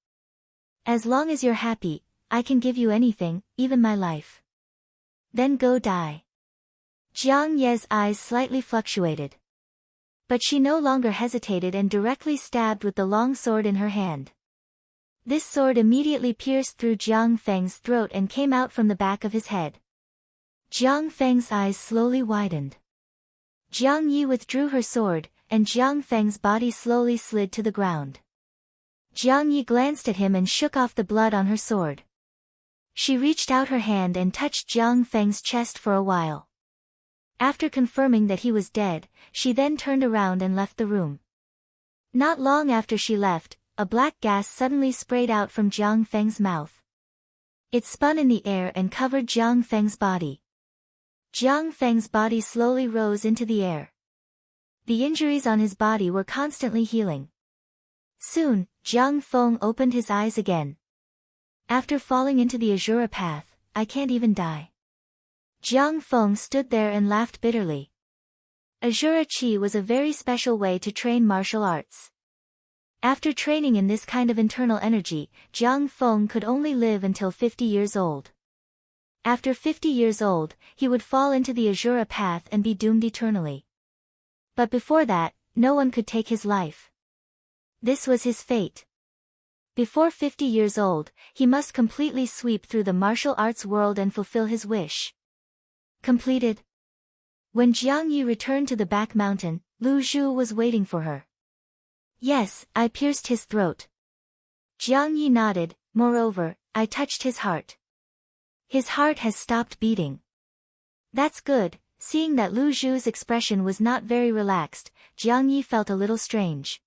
As long as you're happy, I can give you anything, even my life. Then go die. Jiang Ye's eyes slightly fluctuated. But she no longer hesitated and directly stabbed with the long sword in her hand. This sword immediately pierced through Jiang Feng's throat and came out from the back of his head. Jiang Feng's eyes slowly widened. Jiang Yi withdrew her sword, and Jiang Feng's body slowly slid to the ground. Jiang Yi glanced at him and shook off the blood on her sword. She reached out her hand and touched Jiang Feng's chest for a while. After confirming that he was dead, she then turned around and left the room. Not long after she left, a black gas suddenly sprayed out from Jiang Feng's mouth. It spun in the air and covered Jiang Feng's body. Jiang Feng's body slowly rose into the air. The injuries on his body were constantly healing. Soon, Jiang Feng opened his eyes again. After falling into the Azura path, I can't even die. Jiang Feng stood there and laughed bitterly. Azura Qi was a very special way to train martial arts. After training in this kind of internal energy, Jiang Feng could only live until 50 years old. After 50 years old, he would fall into the Azura path and be doomed eternally. But before that, no one could take his life. This was his fate. Before 50 years old, he must completely sweep through the martial arts world and fulfill his wish. Completed. When Jiang Yi returned to the back mountain, Lu Zhu was waiting for her. Yes, I pierced his throat. Jiang Yi nodded, moreover, I touched his heart. His heart has stopped beating. That's good. Seeing that Lu Zhu's expression was not very relaxed, Jiang Yi felt a little strange.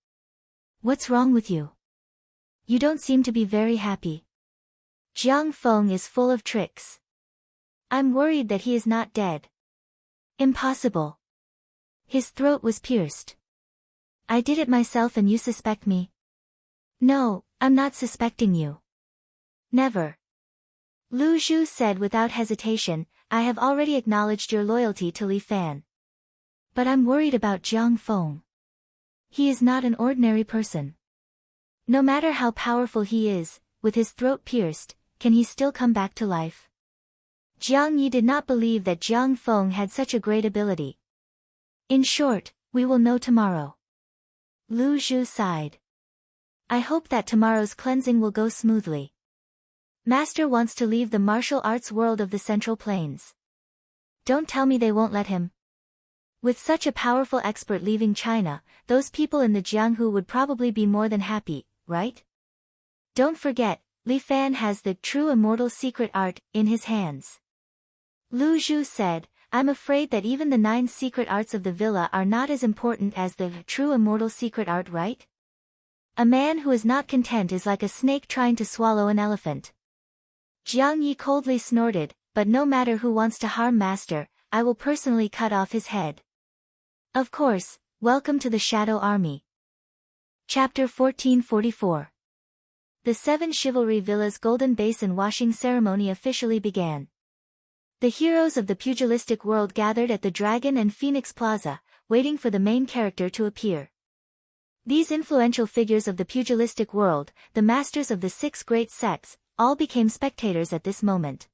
What's wrong with you? You don't seem to be very happy. Jiang Feng is full of tricks. I'm worried that he is not dead. Impossible. His throat was pierced. I did it myself and you suspect me? No, I'm not suspecting you. Never. Lu Zhu said without hesitation, I have already acknowledged your loyalty to Li Fan. But I'm worried about Jiang Feng. He is not an ordinary person. No matter how powerful he is, with his throat pierced, can he still come back to life? Jiang Yi did not believe that Jiang Feng had such a great ability. In short, we will know tomorrow. Lu Zhu sighed. I hope that tomorrow's cleansing will go smoothly. Master wants to leave the martial arts world of the Central Plains. Don't tell me they won't let him. With such a powerful expert leaving China, those people in the Jianghu would probably be more than happy, right? Don't forget, Li Fan has the true immortal secret art in his hands. Lu Zhu said, I'm afraid that even the 9 secret arts of the villa are not as important as the true immortal secret art, right? A man who is not content is like a snake trying to swallow an elephant. Jiang Yi coldly snorted, but no matter who wants to harm Master, I will personally cut off his head. Of course, welcome to the Shadow Army. Chapter 1444. The 7 Chivalry Villas Golden Basin washing ceremony officially began. The heroes of the pugilistic world gathered at the Dragon and Phoenix Plaza, waiting for the main character to appear. These influential figures of the pugilistic world, the masters of the 6 great sects, all became spectators at this moment.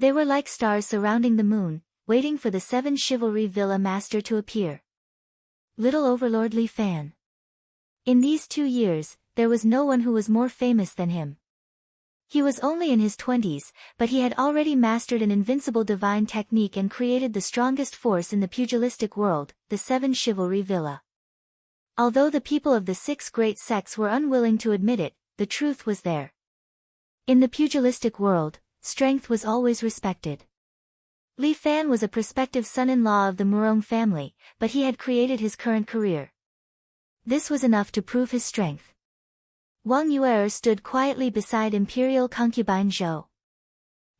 They were like stars surrounding the moon, waiting for the 7 chivalry villa master to appear. Little Overlord Li Fan. In these 2 years, there was no one who was more famous than him. He was only in his 20s, but he had already mastered an invincible divine technique and created the strongest force in the pugilistic world, the 7 chivalry villa. Although the people of the 6 great sects were unwilling to admit it, the truth was there. In the pugilistic world, strength was always respected. Li Fan was a prospective son-in-law of the Murong family, but he had created his current career. This was enough to prove his strength. Wang Yuer stood quietly beside imperial concubine Zhou.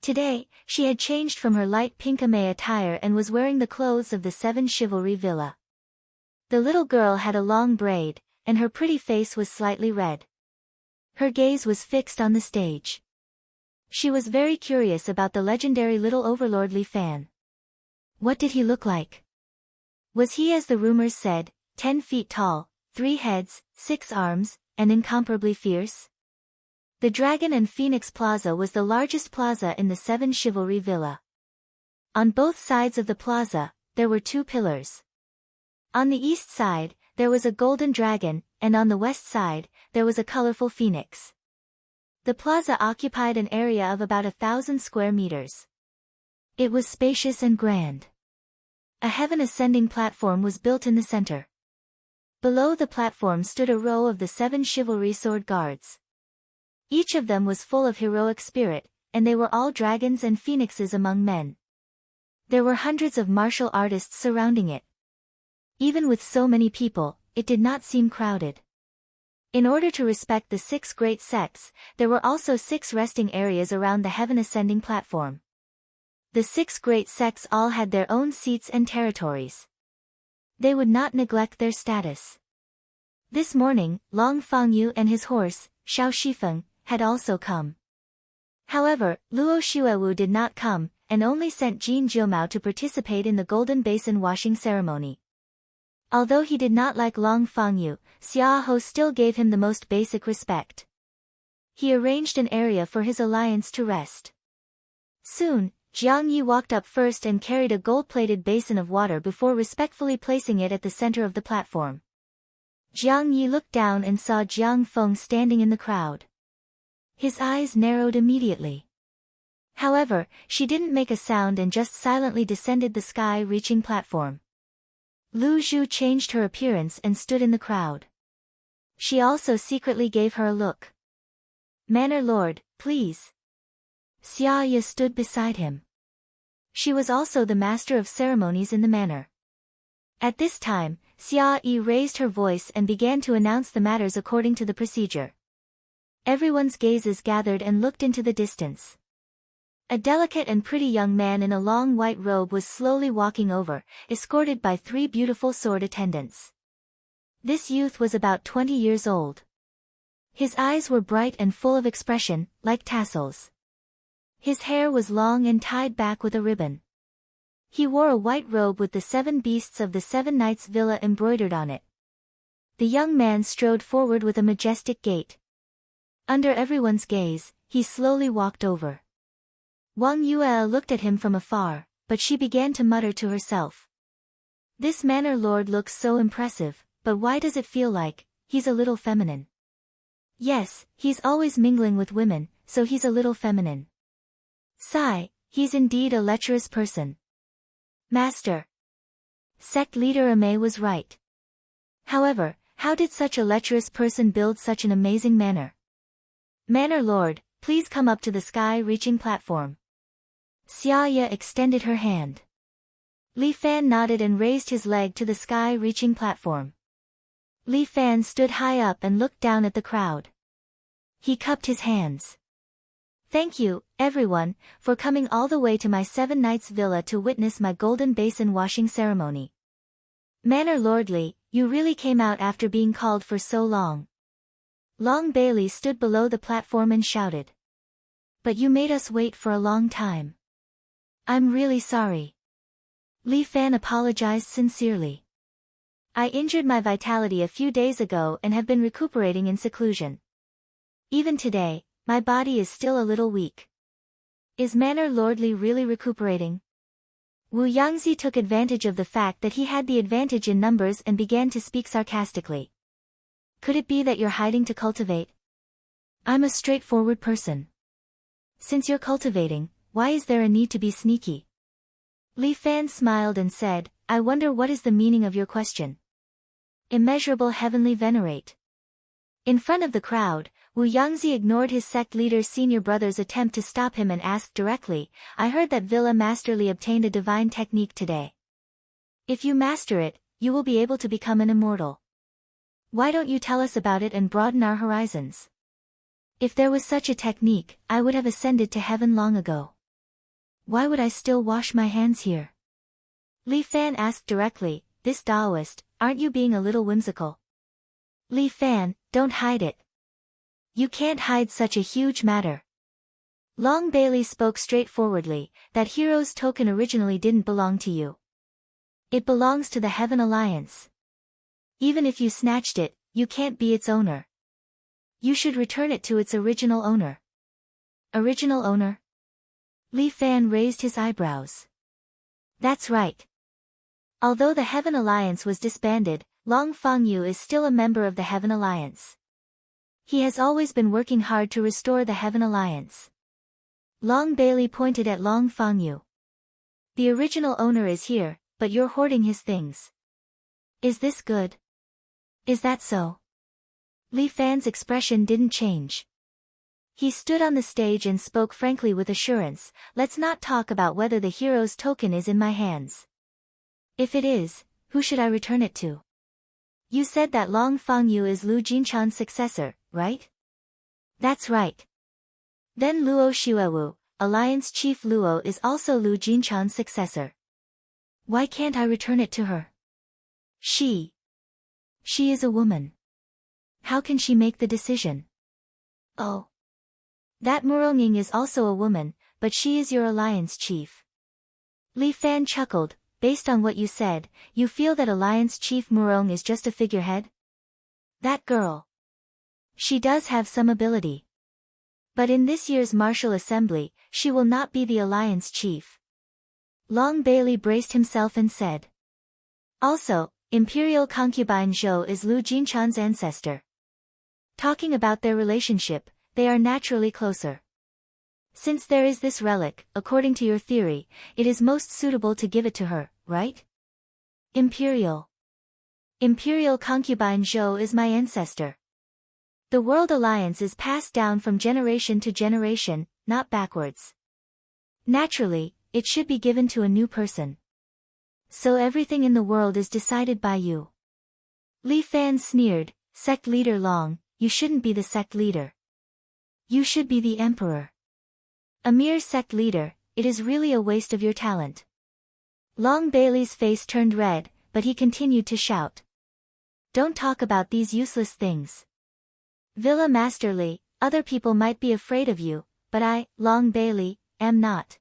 Today, she had changed from her light pink ame attire and was wearing the clothes of the 7 chivalry villa. The little girl had a long braid, and her pretty face was slightly red. Her gaze was fixed on the stage. She was very curious about the legendary little overlord Li Fan. What did he look like? Was he, as the rumors said, 10 feet tall, 3 heads, 6 arms, and incomparably fierce? The Dragon and Phoenix Plaza was the largest plaza in the 7 chivalry villa. On both sides of the plaza, there were 2 pillars. On the east side, there was a golden dragon, and on the west side, there was a colorful phoenix. The plaza occupied an area of about 1,000 square meters. It was spacious and grand. A heaven-ascending platform was built in the center. Below the platform stood a row of the 7 chivalry sword guards. Each of them was full of heroic spirit, and they were all dragons and phoenixes among men. There were hundreds of martial artists surrounding it. Even with so many people, it did not seem crowded. In order to respect the 6 great sects, there were also 6 resting areas around the heaven-ascending platform. The 6 great sects all had their own seats and territories. They would not neglect their status. This morning, Long Fangyu and his horse, Xiao Shifeng, had also come. However, Luo Xuewu did not come, and only sent Jin Jiumao to participate in the Golden Basin washing ceremony. Although he did not like Long Fangyu, Xia Ho still gave him the most basic respect. He arranged an area for his alliance to rest. Soon, Jiang Yi walked up first and carried a gold-plated basin of water before respectfully placing it at the center of the platform. Jiang Yi looked down and saw Jiang Feng standing in the crowd. His eyes narrowed immediately. However, she didn't make a sound and just silently descended the sky-reaching platform. Lu Zhu changed her appearance and stood in the crowd. She also secretly gave her a look. "Manor Lord, please." Xia Ye stood beside him. She was also the master of ceremonies in the manor. At this time, Xia Yi raised her voice and began to announce the matters according to the procedure. Everyone's gazes gathered and looked into the distance. A delicate and pretty young man in a long white robe was slowly walking over, escorted by 3 beautiful sword attendants. This youth was about 20 years old. His eyes were bright and full of expression, like tassels. His hair was long and tied back with a ribbon. He wore a white robe with the 7 beasts of the 7 knights villa embroidered on it. The young man strode forward with a majestic gait. Under everyone's gaze, he slowly walked over. Wang Yue looked at him from afar, but she began to mutter to herself. This manor lord looks so impressive, but why does it feel like he's a little feminine? Yes, he's always mingling with women, so he's a little feminine. Sigh, he's indeed a lecherous person. Master. Sect leader Ame was right. However, how did such a lecherous person build such an amazing manor? Manor Lord, please come up to the sky-reaching platform. Xia Ye extended her hand. Li Fan nodded and raised his leg to the sky-reaching platform. Li Fan stood high up and looked down at the crowd. He cupped his hands. Thank you, everyone, for coming all the way to my 7 Knights villa to witness my Golden Basin washing ceremony. Manor Lordly, you really came out after being called for so long. Long Bailey stood below the platform and shouted. But you made us wait for a long time. I'm really sorry. Li Fan apologized sincerely. I injured my vitality a few days ago and have been recuperating in seclusion. Even today, my body is still a little weak. Is Manor Lordly really recuperating? Wu Yangzi took advantage of the fact that he had the advantage in numbers and began to speak sarcastically. Could it be that you're hiding to cultivate? I'm a straightforward person. Since you're cultivating, why is there a need to be sneaky? Li Fan smiled and said, I wonder what is the meaning of your question. Immeasurable heavenly venerate. In front of the crowd, Wu Yangzi ignored his sect leader's senior brother's attempt to stop him and asked directly, I heard that Villa Masterly obtained a divine technique today. If you master it, you will be able to become an immortal. Why don't you tell us about it and broaden our horizons? If there was such a technique, I would have ascended to heaven long ago. Why would I still wash my hands here? Li Fan asked directly, this Taoist, aren't you being a little whimsical? Li Fan, don't hide it. You can't hide such a huge matter. Long Bailey spoke straightforwardly, that hero's token originally didn't belong to you. It belongs to the Heaven Alliance. Even if you snatched it, you can't be its owner. You should return it to its original owner. Original owner? Li Fan raised his eyebrows. That's right. Although the Heaven Alliance was disbanded, Long Fangyu is still a member of the Heaven Alliance. He has always been working hard to restore the Heaven Alliance. Long Bailey pointed at Long Fangyu. The original owner is here, but you're hoarding his things. Is this good? Is that so? Li Fan's expression didn't change. He stood on the stage and spoke frankly with assurance, let's not talk about whether the hero's token is in my hands. If it is, who should I return it to? You said that Long Fangyu is Lu Jinchan's successor, right? That's right. Then Luo Xuewu, Alliance Chief Luo is also Lu Jinchan's successor. Why can't I return it to her? She is a woman. How can she make the decision? Oh. That Muronging is also a woman, but she is your alliance chief. Li Fan chuckled, based on what you said, you feel that alliance chief Murong is just a figurehead? That girl. She does have some ability. But in this year's martial assembly, she will not be the alliance chief. Long Bailey braced himself and said. Also, Imperial concubine Zhou is Lu Jinchan's ancestor. Talking about their relationship, they are naturally closer. Since there is this relic, according to your theory, it is most suitable to give it to her, right? Imperial concubine Zhou is my ancestor. The World Alliance is passed down from generation to generation, not backwards. Naturally, it should be given to a new person. So everything in the world is decided by you. Li Fan sneered, sect leader Long, you shouldn't be the sect leader. You should be the emperor. A mere sect leader, it is really a waste of your talent. Long Bailey's face turned red, but he continued to shout. Don't talk about these useless things. Villa Masterly, other people might be afraid of you, but I, Long Bailey, am not.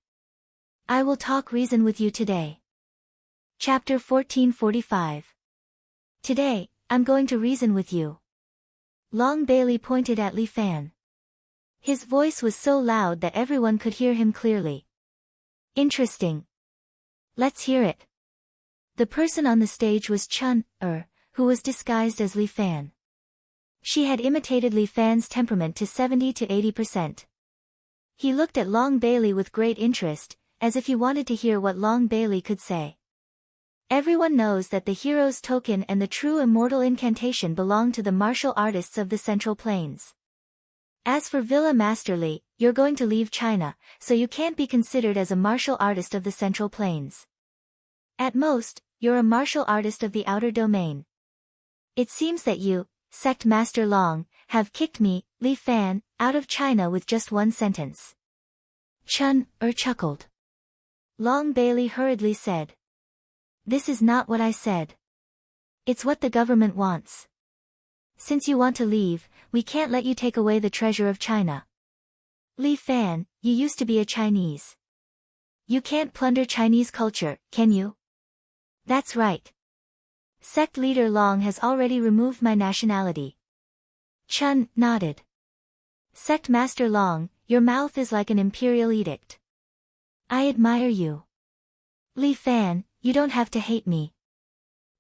I will talk reason with you today. Chapter 1445. Today, I'm going to reason with you. Long Bailey pointed at Li Fan. His voice was so loud that everyone could hear him clearly. Interesting. Let's hear it. The person on the stage was Chun, who was disguised as Li Fan. She had imitated Li Fan's temperament to 70 to 80%. He looked at Long Bailey with great interest, as if he wanted to hear what Long Bailey could say. Everyone knows that the hero's token and the true immortal incantation belong to the martial artists of the Central Plains. As for Villa Masterly, you're going to leave China, so you can't be considered as a martial artist of the Central Plains. At most, you're a martial artist of the outer domain. It seems that you, Sect Master Long, have kicked me, Li Fan, out of China with just one sentence. Chun, chuckled. Long Bailey hurriedly said. This is not what I said. It's what the government wants. Since you want to leave, we can't let you take away the treasure of China. Li Fan, you used to be a Chinese. You can't plunder Chinese culture, can you? That's right. Sect leader Long has already removed my nationality. Chun nodded. Sect Master Long, your mouth is like an imperial edict. I admire you. Li Fan, you don't have to hate me.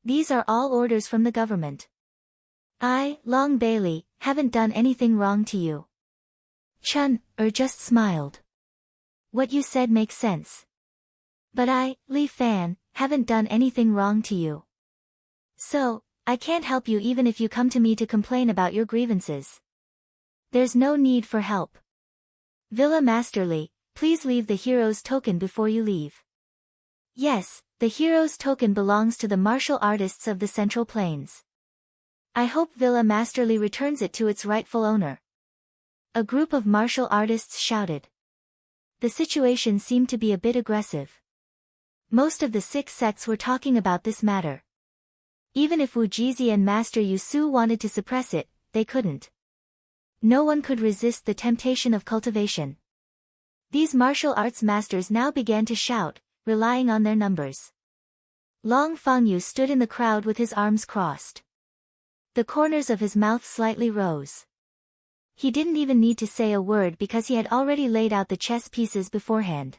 These are all orders from the government. I, Long Bailey, haven't done anything wrong to you. Chun just smiled. What you said makes sense. But I, Li Fan, haven't done anything wrong to you. So, I can't help you even if you come to me to complain about your grievances. There's no need for help. Villa Masterly, please leave the hero's token before you leave. Yes, the hero's token belongs to the martial artists of the Central Plains. I hope Villa Masterly returns it to its rightful owner. A group of martial artists shouted. The situation seemed to be a bit aggressive. Most of the 6 sects were talking about this matter. Even if Wu Jizi and Master Yu Su wanted to suppress it, they couldn't. No one could resist the temptation of cultivation. These martial arts masters now began to shout, relying on their numbers. Long Fangyu stood in the crowd with his arms crossed. The corners of his mouth slightly rose. He didn't even need to say a word because he had already laid out the chess pieces beforehand.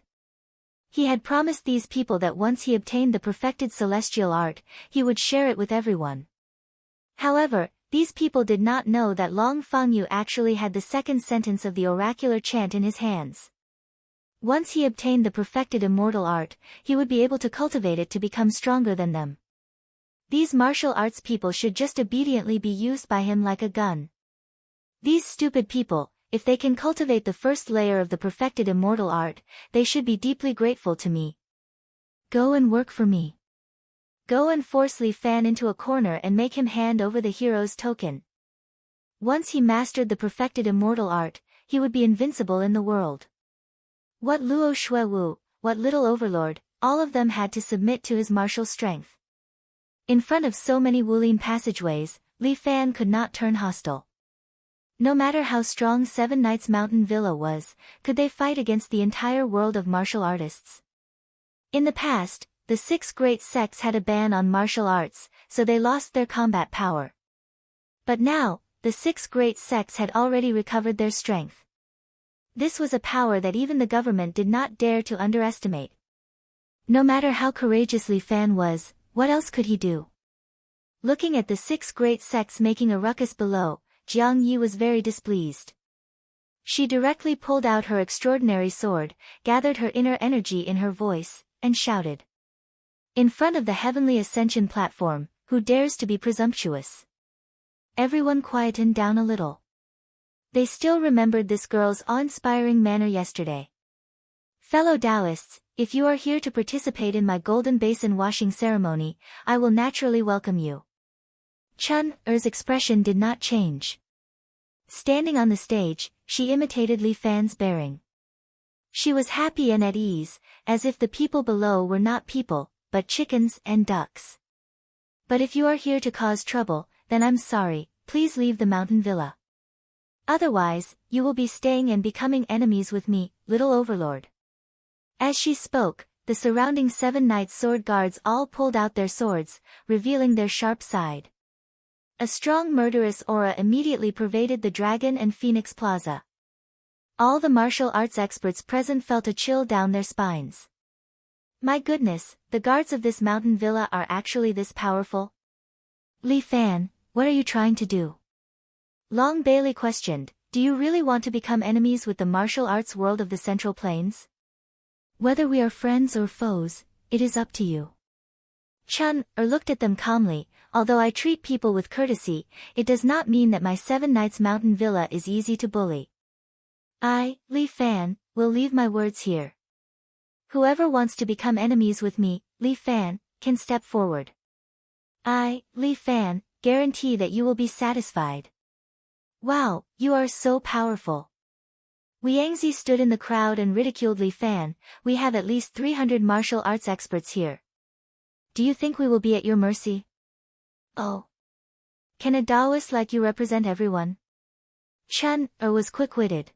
He had promised these people that once he obtained the perfected celestial art, he would share it with everyone. However, these people did not know that Long Fangyu actually had the second sentence of the oracular chant in his hands. Once he obtained the perfected immortal art, he would be able to cultivate it to become stronger than them. These martial arts people should just obediently be used by him like a gun. These stupid people, if they can cultivate the first layer of the perfected immortal art, they should be deeply grateful to me. Go and work for me. Go and force Li Fan into a corner and make him hand over the hero's token. Once he mastered the perfected immortal art, he would be invincible in the world. What Luo Shuewu, what little overlord, all of them had to submit to his martial strength. In front of so many Wulin passageways, Li Fan could not turn hostile. No matter how strong 7 Knights Mountain Villa was, could they fight against the entire world of martial artists? In the past, the 6 great sects had a ban on martial arts, so they lost their combat power. But now, the 6 great sects had already recovered their strength. This was a power that even the government did not dare to underestimate. No matter how courageous Li Fan was, what else could he do? Looking at the 6 great sects making a ruckus below, Jiang Yi was very displeased. She directly pulled out her extraordinary sword, gathered her inner energy in her voice, and shouted. In front of the heavenly ascension platform, who dares to be presumptuous? Everyone quietened down a little. They still remembered this girl's awe-inspiring manner yesterday. Fellow Taoists, if you are here to participate in my golden basin washing ceremony, I will naturally welcome you. Chun Er's expression did not change. Standing on the stage, she imitated Li Fan's bearing. She was happy and at ease, as if the people below were not people, but chickens and ducks. But if you are here to cause trouble, then I'm sorry, please leave the mountain villa. Otherwise, you will be staying and becoming enemies with me, little overlord. As she spoke, the surrounding 7 knights sword guards all pulled out their swords, revealing their sharp side. A strong murderous aura immediately pervaded the Dragon and Phoenix Plaza. All the martial arts experts present felt a chill down their spines. My goodness, the guards of this mountain villa are actually this powerful? Li Fan, what are you trying to do? Long Bailey questioned, do you really want to become enemies with the martial arts world of the Central Plains? Whether we are friends or foes, it is up to you. Chun looked at them calmly. Although I treat people with courtesy, it does not mean that my 7 Knights Mountain Villa is easy to bully. I, Li Fan, will leave my words here. Whoever wants to become enemies with me, Li Fan, can step forward. I, Li Fan, guarantee that you will be satisfied. Wow, you are so powerful. Yangzi stood in the crowd and ridiculed Li Fan. We have at least 300 martial arts experts here. Do you think we will be at your mercy? Oh. Can a Taoist like you represent everyone? Chun was quick-witted.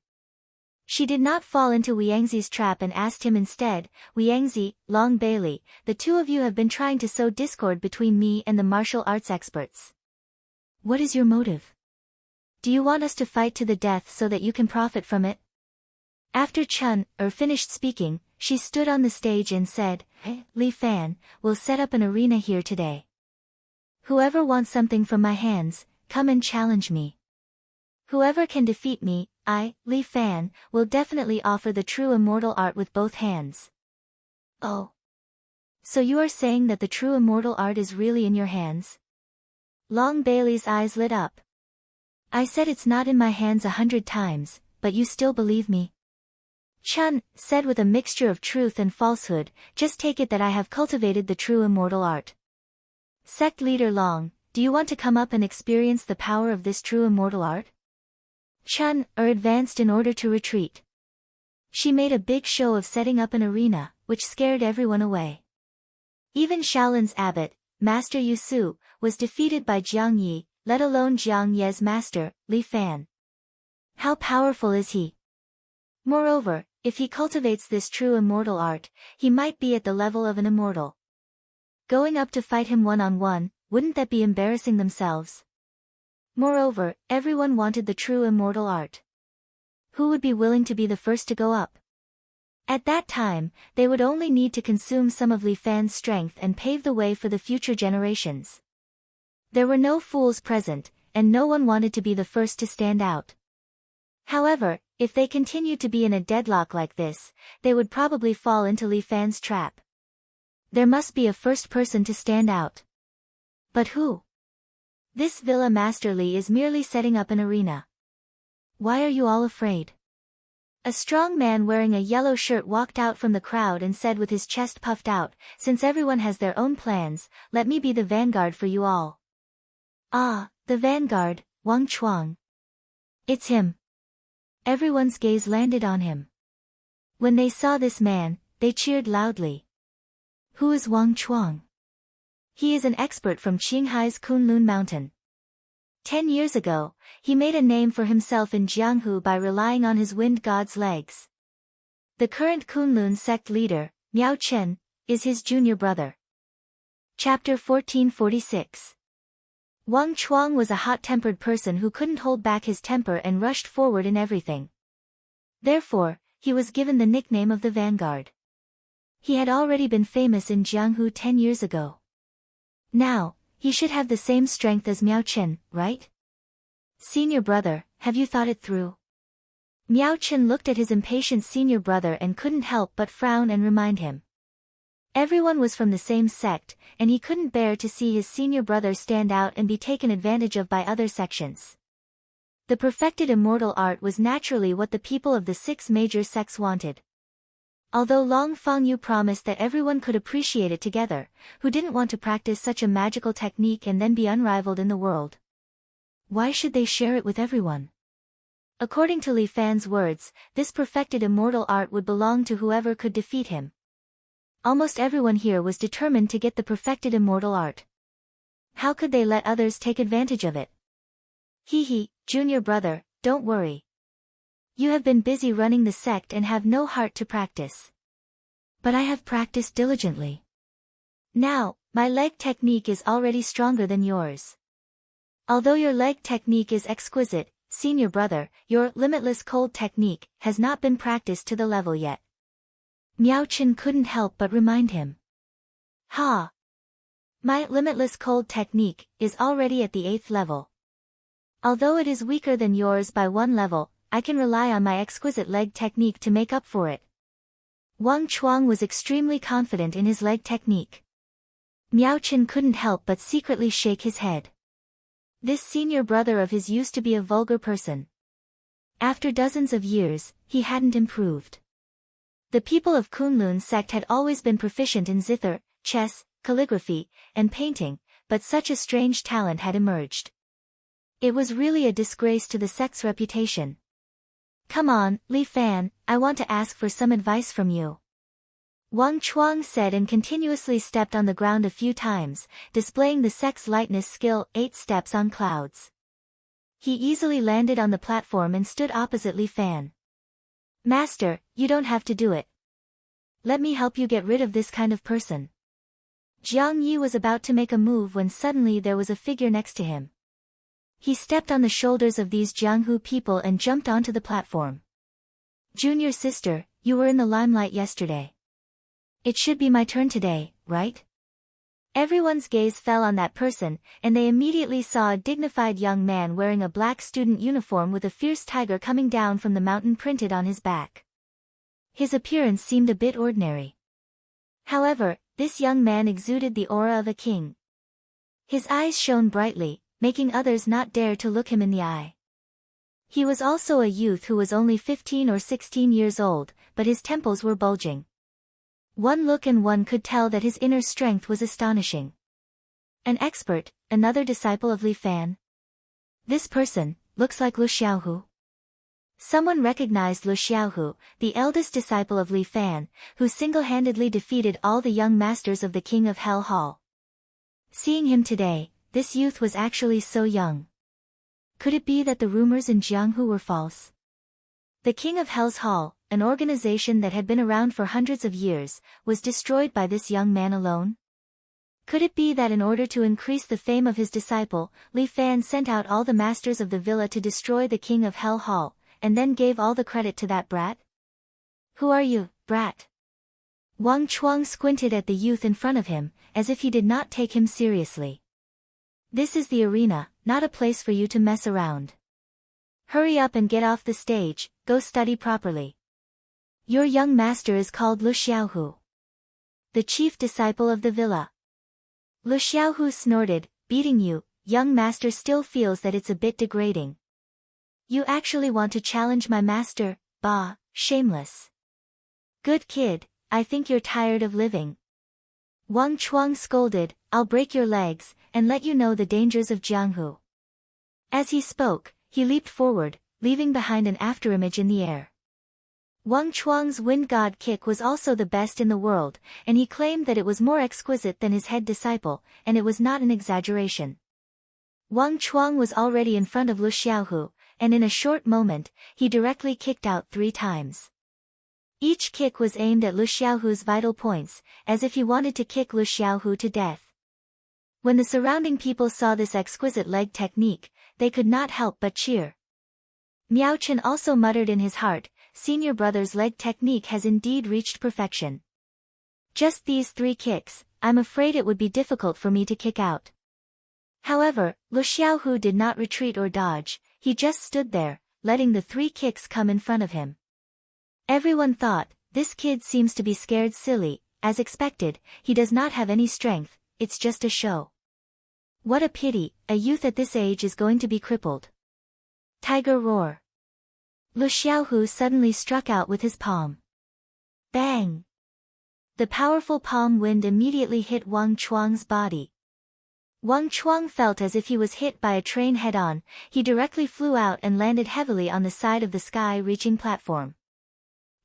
She did not fall into Yangzi's trap and asked him instead, Yangzi, Long Bailey, the 2 of you have been trying to sow discord between me and the martial arts experts. What is your motive? Do you want us to fight to the death so that you can profit from it? After Chun finished speaking, She stood on the stage and said, "Hey, Li Fan, we'll set up an arena here today. Whoever wants something from my hands, come and challenge me. Whoever can defeat me, I, Li Fan, will definitely offer the true immortal art with both hands." "Oh. So you are saying that the true immortal art is really in your hands?" Long Bailey's eyes lit up. "I said it's not in my hands 100 times, but you still believe me?" Chun said with a mixture of truth and falsehood, "Just take it that I have cultivated the true immortal art." Sect leader Long, do you want to come up and experience the power of this true immortal art? Chun advanced in order to retreat. She made a big show of setting up an arena, which scared everyone away. Even Shaolin's abbot, Master Yusu, was defeated by Jiang Yi, let alone Jiang Ye's master, Li Fan. How powerful is he? Moreover, if he cultivates this true immortal art, he might be at the level of an immortal. Going up to fight him one-on-one, wouldn't that be embarrassing themselves? Moreover, everyone wanted the true immortal art. Who would be willing to be the first to go up? At that time, they would only need to consume some of Li Fan's strength and pave the way for the future generations. There were no fools present, and no one wanted to be the first to stand out. However, if they continued to be in a deadlock like this, they would probably fall into Li Fan's trap. There must be a first person to stand out. But who? This Villa Master Li is merely setting up an arena. Why are you all afraid? A strong man wearing a yellow shirt walked out from the crowd and said with his chest puffed out, "Since everyone has their own plans, let me be the vanguard for you all." "Ah, the vanguard, Wang Chuang. It's him." Everyone's gaze landed on him. When they saw this man, they cheered loudly. Who is Wang Chuang? He is an expert from Qinghai's Kunlun Mountain. 10 years ago, he made a name for himself in Jianghu by relying on his wind god's legs. The current Kunlun sect leader, Miao Chen, is his junior brother. Chapter 1446. Wang Chuang was a hot-tempered person who couldn't hold back his temper and rushed forward in everything. Therefore, he was given the nickname of the Vanguard. He had already been famous in Jianghu 10 years ago. Now, he should have the same strength as Miao Chen, right? Senior brother, have you thought it through? Miao Chen looked at his impatient senior brother and couldn't help but frown and remind him. Everyone was from the same sect, and he couldn't bear to see his senior brother stand out and be taken advantage of by other sections. The perfected immortal art was naturally what the people of the 6 major sects wanted. Although Long Fengyu promised that everyone could appreciate it together, who didn't want to practice such a magical technique and then be unrivaled in the world? Why should they share it with everyone? According to Li Fan's words, this perfected immortal art would belong to whoever could defeat him. Almost everyone here was determined to get the perfected immortal art. How could they let others take advantage of it? Hee, junior brother, don't worry. You have been busy running the sect and have no heart to practice. But I have practiced diligently. Now, my leg technique is already stronger than yours. Although your leg technique is exquisite, senior brother, your limitless cold technique has not been practiced to the level yet. Miao Chen couldn't help but remind him. Ha! My limitless cold technique is already at the 8th level. Although it is weaker than yours by 1 level, I can rely on my exquisite leg technique to make up for it. Wang Chuang was extremely confident in his leg technique. Miao Chen couldn't help but secretly shake his head. This senior brother of his used to be a vulgar person. After dozens of years, he hadn't improved. The people of Kunlun sect had always been proficient in zither, chess, calligraphy, and painting, but such a strange talent had emerged. It was really a disgrace to the sect's reputation. Come on, Li Fan, I want to ask for some advice from you. Wang Chuang said and continuously stepped on the ground a few times, displaying the sect's lightness skill, 8 steps on clouds. He easily landed on the platform and stood opposite Li Fan. Master, you don't have to do it. Let me help you get rid of this kind of person. Jiang Yi was about to make a move when suddenly there was a figure next to him. He stepped on the shoulders of these Jianghu people and jumped onto the platform. Junior sister, you were in the limelight yesterday. It should be my turn today, right? Everyone's gaze fell on that person, and they immediately saw a dignified young man wearing a black student uniform with a fierce tiger coming down from the mountain printed on his back. His appearance seemed a bit ordinary. However, this young man exuded the aura of a king. His eyes shone brightly, making others not dare to look him in the eye. He was also a youth who was only 15 or 16 years old, but his temples were bulging. One look and one could tell that his inner strength was astonishing. An expert, another disciple of Li Fan. This person looks like Lu Xiaohu. Someone recognized Lu Xiaohu, the eldest disciple of Li Fan, who single-handedly defeated all the young masters of the King of Hell Hall. Seeing him today, this youth was actually so young. Could it be that the rumors in Jianghu were false? The King of Hell's Hall, an organization that had been around for hundreds of years, was destroyed by this young man alone? Could it be that in order to increase the fame of his disciple, Li Fan sent out all the masters of the villa to destroy the King of Hell Hall, and then gave all the credit to that brat? Who are you, brat? Wang Chuang squinted at the youth in front of him, as if he did not take him seriously. This is the arena, not a place for you to mess around. Hurry up and get off the stage, go study properly. Your young master is called Lu Xiaohu, the chief disciple of the villa. Lu Xiaohu snorted, beating you, young master still feels that it's a bit degrading. You actually want to challenge my master, bah, shameless. Good kid, I think you're tired of living. Wang Chuang scolded, I'll break your legs, and let you know the dangers of Jianghu. As he spoke, he leaped forward, leaving behind an afterimage in the air. Wang Chuang's wind god kick was also the best in the world, and he claimed that it was more exquisite than his head disciple, and it was not an exaggeration. Wang Chuang was already in front of Lu Xiaohu, and in a short moment, he directly kicked out 3 times. Each kick was aimed at Lu Xiaohu's vital points, as if he wanted to kick Lu Xiaohu to death. When the surrounding people saw this exquisite leg technique, they could not help but cheer. Miao Chen also muttered in his heart, senior brother's leg technique has indeed reached perfection. Just these 3 kicks, I'm afraid it would be difficult for me to kick out. However, Lu Xiaohu did not retreat or dodge, he just stood there, letting the 3 kicks come in front of him. Everyone thought, this kid seems to be scared silly, as expected, he does not have any strength, it's just a show. What a pity, a youth at this age is going to be crippled. Tiger roar. Lu Xiaohu suddenly struck out with his palm. Bang! The powerful palm wind immediately hit Wang Chuang's body. Wang Chuang felt as if he was hit by a train head-on, he directly flew out and landed heavily on the side of the sky-reaching platform.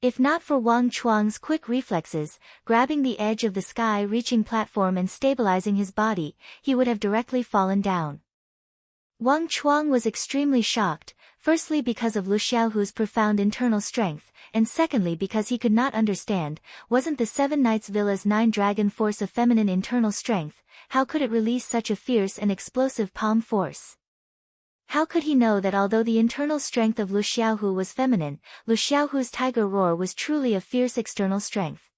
If not for Wang Chuang's quick reflexes, grabbing the edge of the sky-reaching platform and stabilizing his body, he would have directly fallen down. Wang Chuang was extremely shocked, firstly because of Lu Xiaohu's profound internal strength, and secondly because he could not understand, wasn't the 7 Knights Villa's 9 Dragon Force of feminine internal strength, how could it release such a fierce and explosive palm force? How could he know that although the internal strength of Lu Xiaohu was feminine, Lu Xiaohu's tiger roar was truly a fierce external strength?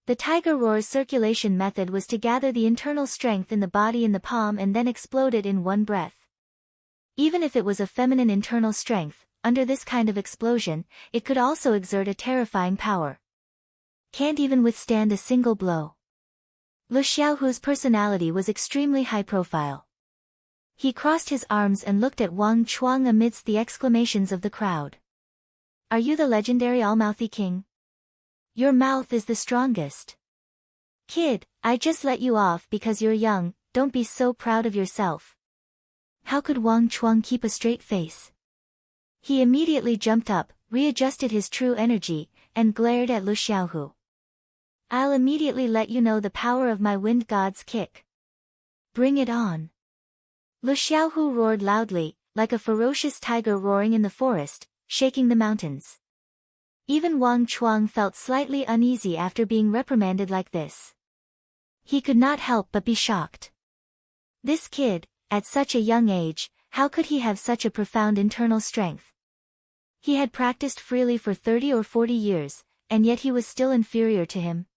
The tiger roar's circulation method was to gather the internal strength in the body in the palm and then explode it in one breath. Even if it was a feminine internal strength, under this kind of explosion, it could also exert a terrifying power. Can't even withstand a single blow. Lu Xiaohu's personality was extremely high profile. He crossed his arms and looked at Wang Chuang amidst the exclamations of the crowd. Are you the legendary all-mouthy king? Your mouth is the strongest. Kid, I just let you off because you're young, don't be so proud of yourself. How could Wang Chuang keep a straight face? He immediately jumped up, readjusted his true energy, and glared at Lu Xiaohu. I'll immediately let you know the power of my wind god's kick. Bring it on. Lu Xiaohu roared loudly, like a ferocious tiger roaring in the forest, shaking the mountains. Even Wang Chuang felt slightly uneasy after being reprimanded like this. He could not help but be shocked. This kid, at such a young age, how could he have such a profound internal strength? He had practiced freely for 30 or 40 years, and yet he was still inferior to him.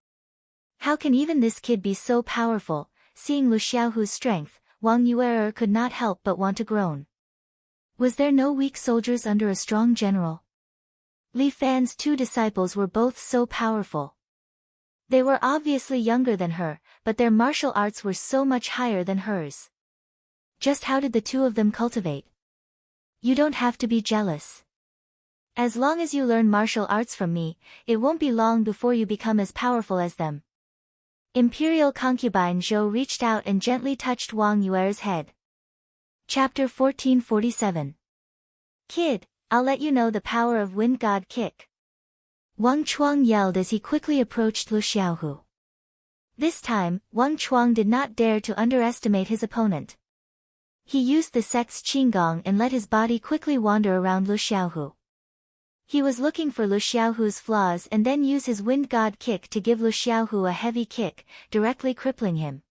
How can even this kid be so powerful? Seeing Lu Xiaohu's strength, Wang Yuer could not help but want to groan. Was there no weak soldiers under a strong general? Li Fan's two disciples were both so powerful. They were obviously younger than her, but their martial arts were so much higher than hers. Just how did the two of them cultivate? You don't have to be jealous. As long as you learn martial arts from me, it won't be long before you become as powerful as them. Imperial concubine Zhou reached out and gently touched Wang Yuer's head. Chapter 1447. Kid, I'll let you know the power of Wind God Kick. Wang Chuang yelled as he quickly approached Lu Xiaohu. This time, Wang Chuang did not dare to underestimate his opponent. He used the sect's qinggong and let his body quickly wander around Lu Xiaohu. He was looking for Lu Xiaohu's flaws and then use his Wind God Kick to give Lu Xiaohu a heavy kick, directly crippling him.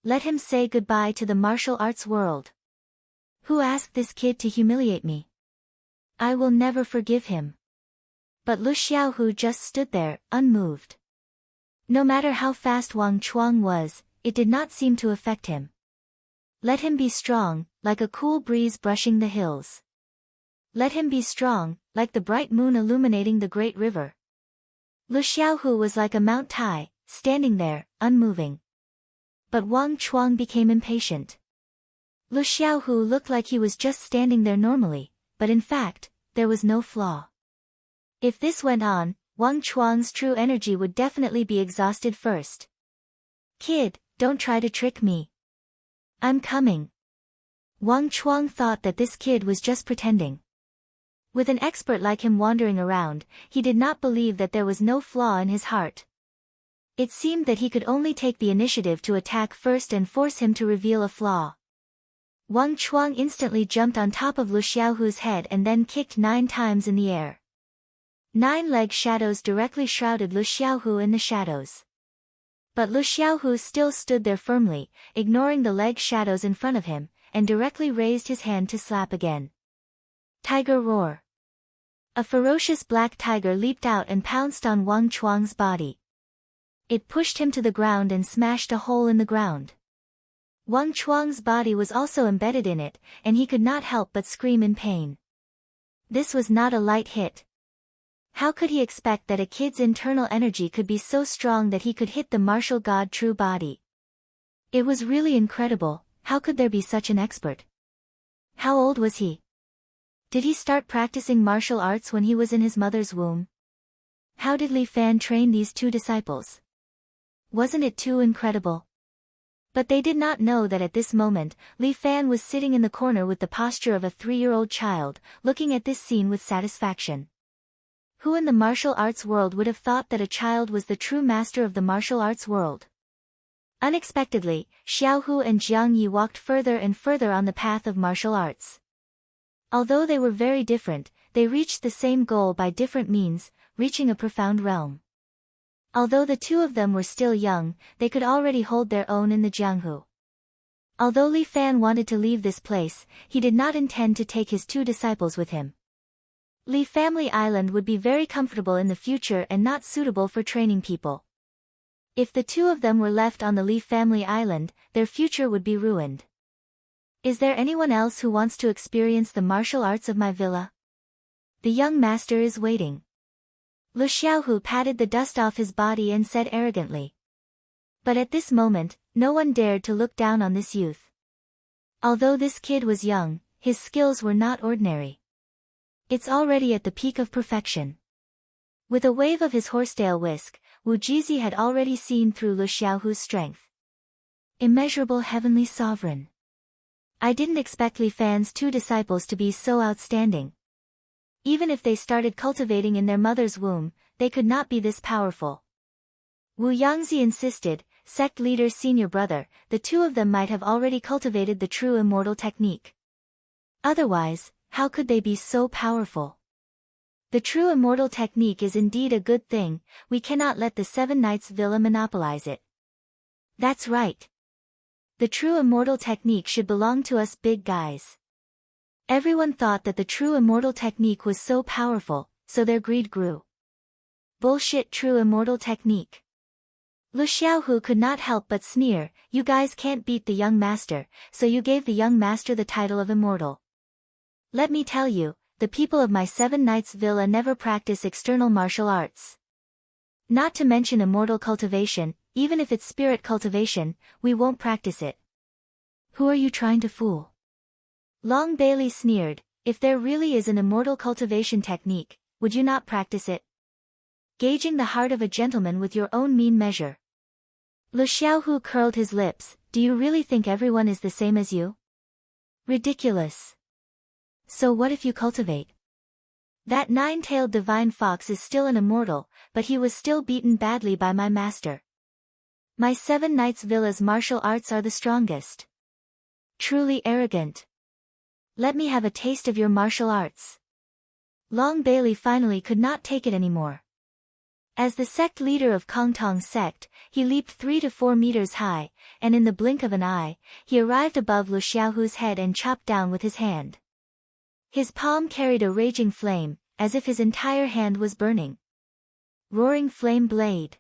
Let him say goodbye to the martial arts world. Who asked this kid to humiliate me? I will never forgive him. But Lu Xiaohu just stood there, unmoved. No matter how fast Wang Chuang was, it did not seem to affect him. Let him be strong, like a cool breeze brushing the hills. Let him be strong, like the bright moon illuminating the great river. Lu Xiaohu was like a Mount Tai, standing there, unmoving. But Wang Chuang became impatient. Lu Xiaohu looked like he was just standing there normally, but in fact, there was no flaw. If this went on, Wang Chuang's true energy would definitely be exhausted first. Kid, don't try to trick me. I'm coming. Wang Chuang thought that this kid was just pretending. With an expert like him wandering around, he did not believe that there was no flaw in his heart. It seemed that he could only take the initiative to attack first and force him to reveal a flaw. Wang Chuang instantly jumped on top of Lu Xiaohu's head and then kicked 9 times in the air. 9 leg shadows directly shrouded Lu Xiaohu in the shadows. But Lu Xiaohu still stood there firmly, ignoring the leg shadows in front of him, and directly raised his hand to slap again. Tiger roar. A ferocious black tiger leaped out and pounced on Wang Chuang's body. It pushed him to the ground and smashed a hole in the ground. Wang Chuang's body was also embedded in it, and he could not help but scream in pain. This was not a light hit. How could he expect that a kid's internal energy could be so strong that he could hit the martial god true body? It was really incredible. How could there be such an expert? How old was he? Did he start practicing martial arts when he was in his mother's womb? How did Li Fan train these two disciples? Wasn't it too incredible? But they did not know that at this moment, Li Fan was sitting in the corner with the posture of a 3-year-old child, looking at this scene with satisfaction. Who in the martial arts world would have thought that a child was the true master of the martial arts world? Unexpectedly, Xiaohu and Jiang Yi walked further and further on the path of martial arts. Although they were very different, they reached the same goal by different means, reaching a profound realm. Although the two of them were still young, they could already hold their own in the Jianghu. Although Li Fan wanted to leave this place, he did not intend to take his two disciples with him. Li Family Island would be very comfortable in the future and not suitable for training people. If the two of them were left on the Li Family Island, their future would be ruined. Is there anyone else who wants to experience the martial arts of my villa? The young master is waiting. Lu Xiaohu patted the dust off his body and said arrogantly. But at this moment, no one dared to look down on this youth. Although this kid was young, his skills were not ordinary. It's already at the peak of perfection. With a wave of his horsetail whisk, Wu Jizi had already seen through Lu Xiaohu's strength. Immeasurable heavenly sovereign. I didn't expect Li Fan's two disciples to be so outstanding. Even if they started cultivating in their mother's womb, they could not be this powerful. Wu Yangzi insisted, sect leader's senior brother, the two of them might have already cultivated the true immortal technique. Otherwise, how could they be so powerful? The true immortal technique is indeed a good thing, we cannot let the Seven Knights Villa monopolize it. That's right. The true immortal technique should belong to us big guys. Everyone thought that the true immortal technique was so powerful, so their greed grew. Bullshit true immortal technique. Lu Xiaohu could not help but sneer, "You guys can't beat the young master, so you gave the young master the title of immortal. Let me tell you, the people of my 7 Knights Villa never practice external martial arts. Not to mention immortal cultivation, even if it's spirit cultivation, we won't practice it. Who are you trying to fool?" Long Bailey sneered, "If there really is an immortal cultivation technique, would you not practice it? Gauging the heart of a gentleman with your own mean measure." Lu Xiaohu curled his lips, "Do you really think everyone is the same as you? Ridiculous. So what if you cultivate? That 9-tailed divine fox is still an immortal, but he was still beaten badly by my master. My 7 Knights Villa's martial arts are the strongest. Truly arrogant. Let me have a taste of your martial arts." Long Bailey finally could not take it anymore. As the sect leader of Kongtong's sect, he leaped 3 to 4 meters high, and in the blink of an eye, he arrived above Lu Xiaohu's head and chopped down with his hand. His palm carried a raging flame, as if his entire hand was burning. Roaring Flame Blade.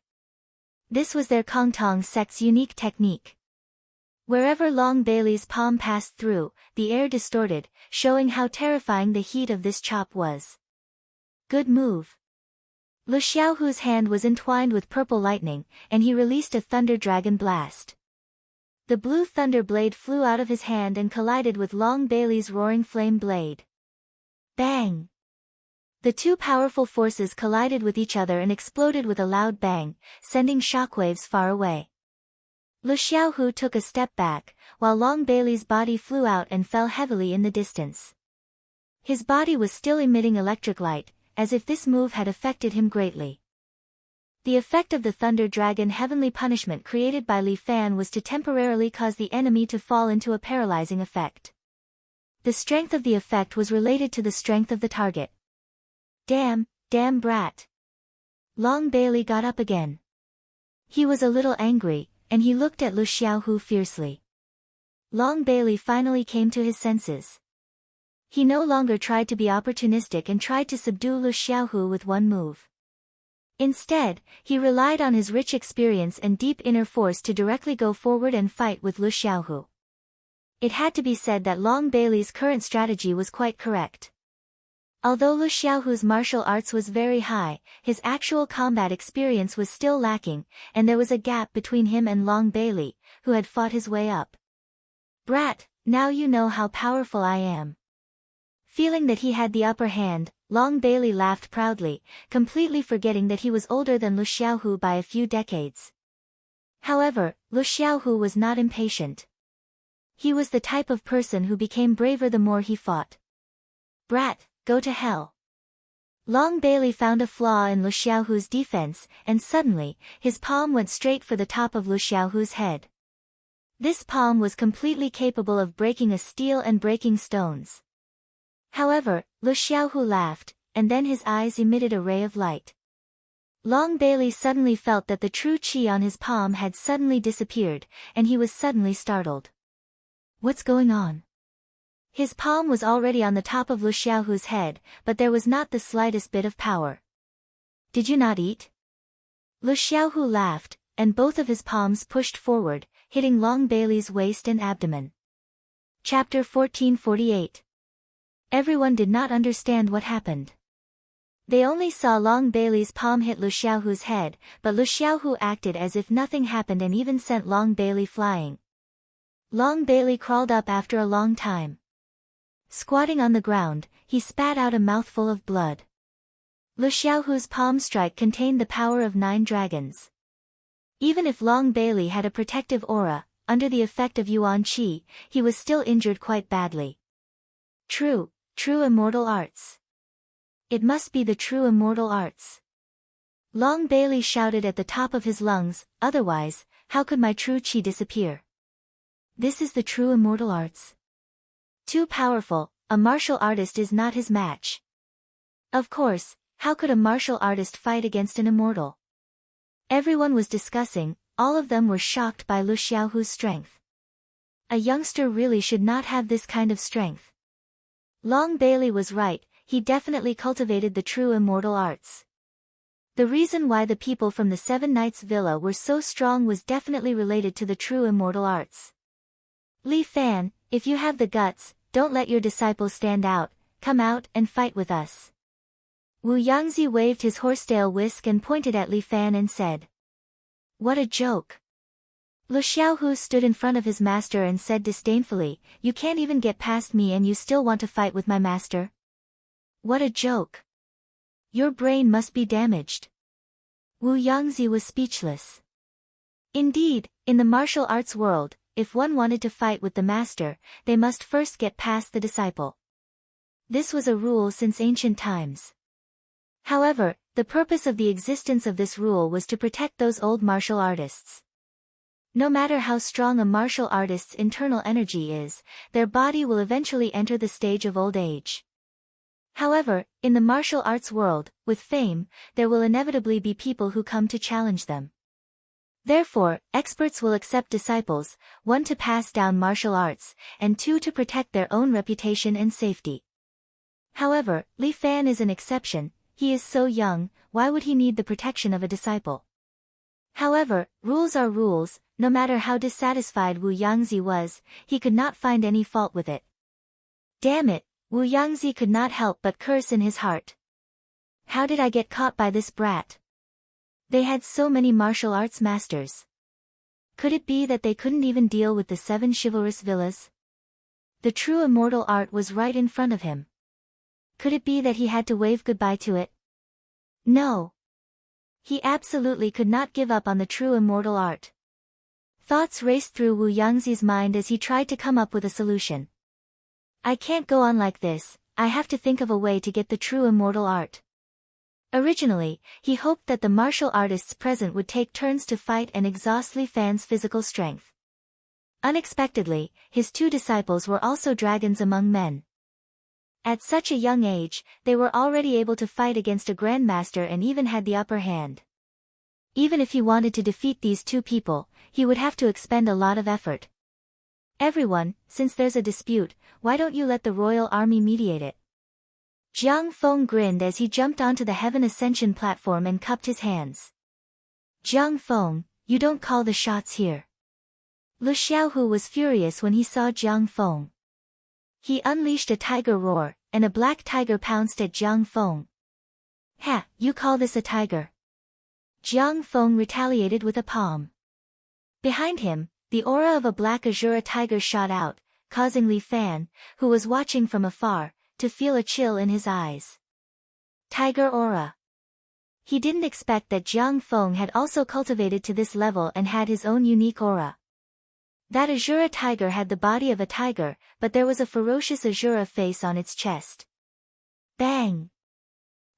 This was their Kongtong sect's unique technique. Wherever Long Bailey's palm passed through, the air distorted, showing how terrifying the heat of this chop was. Good move. Lu Xiaohu's hand was entwined with purple lightning, and he released a thunder dragon blast. The blue thunder blade flew out of his hand and collided with Long Bailey's roaring flame blade. Bang! The two powerful forces collided with each other and exploded with a loud bang, sending shockwaves far away. Lu Xiaohu took a step back, while Long Bailey's body flew out and fell heavily in the distance. His body was still emitting electric light, as if this move had affected him greatly. The effect of the Thunder Dragon heavenly punishment created by Li Fan was to temporarily cause the enemy to fall into a paralyzing effect. The strength of the effect was related to the strength of the target. Damn brat. Long Bailey got up again. He was a little angry, and he looked at Lu Xiaohu fiercely. Long Bailey finally came to his senses. He no longer tried to be opportunistic and tried to subdue Lu Xiaohu with one move. Instead, he relied on his rich experience and deep inner force to directly go forward and fight with Lu Xiaohu. It had to be said that Long Bailey's current strategy was quite correct. Although Lu Xiaohu's martial arts was very high, his actual combat experience was still lacking, and there was a gap between him and Long Bailey, who had fought his way up. Brat, now you know how powerful I am. Feeling that he had the upper hand, Long Bailey laughed proudly, completely forgetting that he was older than Lu Xiaohu by a few decades. However, Lu Xiaohu was not impatient. He was the type of person who became braver the more he fought. Brat, go to hell. Long Bailey found a flaw in Lu Xiaohu's defense, and suddenly, his palm went straight for the top of Lu Xiaohu's head. This palm was completely capable of breaking a steel and breaking stones. However, Lu Xiaohu laughed, and then his eyes emitted a ray of light. Long Bailey suddenly felt that the true chi on his palm had suddenly disappeared, and he was suddenly startled. What's going on? His palm was already on the top of Lu Xiaohu's head, but there was not the slightest bit of power. Did you not eat? Lu Xiaohu laughed, and both of his palms pushed forward, hitting Long Bailey's waist and abdomen. Chapter 1448. Everyone did not understand what happened. They only saw Long Bailey's palm hit Lu Xiaohu's head, but Lu Xiaohu acted as if nothing happened and even sent Long Bailey flying. Long Bailey crawled up after a long time. Squatting on the ground, he spat out a mouthful of blood. Lu Xiaohu's palm strike contained the power of 9 dragons. Even if Long Bailey had a protective aura, under the effect of Yuan Qi, he was still injured quite badly. True immortal arts. It must be the true immortal arts. Long Bailey shouted at the top of his lungs, otherwise, how could my true chi disappear? This is the true immortal arts. Too powerful, a martial artist is not his match. Of course, how could a martial artist fight against an immortal? Everyone was discussing, all of them were shocked by Lu Xiaohu's strength. A youngster really should not have this kind of strength. Long Bailey was right, he definitely cultivated the true immortal arts. The reason why the people from the Seven Knights Villa were so strong was definitely related to the true immortal arts. Li Fan, if you have the guts, don't let your disciples stand out, come out and fight with us. Wu Yangzi waved his horsetail whisk and pointed at Li Fan and said. What a joke. Lu Xiaohu stood in front of his master and said disdainfully, you can't even get past me and you still want to fight with my master? What a joke. Your brain must be damaged. Wu Yangzi was speechless. Indeed, in the martial arts world, if one wanted to fight with the master, they must first get past the disciple. This was a rule since ancient times. However, the purpose of the existence of this rule was to protect those old martial artists. No matter how strong a martial artist's internal energy is, their body will eventually enter the stage of old age. However, in the martial arts world, with fame, there will inevitably be people who come to challenge them. Therefore, experts will accept disciples, 1 to pass down martial arts, and 2 to protect their own reputation and safety. However, Li Fan is an exception, he is so young, why would he need the protection of a disciple? However, rules are rules, no matter how dissatisfied Wu Yangzi was, he could not find any fault with it. Damn it, Wu Yangzi could not help but curse in his heart. How did I get caught by this brat? They had so many martial arts masters. Could it be that they couldn't even deal with the 7 chivalrous villas? The true immortal art was right in front of him. Could it be that he had to wave goodbye to it? No. He absolutely could not give up on the true immortal art. Thoughts raced through Wu Yangzi's mind as he tried to come up with a solution. I can't go on like this, I have to think of a way to get the true immortal art. Originally, he hoped that the martial artists present would take turns to fight and exhaust Li Fan's physical strength. Unexpectedly, his 2 disciples were also dragons among men. At such a young age, they were already able to fight against a grandmaster and even had the upper hand. Even if he wanted to defeat these 2 people, he would have to expend a lot of effort. Everyone, since there's a dispute, why don't you let the royal army mediate it? Jiang Feng grinned as he jumped onto the Heaven Ascension platform and cupped his hands. Jiang Feng, you don't call the shots here. Lu Xiaohu was furious when he saw Jiang Feng. He unleashed a tiger roar, and a black tiger pounced at Jiang Feng. Ha, you call this a tiger? Jiang Feng retaliated with a palm. Behind him, the aura of a black Azura tiger shot out, causing Li Fan, who was watching from afar, to feel a chill in his eyes. Tiger aura. He didn't expect that Jiang Feng had also cultivated to this level and had his own unique aura. That Azura tiger had the body of a tiger, but there was a ferocious Azura face on its chest. Bang!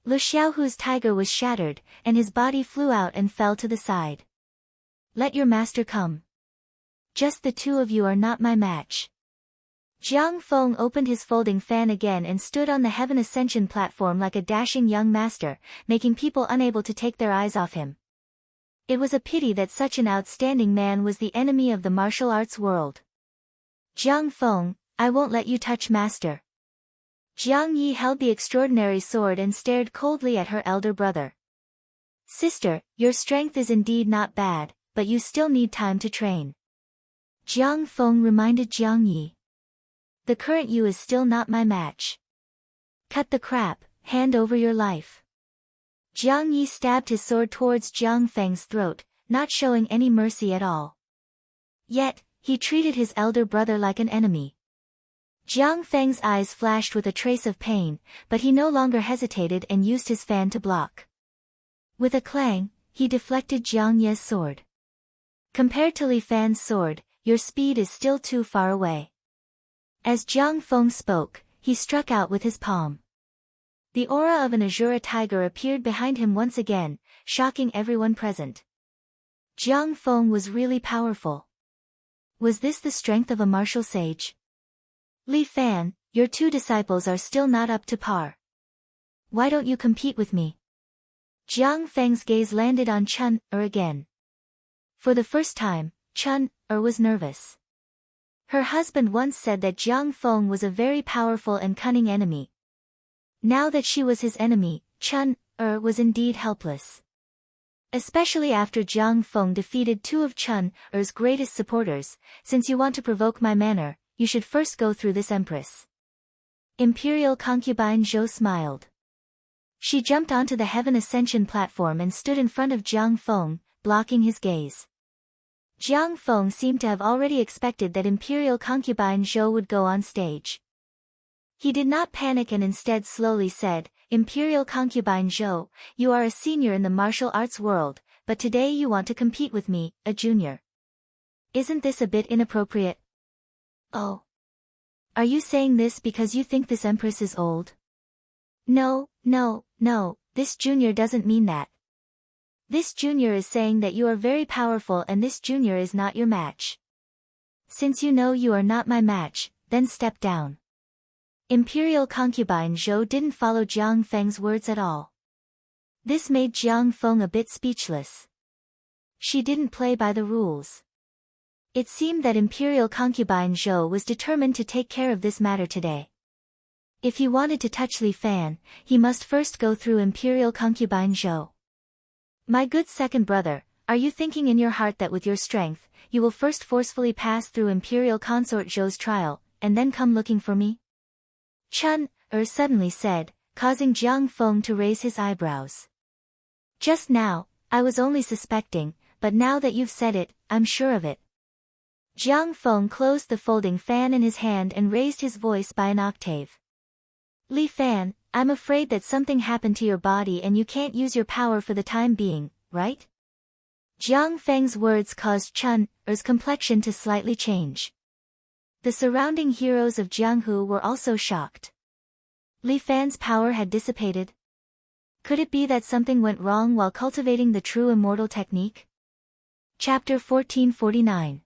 Lu Xiaohu's tiger was shattered, and his body flew out and fell to the side. Let your master come. Just the 2 of you are not my match. Jiang Feng opened his folding fan again and stood on the Heaven Ascension platform like a dashing young master, making people unable to take their eyes off him. It was a pity that such an outstanding man was the enemy of the martial arts world. Jiang Feng, I won't let you touch master. Jiang Yi held the extraordinary sword and stared coldly at her elder brother. Sister, your strength is indeed not bad, but you still need time to train. Jiang Feng reminded Jiang Yi. The current you is still not my match. Cut the crap, hand over your life. Jiang Yi stabbed his sword towards Jiang Feng's throat, not showing any mercy at all. Yet, he treated his elder brother like an enemy. Jiang Feng's eyes flashed with a trace of pain, but he no longer hesitated and used his fan to block. With a clang, he deflected Jiang Ye's sword. Compared to Li Fan's sword, your speed is still too far away. As Jiang Feng spoke, he struck out with his palm. The aura of an Azura tiger appeared behind him once again, shocking everyone present. Jiang Feng was really powerful. Was this the strength of a martial sage? Li Fan, your 2 disciples are still not up to par. Why don't you compete with me? Jiang Feng's gaze landed on Chun-Er again. For the first time, Chun-Er was nervous. Her husband once said that Jiang Feng was a very powerful and cunning enemy. Now that she was his enemy, Chun-Er was indeed helpless. Especially after Jiang Feng defeated two of Chun Er's greatest supporters. Since you want to provoke my manner, you should first go through this empress. Imperial concubine Zhou smiled. She jumped onto the Heaven Ascension platform and stood in front of Jiang Feng, blocking his gaze. Jiang Feng seemed to have already expected that Imperial concubine Zhou would go on stage. He did not panic and instead slowly said, Imperial concubine Zhou, you are a senior in the martial arts world, but today you want to compete with me, a junior. Isn't this a bit inappropriate? Oh. Are you saying this because you think this empress is old? No, this junior doesn't mean that. This junior is saying that you are very powerful and this junior is not your match. Since you know you are not my match, then step down. Imperial concubine Zhou didn't follow Jiang Feng's words at all. This made Jiang Feng a bit speechless. She didn't play by the rules. It seemed that Imperial concubine Zhou was determined to take care of this matter today. If he wanted to touch Li Fan, he must first go through Imperial concubine Zhou. My good second brother, are you thinking in your heart that with your strength, you will first forcefully pass through Imperial consort Zhou's trial, and then come looking for me? Chun Er suddenly said, causing Jiang Feng to raise his eyebrows. Just now, I was only suspecting, but now that you've said it, I'm sure of it. Jiang Feng closed the folding fan in his hand and raised his voice by an octave. Li Fan, I'm afraid that something happened to your body and you can't use your power for the time being, right? Jiang Feng's words caused Chun Er's complexion to slightly change. The surrounding heroes of Jianghu were also shocked. Li Fan's power had dissipated. Could it be that something went wrong while cultivating the true immortal technique? Chapter 1449.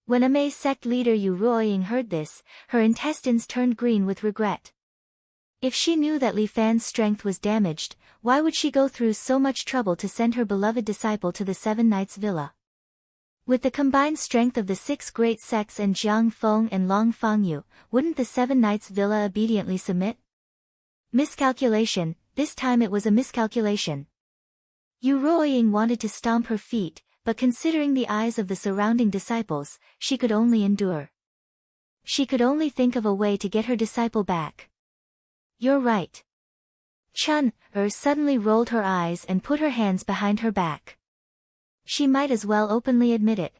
When Amei sect leader Yu Ruoying heard this, her intestines turned green with regret. If she knew that Li Fan's strength was damaged, why would she go through so much trouble to send her beloved disciple to the Seven Knights Villa? With the combined strength of the six great sects and Jiang Feng and Long Fangyu, wouldn't the Seven Knights Villa obediently submit? Miscalculation, this time it was a miscalculation. Yu Ruoying wanted to stomp her feet, but considering the eyes of the surrounding disciples, she could only endure. She could only think of a way to get her disciple back. You're right. Chun Er suddenly rolled her eyes and put her hands behind her back. She might as well openly admit it.